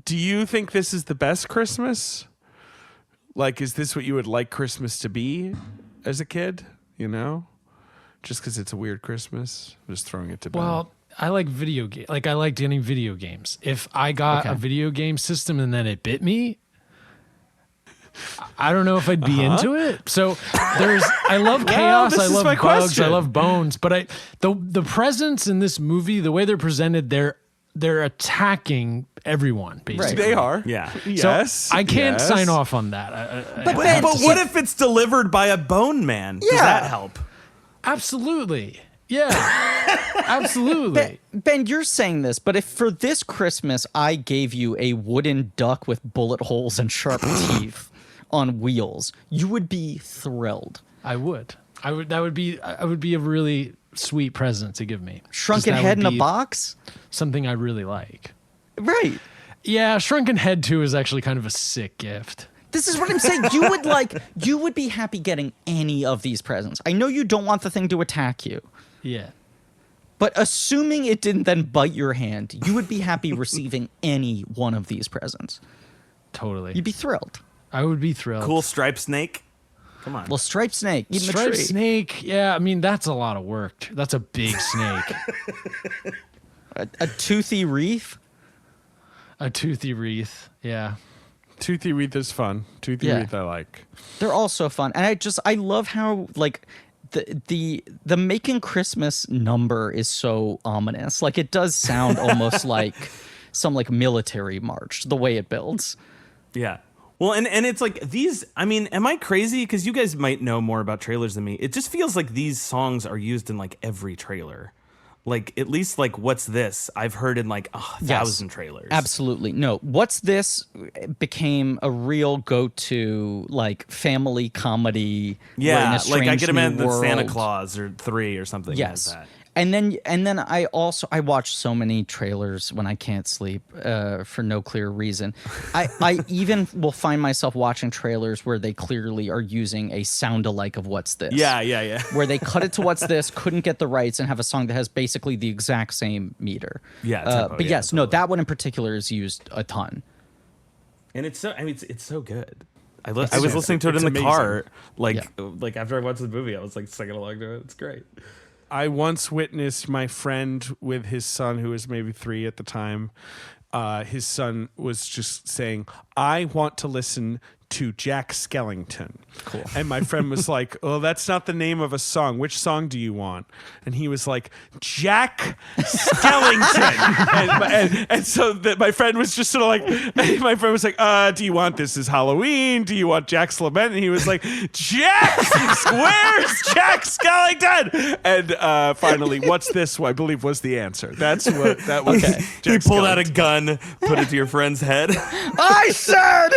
do you think this is the best Christmas? Like, is this what you would like Christmas to be as a kid? You know, just because it's a weird Christmas. I'm just throwing it to Ben. Well, I like video game. Like, I like any video games. If I got a video game system and then it bit me, I don't know if I'd be into it. So I love chaos. I love bugs. Question. I love bones. But the presents in this movie, the way they're presented, they're attacking everyone, basically. They are. Yeah. Yes. So I can't sign off on that. But what if it's delivered by a bone man? Does that help? Absolutely. Yeah. Absolutely. Ben, you're saying this, but if for this Christmas I gave you a wooden duck with bullet holes and sharp teeth on wheels, you would be thrilled. I would. That would be a really sweet present to give me. Shrunken head in a box? Something I really like. Right. Yeah, Shrunken Head 2 is actually kind of a sick gift. This is what I'm saying. You would be happy getting any of these presents. I know you don't want the thing to attack you. Yeah. But assuming it didn't then bite your hand, you would be happy receiving any one of these presents. Totally. You'd be thrilled. I would be thrilled. Cool striped snake. Come on. Well, striped snake. Eating a Striped tree. snake. Yeah, I mean, that's a lot of work. That's a big snake. A toothy wreath. A toothy wreath. Yeah. Toothy wreath is fun. Toothy wreath I like. They're all so fun. And I love how like the making Christmas number is so ominous. Like it does sound almost like some like military march, the way it builds. Yeah. Well, and it's like these, I mean, am I crazy? Because you guys might know more about trailers than me. It just feels like these songs are used in like every trailer. Like, at least like What's This? I've heard in like 1,000 trailers. Absolutely. No, What's This became a real go-to like family comedy. Yeah, like I get them in the world. Santa Claus or 3 or something Yes. like that. And then I watch so many trailers when I can't sleep for no clear reason. I even will find myself watching trailers where they clearly are using a sound-alike of What's This. Yeah. Where they cut it to What's This, couldn't get the rights, and have a song that has basically the exact same meter. Yeah, tempo, but yes, totally. no, that one in particular is used a ton. And it's so, I mean, it's so good. I was listening to it in the car, like after I watched the movie, I was like singing along to it. It's great. I once witnessed my friend with his son, who was maybe 3 at the time. His son was just saying, "I want to listen to Jack Skellington." Cool. And my friend was like, "Oh, that's not the name of a song. Which song do you want?" And he was like, "Jack Skellington." and so my friend was just sort of like, my friend was like, "Do you want This Is Halloween? Do you want Jack's Lament?" And he was like, where's Jack Skellington?" And finally, "What's This?" I believe was the answer. That was. Okay. He pulled out a gun, put it to your friend's head. I said.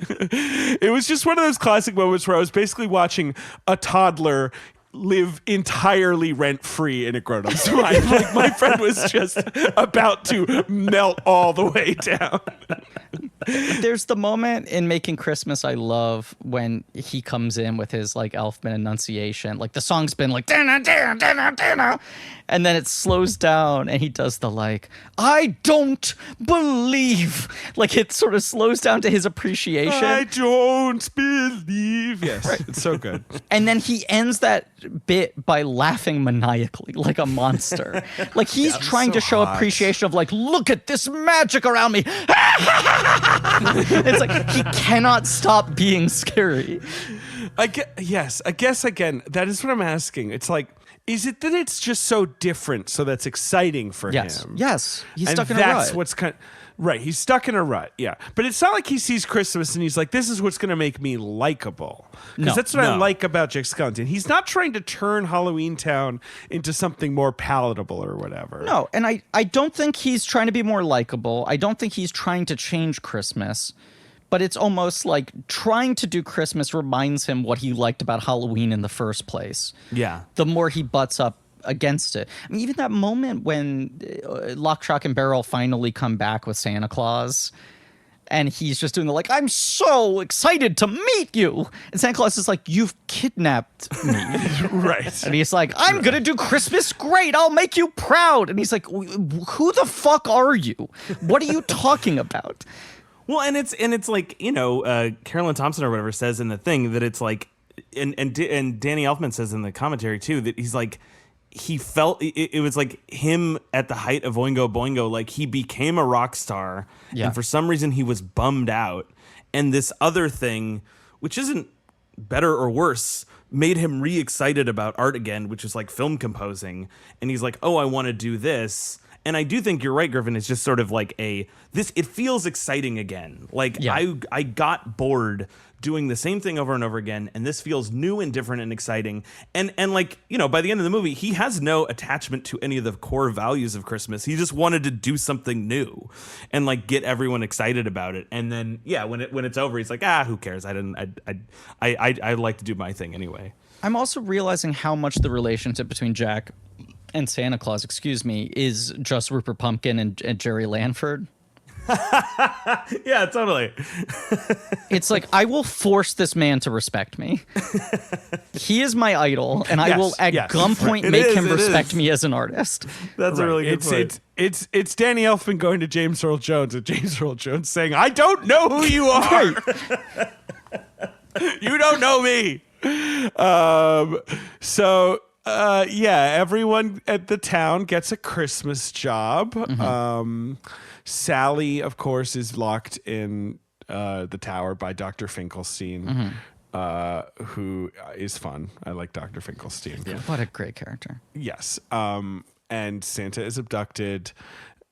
It was just one of those classic moments where I was basically watching a toddler live entirely rent-free in a grown-up's mind. Like, my friend was just about to melt all the way down. There's the moment in Making Christmas I love when he comes in with his like Elfman enunciation. Like the song's been like "Dana, dana, dana, dana," and then it slows down and he does the like "I don't believe." Like it sort of slows down to his appreciation. I don't believe. Yes, right. It's so good. And then he ends that bit by laughing maniacally like a monster. Like he's trying so to show hot. appreciation of like, look at this magic around me. It's like he cannot stop being scary. I guess again, that is what I'm asking. It's like, is it that it's just so different, so that's exciting for him? Yes. He's And stuck in a that's rut. what's kind right. He's stuck in a rut, yeah. But it's not like he sees Christmas and he's like, "This is what's going to make me likable." Because that's what I like about Jack Skellington. He's not trying to turn Halloween Town into something more palatable or whatever. No, and I don't think he's trying to be more likable. I don't think he's trying to change Christmas. But it's almost like trying to do Christmas reminds him what he liked about Halloween in the first place. Yeah. The more he butts up against it. I mean, even that moment when Lock, Shock, and Barrel finally come back with Santa Claus, and he's just doing the like, "I'm so excited to meet you." And Santa Claus is like, "You've kidnapped me." Right. And he's like, "I'm going to do Christmas great. I'll make you proud." And he's like, "Who the fuck are you? What are you talking about?" Well, and it's like, you know, Carolyn Thompson or whatever says in the thing that it's like, and Danny Elfman says in the commentary too, that he's like, he felt it was like him at the height of Oingo Boingo, like he became a rock star, and for some reason he was bummed out, and this other thing, which isn't better or worse, made him re-excited about art again, which is like film composing, and he's like, "Oh, I want to do this." And I do think you're right, Griffin. It's just sort of like it feels exciting again. Like I got bored doing the same thing over and over again, and this feels new and different and exciting. And like, you know, by the end of the movie, he has no attachment to any of the core values of Christmas. He just wanted to do something new and like get everyone excited about it. And then when it's over, he's like, who cares? I like to do my thing anyway. I'm also realizing how much the relationship between Jack and Santa Claus, is just Rupert Pumpkin and Jerry Lanford. Yeah, totally. It's like, I will force this man to respect me. He is my idol, and I will at gunpoint make him respect me as an artist. That's a really good point. It's Danny Elfman going to James Earl Jones and James Earl Jones saying, "I don't know who you are. You don't know me." Everyone at the town gets a Christmas job. Mm-hmm. Sally, of course, is locked in the tower by Dr. Finkelstein, who is fun. I like Dr. Finkelstein. Yeah. What a great character. Yes. And Santa is abducted.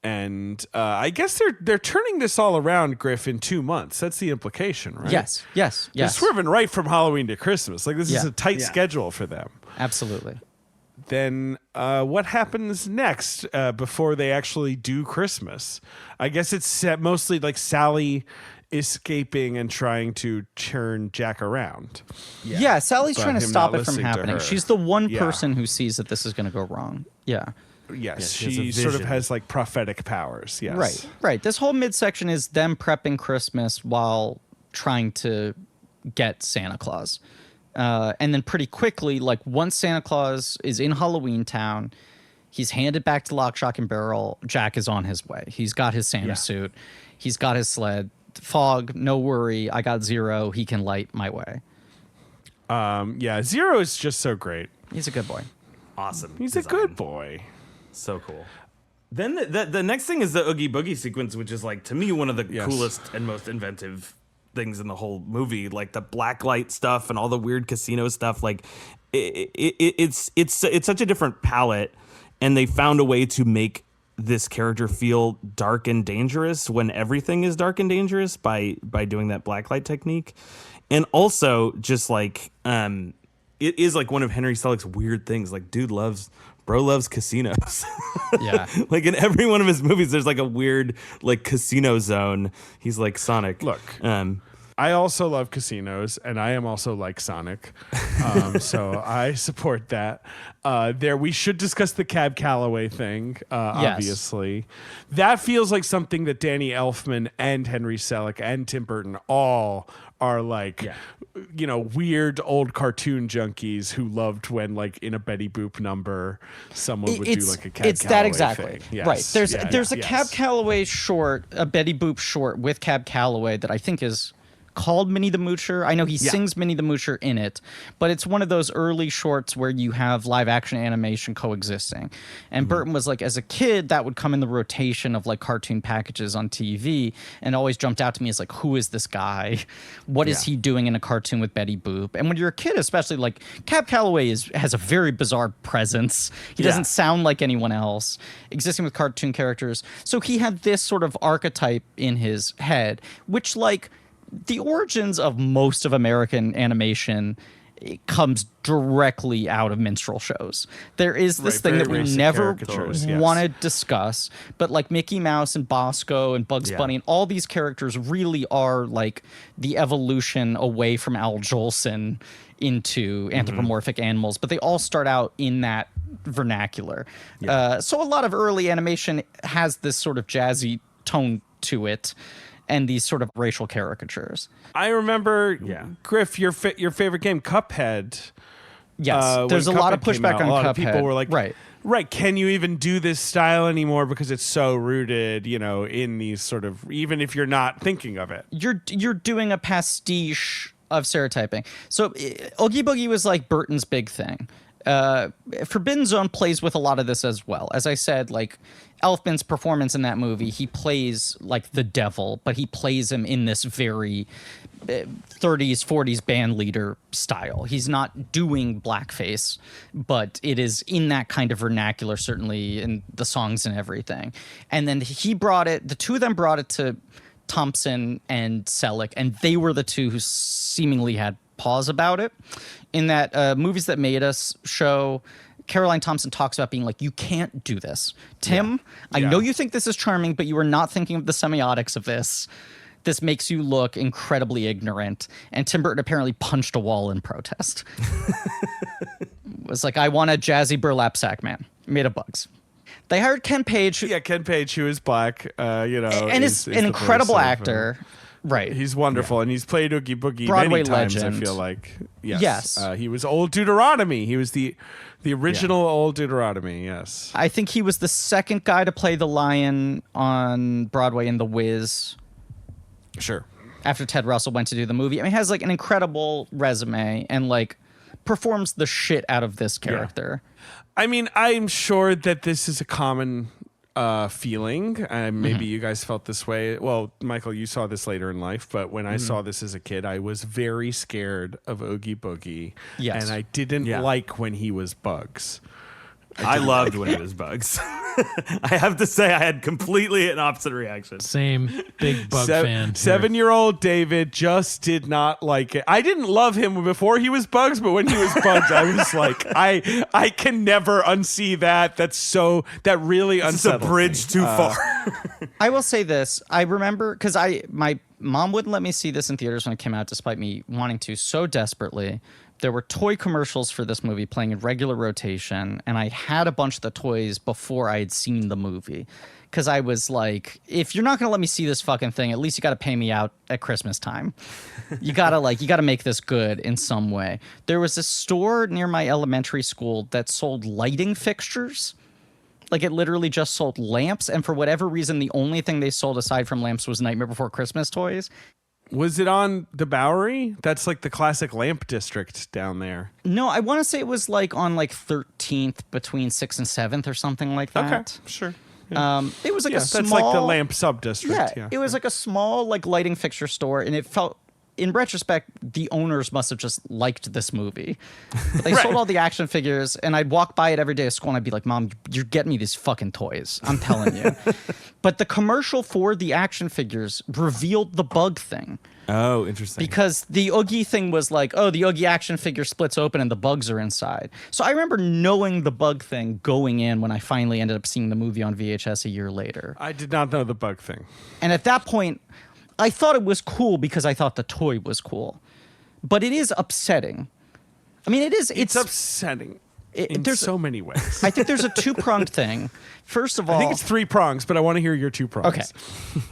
And I guess they're turning this all around, Griff, in 2 months. That's the implication, right? Yes. They're swerving right from Halloween to Christmas. Like, this is a tight schedule for them. Absolutely. Then what happens next before they actually do Christmas? I guess it's mostly like Sally escaping and trying to turn Jack around. Yeah, Sally's trying to stop it from happening. She's the one Yeah. person who sees that this is going to go wrong. Yeah. Yes, she has she a sort of vision. has like prophetic powers. Yes. Right. This whole midsection is them prepping Christmas while trying to get Santa Claus. And then pretty quickly, like once Santa Claus is in Halloween Town, he's handed back to Lock, Shock, and Barrel. Jack is on his way. He's got his Santa suit. He's got his sled. Fog, no worry, I got Zero. He can light my way. Yeah, Zero is just so great. He's a good boy. Awesome. He's design. a good boy. So cool. Then the next thing is the Oogie Boogie sequence, which is like to me one of the coolest and most inventive things in the whole movie. Like the blacklight stuff and all the weird casino stuff. Like it's such a different palette, and they found a way to make this character feel dark and dangerous when everything is dark and dangerous by doing that blacklight technique. And also just like it is like one of Henry Selick's weird things. Like bro loves casinos. Yeah. Like in every one of his movies, there's like a weird like casino zone. He's like Sonic. Look, I also love casinos, and I am also like Sonic. So I support that. We should discuss the Cab Calloway thing, obviously. That feels like something that Danny Elfman and Henry Selick and Tim Burton all are like, weird old cartoon junkies who loved when, like, in a Betty Boop number, someone would do like a Cab Calloway that exactly. thing. Yes. Right. There's a Cab Calloway short, a Betty Boop short with Cab Calloway that I think is called Minnie the Moocher. I know he sings Minnie the Moocher in it, but it's one of those early shorts where you have live action animation coexisting. And Burton was like, as a kid, that would come in the rotation of like cartoon packages on TV, and always jumped out to me as like, who is this guy? What is he doing in a cartoon with Betty Boop? And when you're a kid, especially, like, Cab Calloway has a very bizarre presence. He doesn't sound like anyone else, existing with cartoon characters. So he had this sort of archetype in his head, which, like, the origins of most of American animation, it comes directly out of minstrel shows. There is this thing that we never want to discuss, but like Mickey Mouse and Bosco and Bugs Bunny and all these characters really are like the evolution away from Al Jolson into anthropomorphic animals, but they all start out in that vernacular. So a lot of early animation has this sort of jazzy tone to it, and these sort of racial caricatures. I remember, Griff, your favorite game, Cuphead. Yes, there's a lot of pushback on Cuphead. A lot of people were like, right, can you even do this style anymore because it's so rooted, in these sort of, even if you're not thinking of it. You're doing a pastiche of stereotyping. So Oogie Boogie was like Burton's big thing. Forbidden Zone plays with a lot of this as well. As I said, like, Elfman's performance in that movie, he plays like the devil, but he plays him in this very 30s, 40s band leader style. He's not doing blackface, but it is in that kind of vernacular, certainly in the songs and everything. And then the two of them brought it to Thompson and Selick, and they were the two who seemingly had pause about it. In that Movies That Made Us show, Caroline Thompson talks about being like, you can't do this. Tim, I know you think this is charming, but you are not thinking of the semiotics of this. This makes you look incredibly ignorant. And Tim Burton apparently punched a wall in protest. It was like, I want a jazzy burlap sack man made of bugs. They hired Ken Page. Yeah, Ken Page, who is black, and is an incredible actor. Right. He's wonderful, and he's played Oogie Boogie Broadway many times, legend. I feel like. Yes. He was Old Deuteronomy. He was the original Old Deuteronomy, yes. I think he was the second guy to play the lion on Broadway in The Wiz. Sure. After Ted Russell went to do the movie. I mean, he has like an incredible resume and like performs the shit out of this character. I mean, I'm sure that this is a common feeling. Maybe you guys felt this way. Well, Michael, you saw this later in life, but when I saw this as a kid, I was very scared of Oogie Boogie. Yes. And I didn't like when he was Bugs. I loved when it was Bugs. I have to say, I had completely an opposite reaction. Same big bug fan. 7-year-old David just did not like it. I didn't love him before he was Bugs, but when he was Bugs, I was like, I can never unsee that. That really unsettled It's a bridge me. too far. I will say this. I remember, because my mom wouldn't let me see this in theaters when it came out, despite me wanting to so desperately. There were toy commercials for this movie playing in regular rotation, and I had a bunch of the toys before I had seen the movie. Because I was like, if you're not going to let me see this fucking thing, at least you got to pay me out at Christmas time. You got to make this good in some way. There was a store near my elementary school that sold lighting fixtures. Like it literally just sold lamps, and for whatever reason, the only thing they sold aside from lamps was Nightmare Before Christmas toys. Was it on the Bowery? That's like the classic lamp district down there. No, I want to say it was like on like 13th between 6th and 7th or something like that. Okay, sure. It was like a small. That's like the lamp sub district. Yeah, it was like a small like lighting fixture store, and it felt. In retrospect, the owners must have just liked this movie. But they sold all the action figures, and I'd walk by it every day at school, and I'd be like, Mom, you're getting me these fucking toys. I'm telling you. But the commercial for the action figures revealed the bug thing. Oh, interesting. Because the Oogie thing was like, oh, the Oogie action figure splits open and the bugs are inside. So I remember knowing the bug thing going in when I finally ended up seeing the movie on VHS a year later. I did not know the bug thing. And at that point, I thought it was cool because I thought the toy was cool. But it is upsetting. I mean, it's upsetting in so many ways. I think there's a two-pronged thing. First of all, I think it's 3 prongs, but I want to hear your 2 prongs.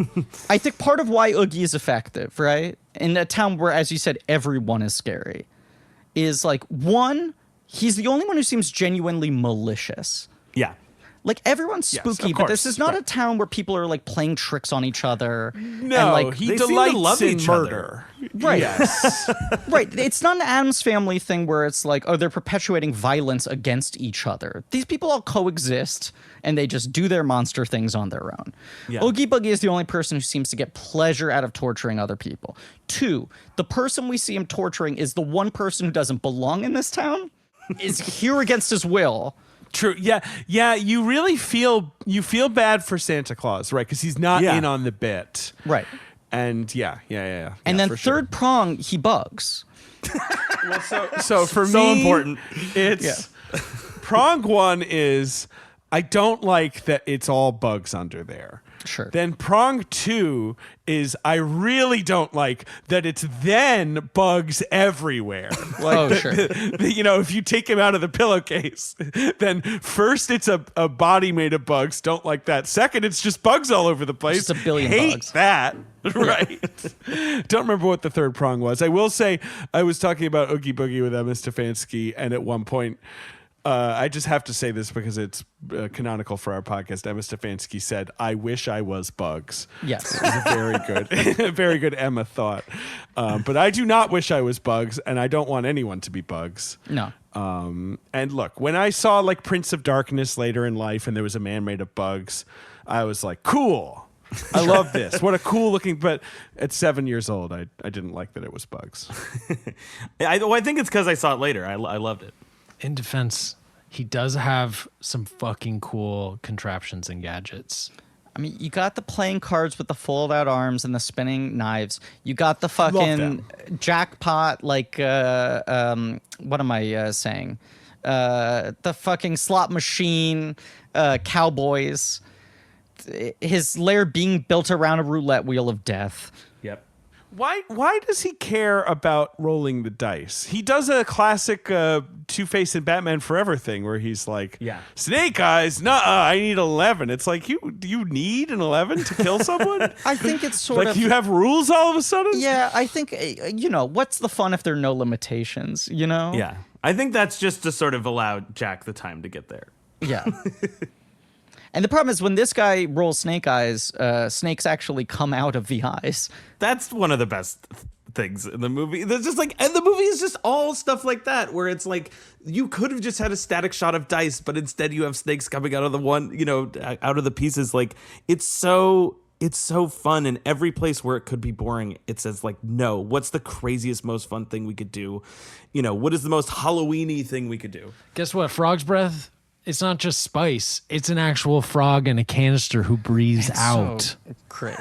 Okay. I think part of why Oogie is effective, right? In a town where, as you said, everyone is scary, is like, one, he's the only one who seems genuinely malicious. Yeah. Like, everyone's spooky, of but this course, is not right. a town where people are, like, playing tricks on each other. No, and, like, he they seem to delights love in each murder. Right. Yes. Right. It's not an Addams Family thing where it's like, oh, they're perpetuating violence against each other. These people all coexist, and they just do their monster things on their own. Yeah. Oogie Boogie is the only person who seems to get pleasure out of torturing other people. 2, the person we see him torturing is the one person who doesn't belong in this town, is here against his will. True. Yeah. You really feel bad for Santa Claus, right? Because he's not in on the bit, Right. And yeah. And then for third sure. prong, he bugs. So for So me, important. It's prong 1 is I don't like that it's all bugs under there. Sure. Then prong 2 is I really don't like that it's then bugs everywhere. Like sure. If you take him out of the pillowcase, then first it's a body made of bugs. Don't like that. Second, it's just bugs all over the place. Just a billion Hate bugs. that. Right. Don't remember what the third prong was. I will say I was talking about Oogie Boogie with Emma Stefanski, and at one point, I just have to say this because it's canonical for our podcast. Emma Stefanski said, "I wish I was bugs." Yes. It was a very good Emma thought. But I do not wish I was bugs, and I don't want anyone to be bugs. No. And look, when I saw like Prince of Darkness later in life, and there was a man made of bugs, I was like, cool. I love this. What a cool looking. But at 7 years old, I didn't like that it was bugs. I think it's because I saw it later. I loved it. In defense, he does have some fucking cool contraptions and gadgets. I mean, you got the playing cards with the fold-out arms and the spinning knives. You got the Love fucking them. jackpot, like, what am I saying? The fucking slot machine, cowboys. His lair being built around a roulette wheel of death. Yep. Why does he care about rolling the dice? He does a classic Two-Face and Batman Forever thing where he's like, Snake Eyes, nuh-uh, I need 11. It's like, you need an 11 to kill someone? I think it's sort of... you have rules all of a sudden? Yeah, I think, what's the fun if there are no limitations, Yeah. I think that's just to sort of allow Jack the time to get there. Yeah. And the problem is when this guy rolls snake eyes, snakes actually come out of the eyes. That's one of the best things in the movie. There's just like, and the movie is just all stuff like that, where it's like you could have just had a static shot of dice, but instead you have snakes coming out of the one, out of the pieces. Like it's so fun, and every place where it could be boring, it says like, no, what's the craziest, most fun thing we could do? What is the most Halloween-y thing we could do? Guess what? Frog's breath. It's not just spice. It's an actual frog in a canister who breathes out. So great.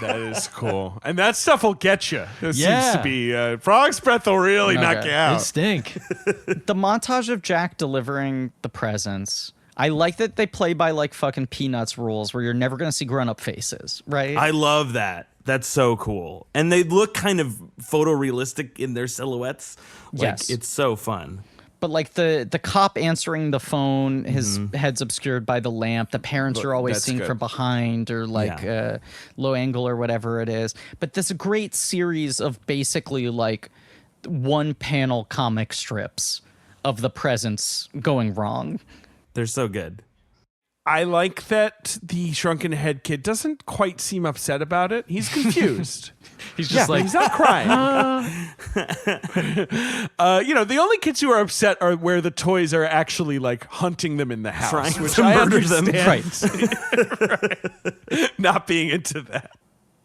That is cool. And that stuff will get you. It Yeah. seems to be. Frog's breath will really knock Okay. you It out. stink. The montage of Jack delivering the presents. I like that they play by like fucking Peanuts rules where you're never going to see grown-up faces, right? I love that. That's so cool. And they look kind of photorealistic in their silhouettes. Like, Yes. it's so fun. But like the cop answering the phone, his head's obscured by the lamp. The parents are always That's seeing good. from behind or like low angle or whatever it is. But there's a great series of basically like one panel comic strips of the presents going wrong. They're so good. I like that the shrunken head kid doesn't quite seem upset about it. He's confused. He's just like, he's not crying. The only kids who are upset are where the toys are actually like hunting them in the house, Trying which to I murder them. understand. right. Not being into that.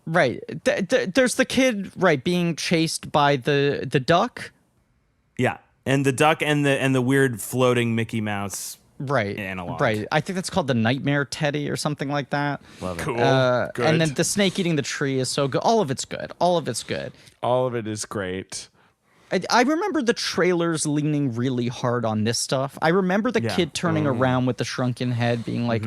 Right. There's the kid, right, being chased by the duck. Yeah, and the duck and the weird floating Mickey Mouse. Right. Analog. Right. I think that's called the Nightmare Teddy or something like that. Love it. Cool. Good. And then the snake eating the tree is so good. All of it's good. All of it's good. All of it is great. I remember the trailers leaning really hard on this stuff. I remember the kid turning around with the shrunken head being like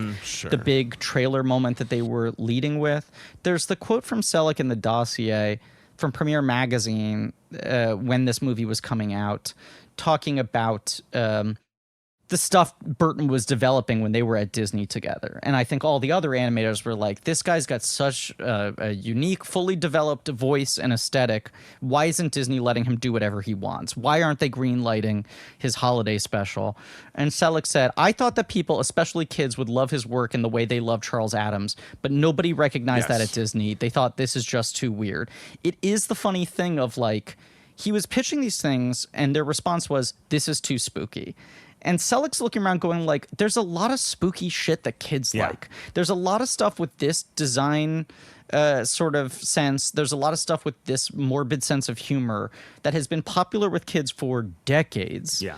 the big trailer moment that they were leading with. There's the quote from Selick in the dossier from Premiere Magazine when this movie was coming out, talking about the stuff Burton was developing when they were at Disney together. And I think all the other animators were like, this guy's got such a unique, fully developed voice and aesthetic. Why isn't Disney letting him do whatever he wants? Why aren't they greenlighting his holiday special? And Selick said, I thought that people, especially kids, would love his work in the way they love Charles Addams, but nobody recognized that at Disney. They thought this is just too weird. It is the funny thing of like, he was pitching these things and their response was, this is too spooky. And Selick's looking around going like, there's a lot of spooky shit that kids like. There's a lot of stuff with this design sort of sense. There's a lot of stuff with this morbid sense of humor that has been popular with kids for decades. Yeah.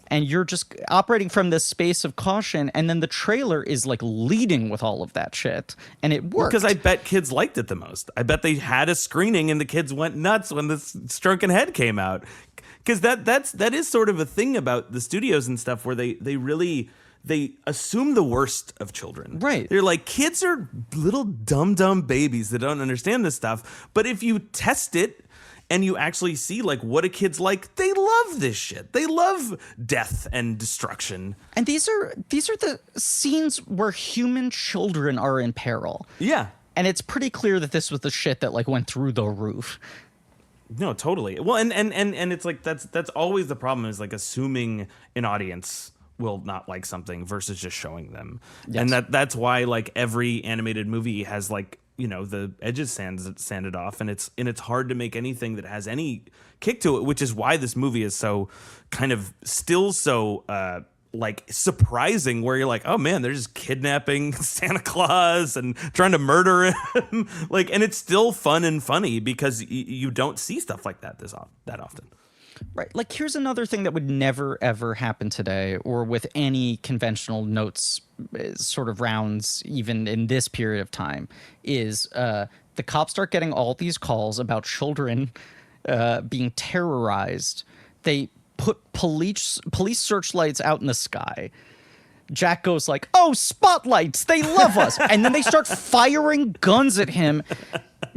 And you're just operating from this space of caution. And then the trailer is like leading with all of that shit. And it worked. Because I bet kids liked it the most. I bet they had a screening and the kids went nuts when the shrunken head came out. Because that is sort of a thing about the studios and stuff where they assume the worst of children. Right. They're like, kids are little dumb babies that don't understand this stuff. But if you test it and you actually see like what do kids like, they love this shit. They love death and destruction. And these are the scenes where human children are in peril. Yeah. And it's pretty clear that this was the shit that like went through the roof. No, totally. Well, and it's like that's always the problem is like assuming an audience will not like something versus just showing them. Yes. And that's why like every animated movie has like, the edges sanded off, and it's hard to make anything that has any kick to it, which is why this movie is so kind of still so like surprising, where you're like, oh man, they're just kidnapping Santa Claus and trying to murder him. Like, and it's still fun and funny because you don't see stuff like that that often. Right. Like, here's another thing that would never, ever happen today or with any conventional notes sort of rounds, even in this period of time, is the cops start getting all these calls about children being terrorized. They put police searchlights out in the sky. Jack goes like, oh, spotlights, they love us. And then they start firing guns at him.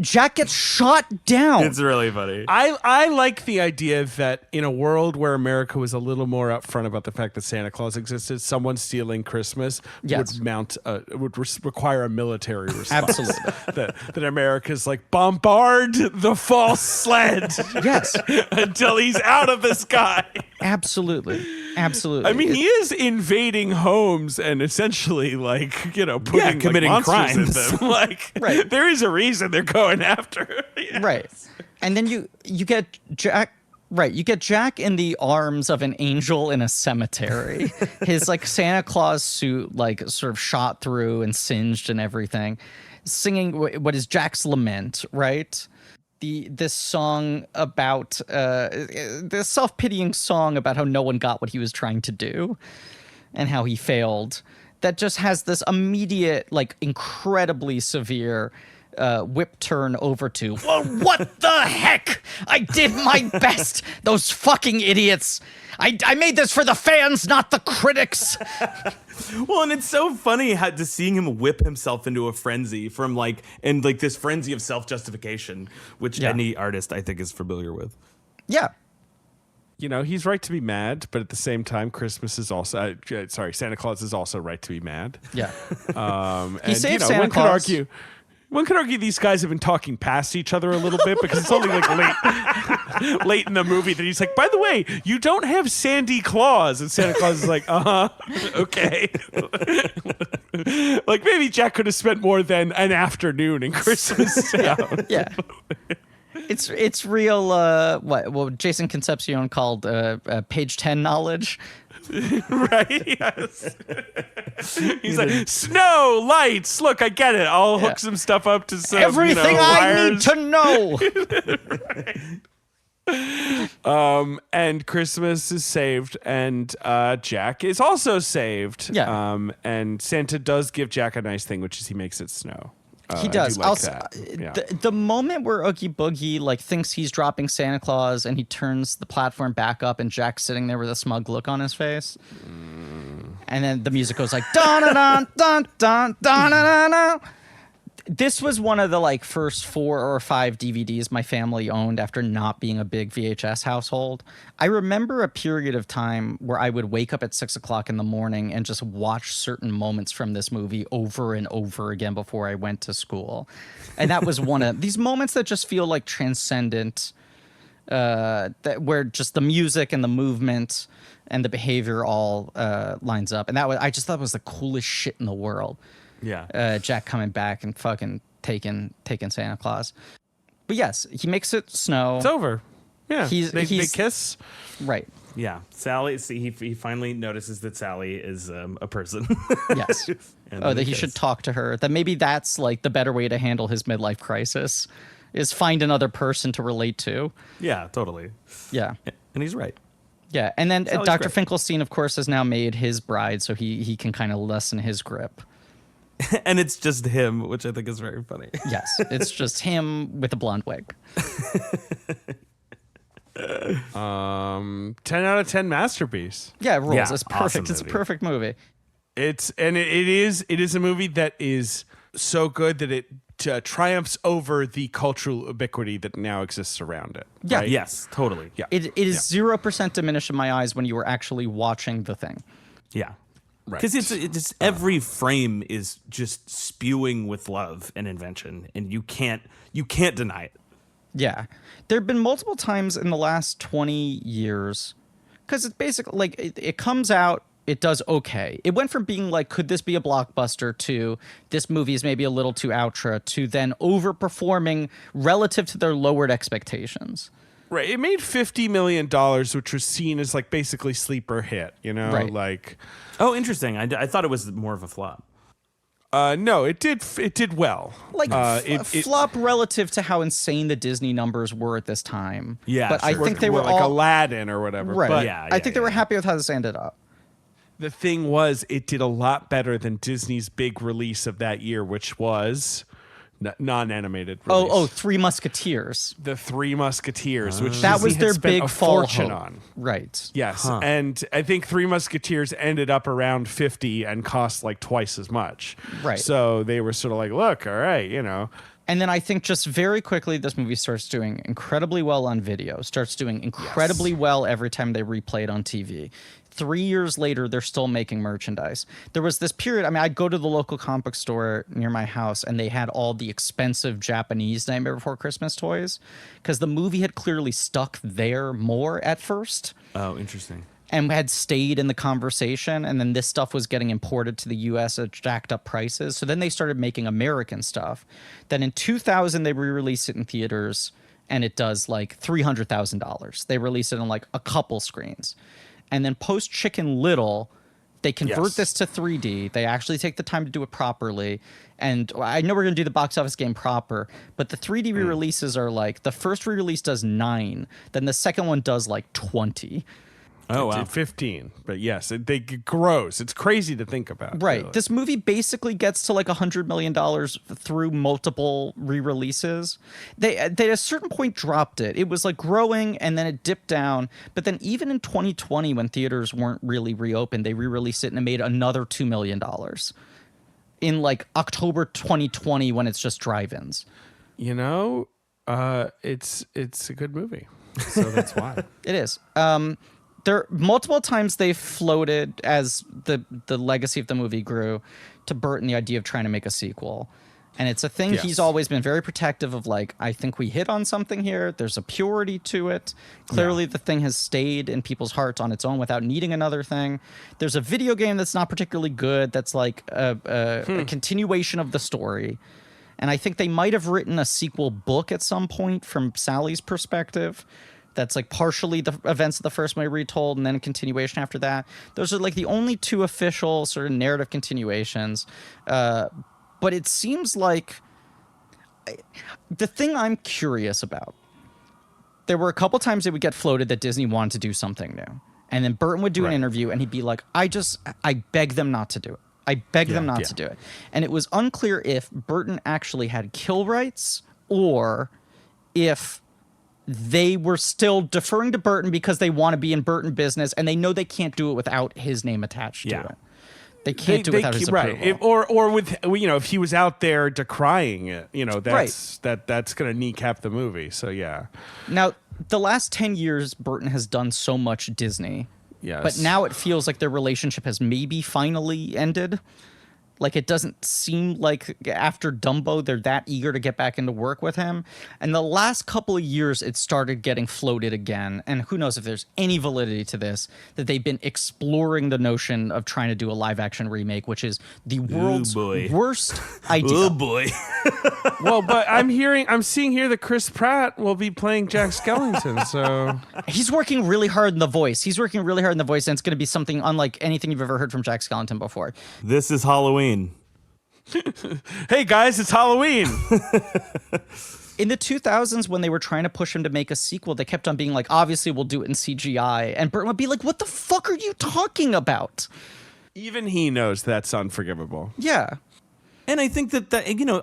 Jack gets shot down. It's really funny. I like the idea that in a world where America was a little more upfront about the fact that Santa Claus existed, someone stealing Christmas would require a military response. Absolutely. that America's like, bombard the false sled. Yes. Until he's out of the sky. Absolutely. Absolutely. I mean, he is invading homes and essentially like, putting committing like, monsters crimes. in them. Like, Right. There is a reason they're going after him. Yes. Right. And then you get Jack. Right, you get Jack in the arms of an angel in a cemetery. His like Santa Claus suit, like sort of shot through and singed and everything, singing what is Jack's lament, right? This song about this self-pitying song about how no one got what he was trying to do, and how he failed. That just has this immediate, like, incredibly severe whip turn over to, well, what the heck? I did my best. Those fucking idiots. I made this for the fans, not the critics. Well, and it's so funny to seeing him whip himself into a frenzy this frenzy of self-justification, which any artist I think is familiar with. Yeah. He's right to be mad, but at the same time, Christmas is also Santa Claus is also right to be mad. Yeah. And, He saved one Santa could Claus. argue. One could argue these guys have been talking past each other a little bit because it's only like late in the movie that he's like, by the way, you don't have Sandy Claus. And Santa Claus is like, okay. Like maybe Jack could have spent more than an afternoon in Christmas Town. Yeah. It's real, what Jason Concepcion called page 10 knowledge. Right? Yes. He's like, snow, lights. Look, I get it. I'll hook some stuff up to some Everything I need to know. And Christmas is saved, and Jack is also saved. Yeah. And Santa does give Jack a nice thing, which is he makes it snow. He does. I do like that. Yeah. The moment where Oogie Boogie like thinks he's dropping Santa Claus and he turns the platform back up and Jack's sitting there with a smug look on his face, and then the music goes like dun dun dun dun dun dun dun. This was one of the like first 4 or 5 DVDs my family owned after not being a big VHS household. I remember a period of time where I would wake up at 6 o'clock in the morning and just watch certain moments from this movie over and over again before I went to school. And that was one of these moments that just feel like transcendent, where just the music and the movement and the behavior all lines up. And I just thought was the coolest shit in the world. Yeah. Jack coming back and fucking taking Santa Claus. But yes, he makes it snow. It's over. Yeah. They he's kiss. right. Yeah. Sally, see, he finally notices that Sally is a person. Yes. And Oh, then that they he kiss. should talk to her. That maybe that's like the better way to handle his midlife crisis is find another person to relate to. Yeah, totally. Yeah. And he's right. Yeah. And then Sally's Dr. great. Finkelstein, of course, has now made his bride, so he can kind of lessen his grip. And it's just him, which I think is very funny. Yes. It's just him with a blonde wig. 10 out of 10 masterpiece. Yeah, it rules. Yeah, It's perfect. awesome It's a movie. perfect movie. It is a movie that is so good that it triumphs over the cultural ubiquity that now exists around it. Yeah. right? Yes, totally. Yeah. It is 0% diminished in my eyes when you were actually watching the thing. Yeah. Right. Because it's every frame is just spewing with love and invention, and you can't deny it. Yeah. There have been multiple times in the last 20 years, because it's basically like it comes out, it does okay. It went from being like, could this be a blockbuster, to this movie is maybe a little too outra, to then overperforming relative to their lowered expectations. Right. It made $50 million, which was seen as like basically sleeper hit, Right. like. Oh, interesting. I thought it was more of a flop. No, it did well. Like it flop relative to how insane the Disney numbers were at this time. Yeah, but I sure. think they were like all Aladdin or whatever. right. But Yeah, I think they were happy with how this ended up. the thing was, it did a lot better than Disney's big release of that year, which was non-animated release. Oh, Three Musketeers. The Three Musketeers, which That Disney was had their spent big a fall fortune hope. on. Right. Yes, and I think Three Musketeers ended up around 50 and cost like twice as much. Right. So they were sort of like, look, all right, And then I think just very quickly, this movie starts doing incredibly well on video, starts doing incredibly well every time they replay it on TV. 3 years later, they're still making merchandise. There was this period, I mean, I'd go to the local comic book store near my house, and they had all the expensive Japanese Nightmare Before Christmas toys, because the movie had clearly stuck there more at first Oh, interesting. and had stayed in the conversation, and then this stuff was getting imported to the US at jacked up prices. So then they started making American stuff. Then in 2000 they re-released it in theaters, and it does like $300,000. They released it on like a couple screens. And then post Chicken Little, they convert Yes. this to 3D. They actually take the time to do it properly. And I know we're going to do the box office game proper, but the 3D re-releases are like, the first re-release does 9, then the second one does like 20. Oh, wow. Did 15. But yes, it grows. It's crazy to think about. Right. really. This movie basically gets to like $100 million through multiple re-releases. They at a certain point dropped it. It was like growing and then it dipped down. But then even in 2020, when theaters weren't really reopened, they re-released it and it made another $2 million in like October 2020 when it's just drive-ins. It's a good movie. So that's why. It is. There multiple times they floated, as the legacy of the movie grew, to Burton the idea of trying to make a sequel. And it's a thing Yes. he's always been very protective of, like, I think we hit on something here. There's a purity to it. Clearly, the thing has stayed in people's hearts on its own without needing another thing. There's a video game that's not particularly good that's like a continuation of the story. And I think they might have written a sequel book at some point from Sally's perspective. That's like partially the events of the first movie retold and then a continuation after that. Those are like the only two official sort of narrative continuations. But it seems like the thing I'm curious about, there were a couple times it would get floated that Disney wanted to do something new. And then Burton would do an interview and he'd be like, I beg them not to do it. I beg them not to do it. And it was unclear if Burton actually had kill rights or if they were still deferring to Burton because they want to be in Burton business and they know they can't do it without his name attached to it. They can't do it without his approval. Right. Or with, if he was out there decrying it, that's going to kneecap the movie. So, yeah. Now, the last 10 years, Burton has done so much Disney. Yes. But now it feels like their relationship has maybe finally ended. Like, it doesn't seem like after Dumbo, they're that eager to get back into work with him. And the last couple of years, it started getting floated again. And who knows if there's any validity to this, that they've been exploring the notion of trying to do a live-action remake, which is the world's worst idea. Oh, boy. Well, but I'm seeing here that Chris Pratt will be playing Jack Skellington, so... He's working really hard in the voice. And it's going to be something unlike anything you've ever heard from Jack Skellington before. This is Halloween. Hey guys, it's Halloween. In the 2000s, when they were trying to push him to make a sequel, they kept on being like, obviously we'll do it in CGI. And Burton would be like, what the fuck are you talking about? Even he knows that's unforgivable. Yeah. And I think that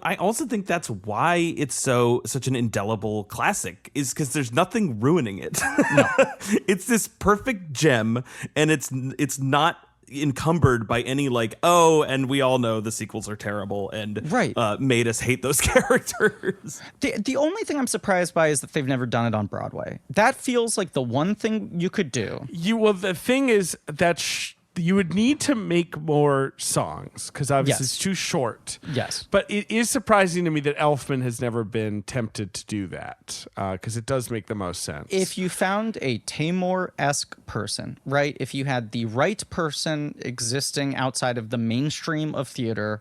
I also think that's why it's such an indelible classic, is because there's nothing ruining it. No. It's this perfect gem, and it's not encumbered by any and we all know the sequels are terrible and made us hate those characters. The only thing I'm surprised by is that they've never done it on Broadway. That feels like the one thing you could do. The thing is that you would need to make more songs because obviously it's too short. Yes. But it is surprising to me that Elfman has never been tempted to do that because it does make the most sense. If you found a Tamor-esque person, right? If you had the right person existing outside of the mainstream of theater,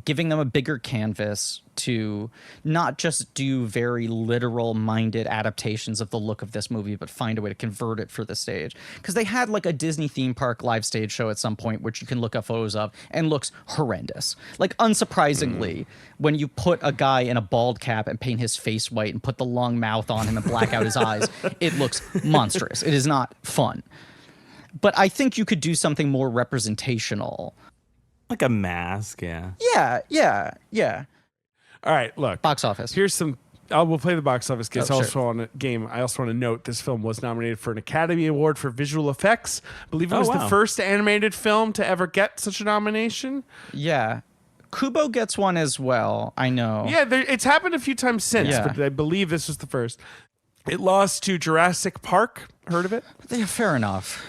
giving them a bigger canvas to not just do very literal-minded adaptations of the look of this movie, but find a way to convert it for the stage. Because they had like a Disney theme park live stage show at some point, which you can look up photos of, and looks horrendous. Like, unsurprisingly, when you put a guy in a bald cap and paint his face white and put the long mouth on him and black out his eyes, it looks monstrous. It is not fun. But I think you could do something more representational. Like a mask, yeah. Yeah. All right, look. Box office. Here's some... we'll play the box office case. Oh, also on a game. I also want to note this film was nominated for an Academy Award for visual effects. I believe it was the first animated film to ever get such a nomination. Yeah. Kubo gets one as well, I know. Yeah, it's happened a few times since, but I believe this was the first. It lost to Jurassic Park. Heard of it? Yeah, fair enough.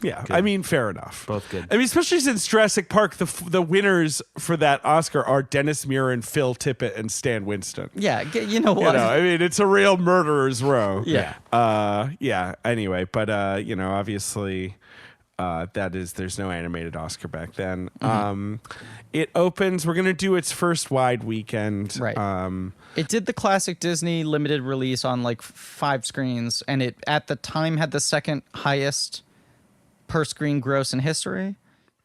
Yeah, good. I mean, fair enough. Both good. I mean, especially since Jurassic Park, the winners for that Oscar are Dennis Muir and Phil Tippett and Stan Winston. Yeah, you know what? I mean, it's a real murderer's row. Yeah. Anyway, but obviously, there's no animated Oscar back then. Mm-hmm. It opens. We're gonna do its first wide weekend. Right. It did the classic Disney limited release on like 5 screens, and it at the time had the second highest per screen gross in history.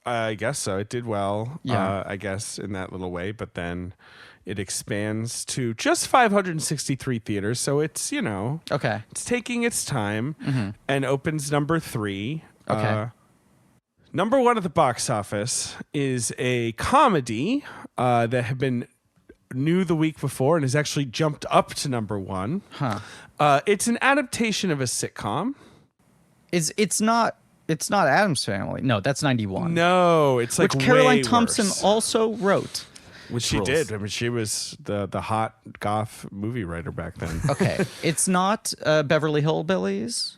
I guess so. It did well, yeah. I guess, in that little way, but then it expands to just 563 theaters, so it's, okay, it's taking its time, and opens number 3. Okay. Number 1 at the box office is a comedy that had been new the week before and has actually jumped up to number 1. It's an adaptation of a sitcom. It's not Addams Family. No, that's 91. No, it's like which Caroline way Thompson worse. also wrote. Which she did. I mean, she was the hot goth movie writer back then. Okay, it's not Beverly Hillbillies.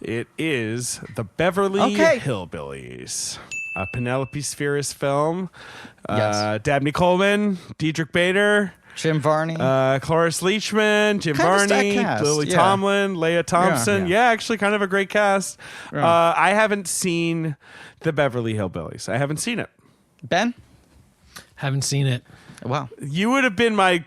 It is the Beverly Hillbillies. a Penelope Spheris film. Yes. Dabney Coleman, Diedrich Bader, Jim Varney. Cloris Leachman, Jim Kind of a stacked Varney, cast, Lily yeah. Tomlin, Leah Thompson. Yeah, actually kind of a great cast. I haven't seen the Beverly Hillbillies. I haven't seen it. Ben? Haven't seen it. Wow. You would have been my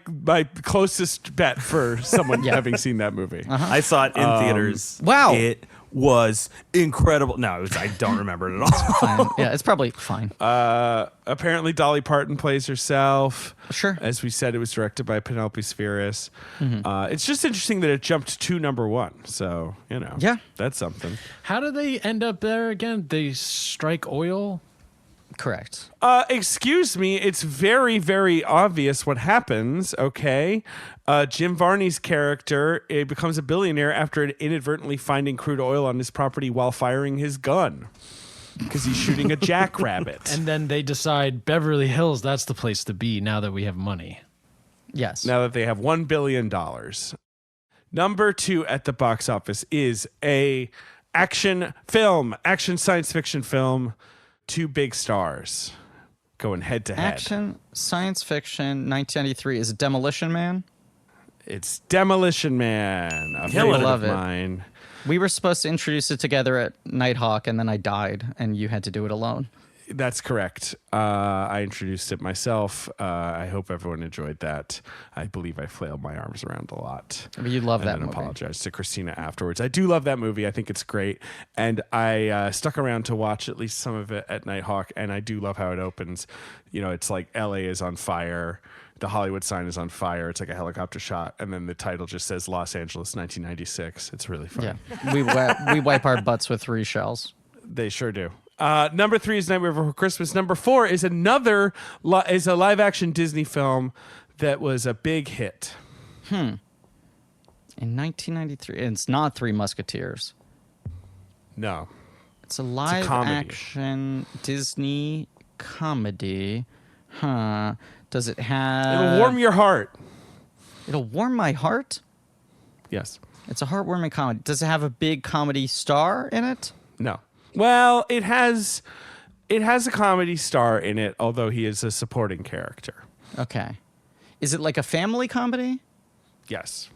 closest bet for someone having seen that movie. I saw it in theaters. Wow. It was incredible. No, I don't remember it at all. Fine. Yeah, it's probably fine. Apparently, Dolly Parton plays herself. Sure. As we said, it was directed by Penelope Spheris. It's just interesting that it jumped to number one. So, Yeah. that's something. How do they end up there again? They strike oil? Correct. Excuse me, it's very, very obvious what happens, okay? Jim Varney's character becomes a billionaire after inadvertently finding crude oil on his property while firing his gun because he's shooting a jackrabbit. And then they decide Beverly Hills, that's the place to be now that we have money. Yes. Now that they have $1 billion. Number 2 at the box office is a action science fiction film. 2 big stars going head to head. Action, science fiction, 1993 is Demolition Man. It's Demolition Man, a Killing favorite it. Love of it. mine. We were supposed to introduce it together at Nighthawk, and then I died, and you had to do it alone. That's correct. I introduced it myself. I hope everyone enjoyed that. I believe I flailed my arms around a lot. I mean, you love and that then movie. apologized to Christina afterwards. I do love that movie. I think it's great. And I stuck around to watch at least some of it at Nighthawk, and I do love how it opens. It's like LA is on fire. The Hollywood sign is on fire. It's like a helicopter shot. And then the title just says Los Angeles, 1996. It's really fun. Yeah, we wipe our butts with 3 shells. They sure do. Number 3 is Nightmare Before Christmas. Number 4 is is a live action Disney film that was a big hit. In 1993, and it's not Three Musketeers. No. It's a live comedy. action Disney comedy. Huh. Does it have... It'll warm your heart. It'll warm my heart? Yes. It's a heartwarming comedy. Does it have a big comedy star in it? No. Well, it has a comedy star in it, although he is a supporting character. Okay. Is it like a family comedy? Yes.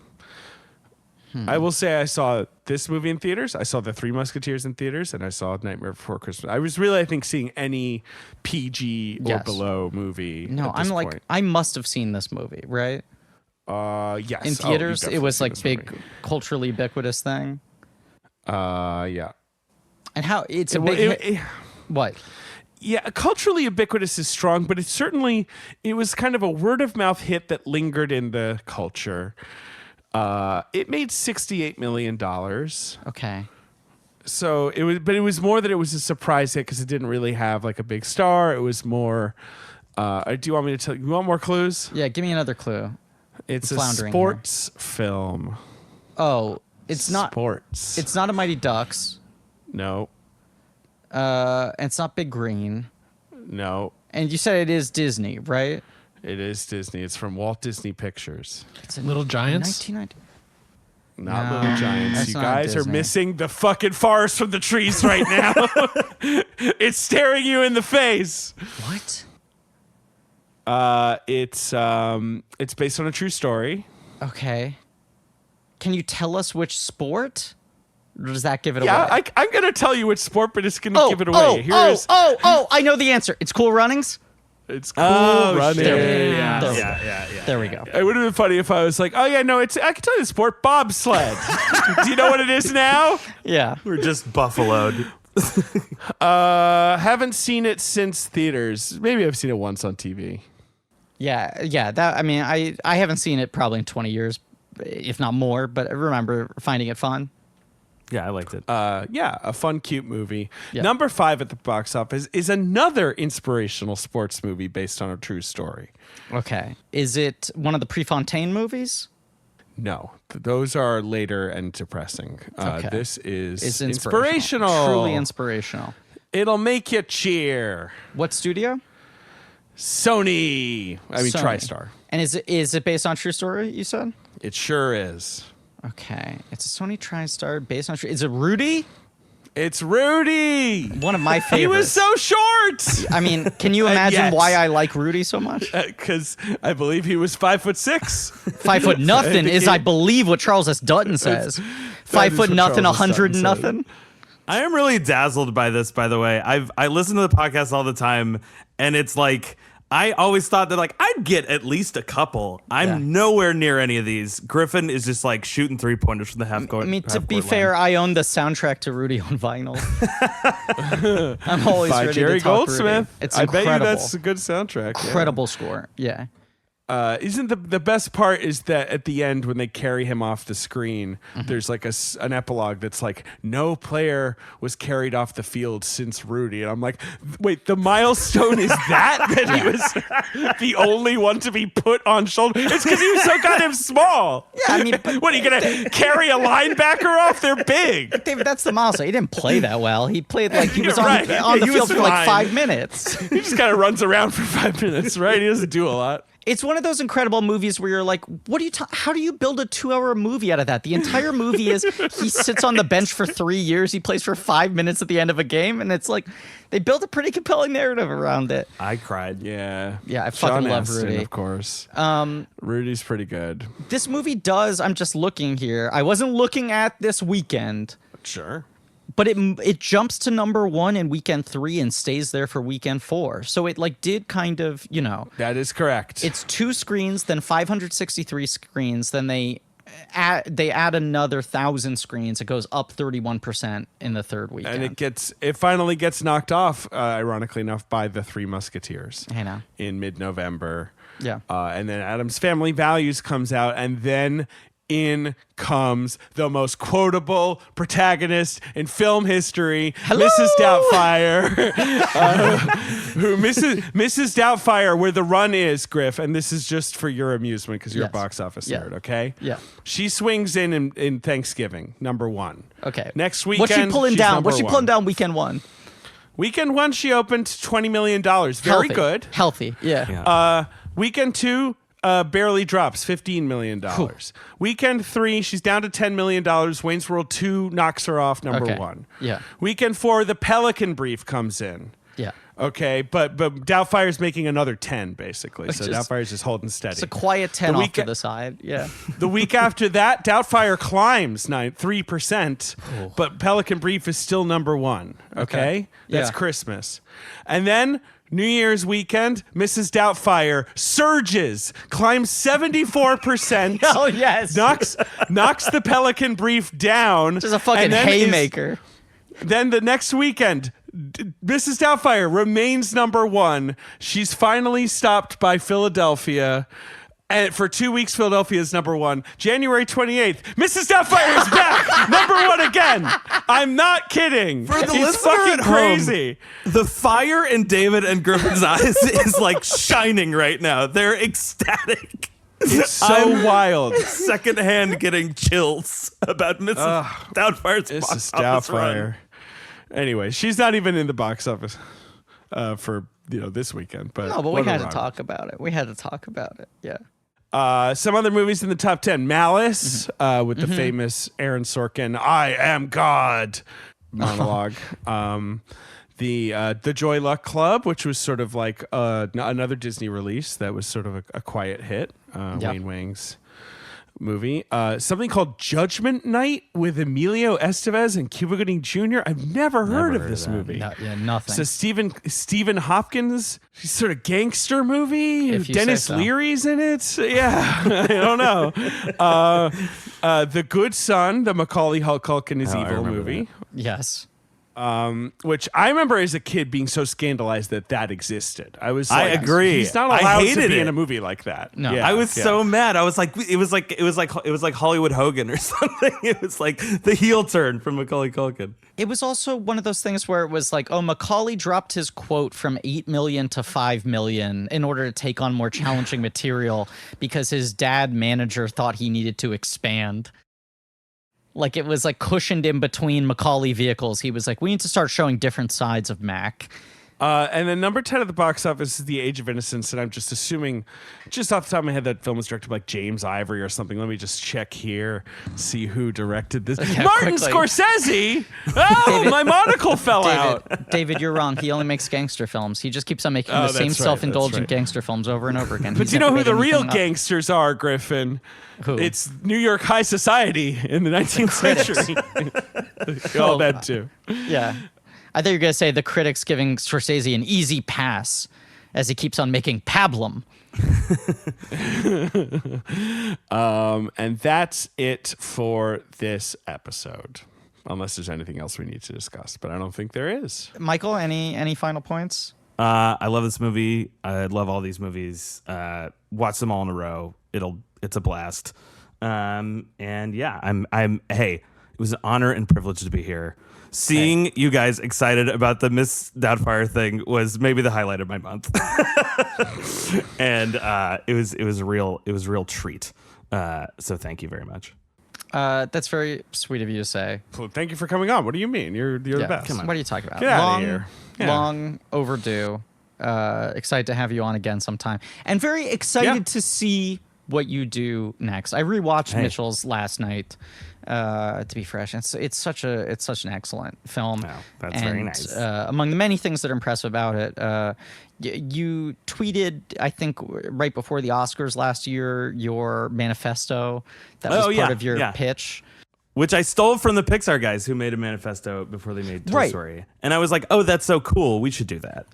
I will say I saw this movie in theaters. I saw The Three Musketeers in theaters, and I saw Nightmare Before Christmas. I was really, I think, seeing any PG or Yes. below movie. No, at this I'm like, point. I must have seen this movie, right? Yes. In Oh, you theaters, it definitely was seen like this big, movie. culturally ubiquitous thing. Yeah. And how it's a It- big it- hit. What? Yeah, culturally ubiquitous is strong, but it was kind of a word of mouth hit that lingered in the culture. It made $68 million. Okay. So it was more that it was a surprise hit because it didn't really have like a big star. It was more. Do you want me to tell you? You want more clues? Yeah, give me another clue. It's a floundering sports film. Oh, it's not. Sports. It's not a Mighty Ducks. No. And it's not Big Green. No. And you said it is Disney, right? It is Disney. It's from Walt Disney Pictures. It's a Little Giants? 1990. Not No, Little Giants. that's You not guys are Disney. missing the fucking forest from the trees right now. It's staring you in the face. What? It's based on a true story. Okay. Can you tell us which sport? Or does that give it Yeah, away? I'm gonna tell you which sport, but it's gonna give it away. I know the answer. It's Cool Runnings. It's Cool There Running. we go. Yeah. There we go. Yeah. There we go. It would have been funny if I was like, "Oh yeah, no, I can tell you the sport, bobsled." Do you know what it is now? Yeah. We're just buffaloed. Haven't seen it since theaters. Maybe I've seen it once on TV. Yeah. That I mean, I haven't seen it probably in 20 years, if not more. But I remember finding it fun. Yeah, I liked it. Yeah, a fun, cute movie. Yeah. Number 5 at the box office is another inspirational sports movie based on a true story. Okay. Is it one of the Prefontaine movies? No, those are later and depressing. Okay. This is It's inspirational. Truly inspirational. It'll make you cheer. What studio? Sony. Sony. TriStar. And is it based on true story? You said. It sure is. Okay. It's a Sony TriStar based on true. Is it Rudy? It's Rudy. One of my favorites. He was so short. I mean, can you imagine yet- why I like Rudy so much? Because I believe he was 5'6". 5 foot nothing is, I believe, what Charles S. Dutton says. 5 is foot what nothing, Charles S. 100 and Dutton said. nothing. I am really dazzled by this, by the way. I listen to the podcast all the time, and it's like I always thought that like I'd get at least a couple. I'm nowhere near any of these. Griffin is just like shooting 3-pointers from the half court. I mean, to half be court fair, line. I own the soundtrack to Rudy on vinyl. I'm always By ready Jerry to talk Goldsmith. Rudy. It's I incredible. bet you that's a good soundtrack. yeah. Incredible score. Yeah. Isn't the best part is that at the end when they carry him off the screen, there's like an epilogue that's like no player was carried off the field since Rudy, and I'm like, wait, the milestone is that he was the only one to be put on shoulder? It's because he was so goddamn small. Yeah, I mean, but What are you gonna carry a linebacker off? They're big. David, that's the milestone. He didn't play that well. He played like he was You're on, right. on the He field was for like fine. 5 minutes. He just kind of runs around for 5 minutes, right? He doesn't do a lot. It's one of those incredible movies where you're like, how do you build a 2-hour movie out of that? The entire movie is he sits on the bench for 3 years. He plays for 5 minutes at the end of a game. And it's like, they built a pretty compelling narrative around it. I cried. Yeah. Yeah, I Sean fucking love Astin, Rudy. of course. Rudy's pretty good. This movie does, I'm just looking here. I wasn't looking at this weekend, Sure. but it jumps to number 1 in weekend 3 and stays there for weekend 4. So it like did kind of, That is correct. it's 2 screens, then 563 screens, then they add another 1,000 screens. It goes up 31% in the third weekend. and it finally gets knocked off, ironically enough, by the Three Musketeers. I know. In mid-November. Yeah. And then Adam's Family Values comes out, and then in comes the most quotable protagonist in film history, Mrs. Doubtfire. Who Mrs. Doubtfire, where the run is, Griff, and this is just for your amusement because you're Yes. a box office Yeah. nerd, okay? Yeah. She swings in Thanksgiving, number 1. Okay. Next weekend, What's she pulling she's down? number What's she 1. pulling down weekend 1? Weekend 1, she opened $20 million. Very Healthy. good. Healthy. Yeah. Weekend 2 barely drops, $15 million. Weekend 3, she's down to $10 million. Wayne's World 2 knocks her off number Okay. 1. Yeah. Weekend 4, the Pelican Brief comes in. Yeah. Okay, but Doubtfire's making another 10, basically. So just- Doubtfire's just holding steady. It's a quiet 10 The off to weekend- the side. Yeah. The week after that, Doubtfire climbs 3%, but Pelican Brief is still number 1. Okay? That's Yeah. Christmas. And then New Year's weekend, Mrs. Doubtfire surges, climbs 74%. Oh, yes. knocks the Pelican Brief down. Just a fucking and then haymaker. Then the next weekend, Mrs. Doubtfire remains number 1. She's finally stopped by Philadelphia. And for 2 weeks, Philadelphia is number 1. January 28th, Mrs. Doubtfire is back, number 1 again. I'm not kidding. For the It's listener fucking at home, crazy. the fire in David and Griffin's eyes is like shining right now. They're ecstatic. It's so I'm wild. secondhand getting chills about Mrs. Doubtfire's Mrs. box office run. Doubtfire. Anyway, she's not even in the box office for this weekend. But No, but we what a had to run. talk about it. We had to talk about it. Yeah. Some other movies in the top 10. Malice with the famous Aaron Sorkin, I am God monologue. The Joy Luck Club, which was sort of like another Disney release that was sort of a quiet hit. Wayne Wang's movie. Something called Judgment Night with Emilio Estevez and Cuba Gooding Jr. I've never heard of this movie. Nothing. So Stephen Hopkins, sort of gangster movie. If you Dennis say so. Leary's in it. Yeah, I don't know. The Good Son, the Macaulay Culkin is I evil remember movie, Yes. which I remember as a kid being so scandalized that existed. I was I like, agree. He's not I allowed to hated be it. in a movie like that. No. Yeah, I was yeah. so mad. I was like, it was like Hollywood Hogan or something. It was like the heel turn from Macaulay Culkin. It was also one of those things where it was like, oh, Macaulay dropped his quote from 8 million to 5 million in order to take on more challenging material because his dad manager thought he needed to expand. Like it was like cushioned in between Macaulay vehicles. He was like, we need to start showing different sides of Mac. And then number 10 at the box office is The Age of Innocence, and I'm just assuming, just off the top of my head, that film was directed by like James Ivory or something. Let me just check here, see who directed this. Yeah, Martin quickly. Scorsese! Oh, my monocle fell out. David, you're wrong. He only makes gangster films. He just keeps on making the that's same right, self-indulgent that's right. gangster films over and over again. But He's you know never who the made real anything up. gangsters are, Griffin? Who? It's New York high society in the 19th century. All that too. Yeah. I thought you were going to say the critics giving Scorsese an easy pass as he keeps on making pablum. And that's it for this episode. Unless there's anything else we need to discuss, but I don't think there is. Michael, any final points? I love this movie. I love all these movies. Watch them all in a row. It's a blast. And yeah, hey, it was an honor and privilege to be here. Seeing you guys excited about the Miss Doubtfire thing was maybe the highlight of my month. And it was a real treat. So thank you very much. That's very sweet of you to say. Well, thank you for coming on. What do you mean? You're the best. Come on. What are you talking about? Get out of here. Yeah. Long overdue. Excited to have you on again sometime. And very excited to see what you do next. I rewatched Mitchell's last night to be fresh. It's such an excellent film. Wow, that's very nice. Among the many things that are impressive about it, you tweeted, I think, right before the Oscars last year, your manifesto that was part of your pitch. Which I stole from the Pixar guys who made a manifesto before they made Toy Story. And I was like, oh, that's so cool. We should do that.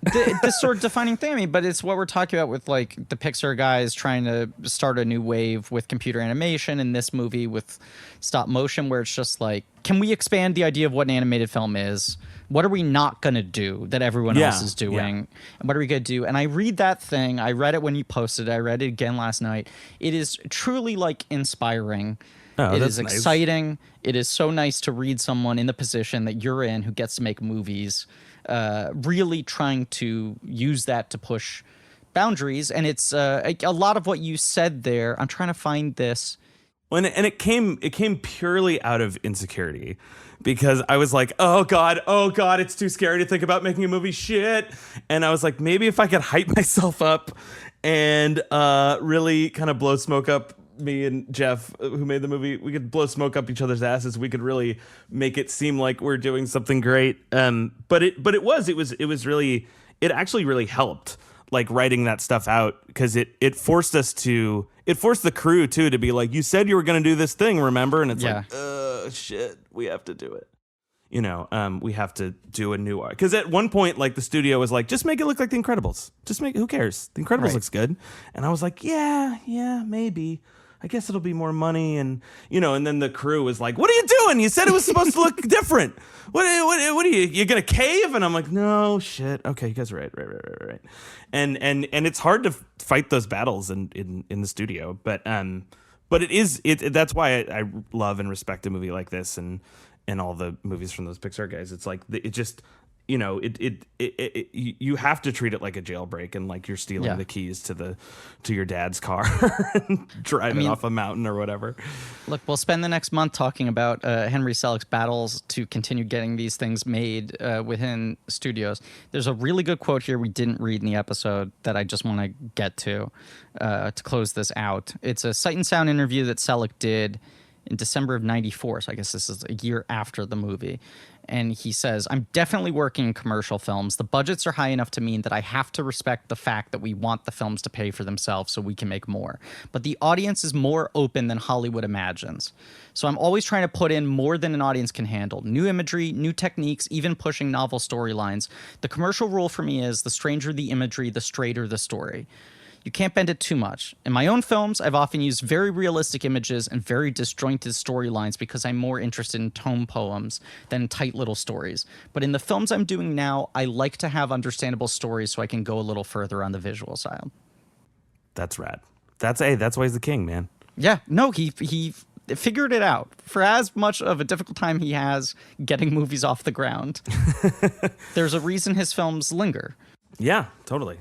This sort of defining thing, I mean, but it's what we're talking about with like the Pixar guys trying to start a new wave with computer animation, and this movie with stop motion, where it's just like, can we expand the idea of what an animated film is? What are we not going to do that everyone else is doing? And what are we going to do? And I read that thing. I read it when you posted it. I read it again last night. It is truly like inspiring. Oh, it that's is nice. Exciting. It is so nice to read someone in the position that you're in who gets to make movies, really trying to use that to push boundaries. And it's a lot of what you said there. I'm trying to find this. And it came purely out of insecurity, because I was like, oh God, it's too scary to think about making a movie. Shit. And I was like, maybe if I could hype myself up and really kind of blow smoke up, me and Jeff, who made the movie, we could blow smoke up each other's asses. We could really make it seem like we're doing something great. But it actually really helped, like, writing that stuff out, because it forced the crew too to be like, you said you were going to do this thing, remember? And it's like, shit, we have to do it. You know, we have to do a new art. Because at one point, like, the studio was like, just make it look like The Incredibles. Who cares? The Incredibles looks good. And I was like, yeah, maybe. I guess it'll be more money. And, you know, and then the crew was like, what are you doing? You said it was supposed to look different. What are you going to cave? And I'm like, no, shit. Okay, you guys are right. And it's hard to fight those battles in the studio. But that's why I love and respect a movie like this and all the movies from those Pixar guys. It's like, it just, you know, you have to treat it like a jailbreak, and like you're stealing the keys to your dad's car and driving off a mountain or whatever. Look, we'll spend the next month talking about Henry Selick's battles to continue getting these things made within studios. There's a really good quote here we didn't read in the episode that I just want to get to close this out. It's a Sight and Sound interview that Selick did in December of '94, so I guess this is a year after the movie. And he says, I'm definitely working in commercial films. The budgets are high enough to mean that I have to respect the fact that we want the films to pay for themselves so we can make more. But the audience is more open than Hollywood imagines. So I'm always trying to put in more than an audience can handle. New imagery, new techniques, even pushing novel storylines. The commercial rule for me is the stranger the imagery, the straighter the story. You can't bend it too much. In my own films, I've often used very realistic images and very disjointed storylines because I'm more interested in tone poems than tight little stories. But in the films I'm doing now, I like to have understandable stories so I can go a little further on the visual side. That's rad. That's why he's the king, man. Yeah, no, he figured it out. For as much of a difficult time he has getting movies off the ground, there's a reason his films linger. Yeah, totally.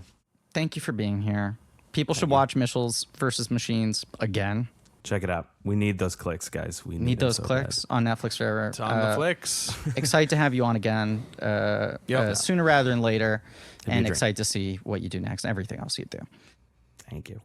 Thank you for being here. People should watch Mitchell's versus Machines again. Check it out. We need those clicks, guys. We Need them those so clicks on Netflix forever. It's on the flicks. Excited to have you on again sooner rather than later, and dream. excited to see what you do next and everything else you do. Thank you.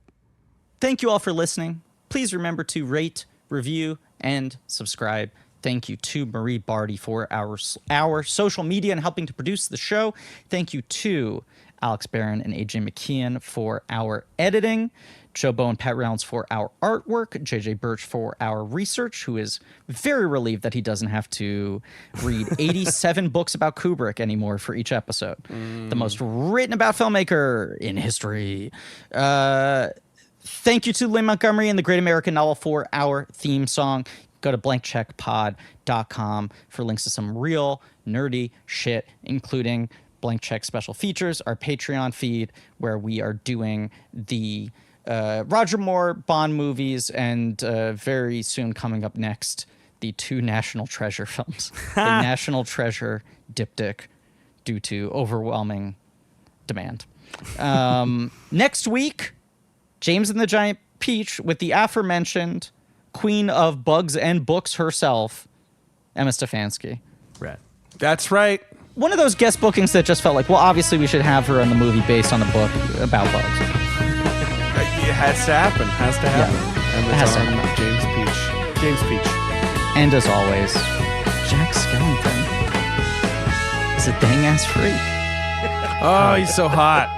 Thank you all for listening. Please remember to rate, review, and subscribe. Thank you to Marie Barty for our social media and helping to produce the show. Thank you to Alex Barron and AJ McKeon for our editing. Joe Bow and Pat Reynolds for our artwork, JJ Birch for our research, who is very relieved that he doesn't have to read 87 books about Kubrick anymore for each episode. The most written about filmmaker in history. Thank you to Lynn Montgomery and the Great American Novel for our theme song. Go to blankcheckpod.com for links to some real nerdy shit, including Blank Check special features, our Patreon feed, where we are doing the Roger Moore Bond movies, and very soon coming up next, the 2 National Treasure films. The National Treasure diptych due to overwhelming demand. Next week, James and the Giant Peach with the aforementioned queen of bugs and books herself, Emma Stefanski. Rad. That's right. One of those guest bookings that just felt like, well, obviously we should have her in the movie based on the book about bugs. It has to happen. Has to happen. Yeah. And It has it's to on James Peach. James Peach. And as always, Jack Skellington is a dang-ass freak. Oh, he's so hot.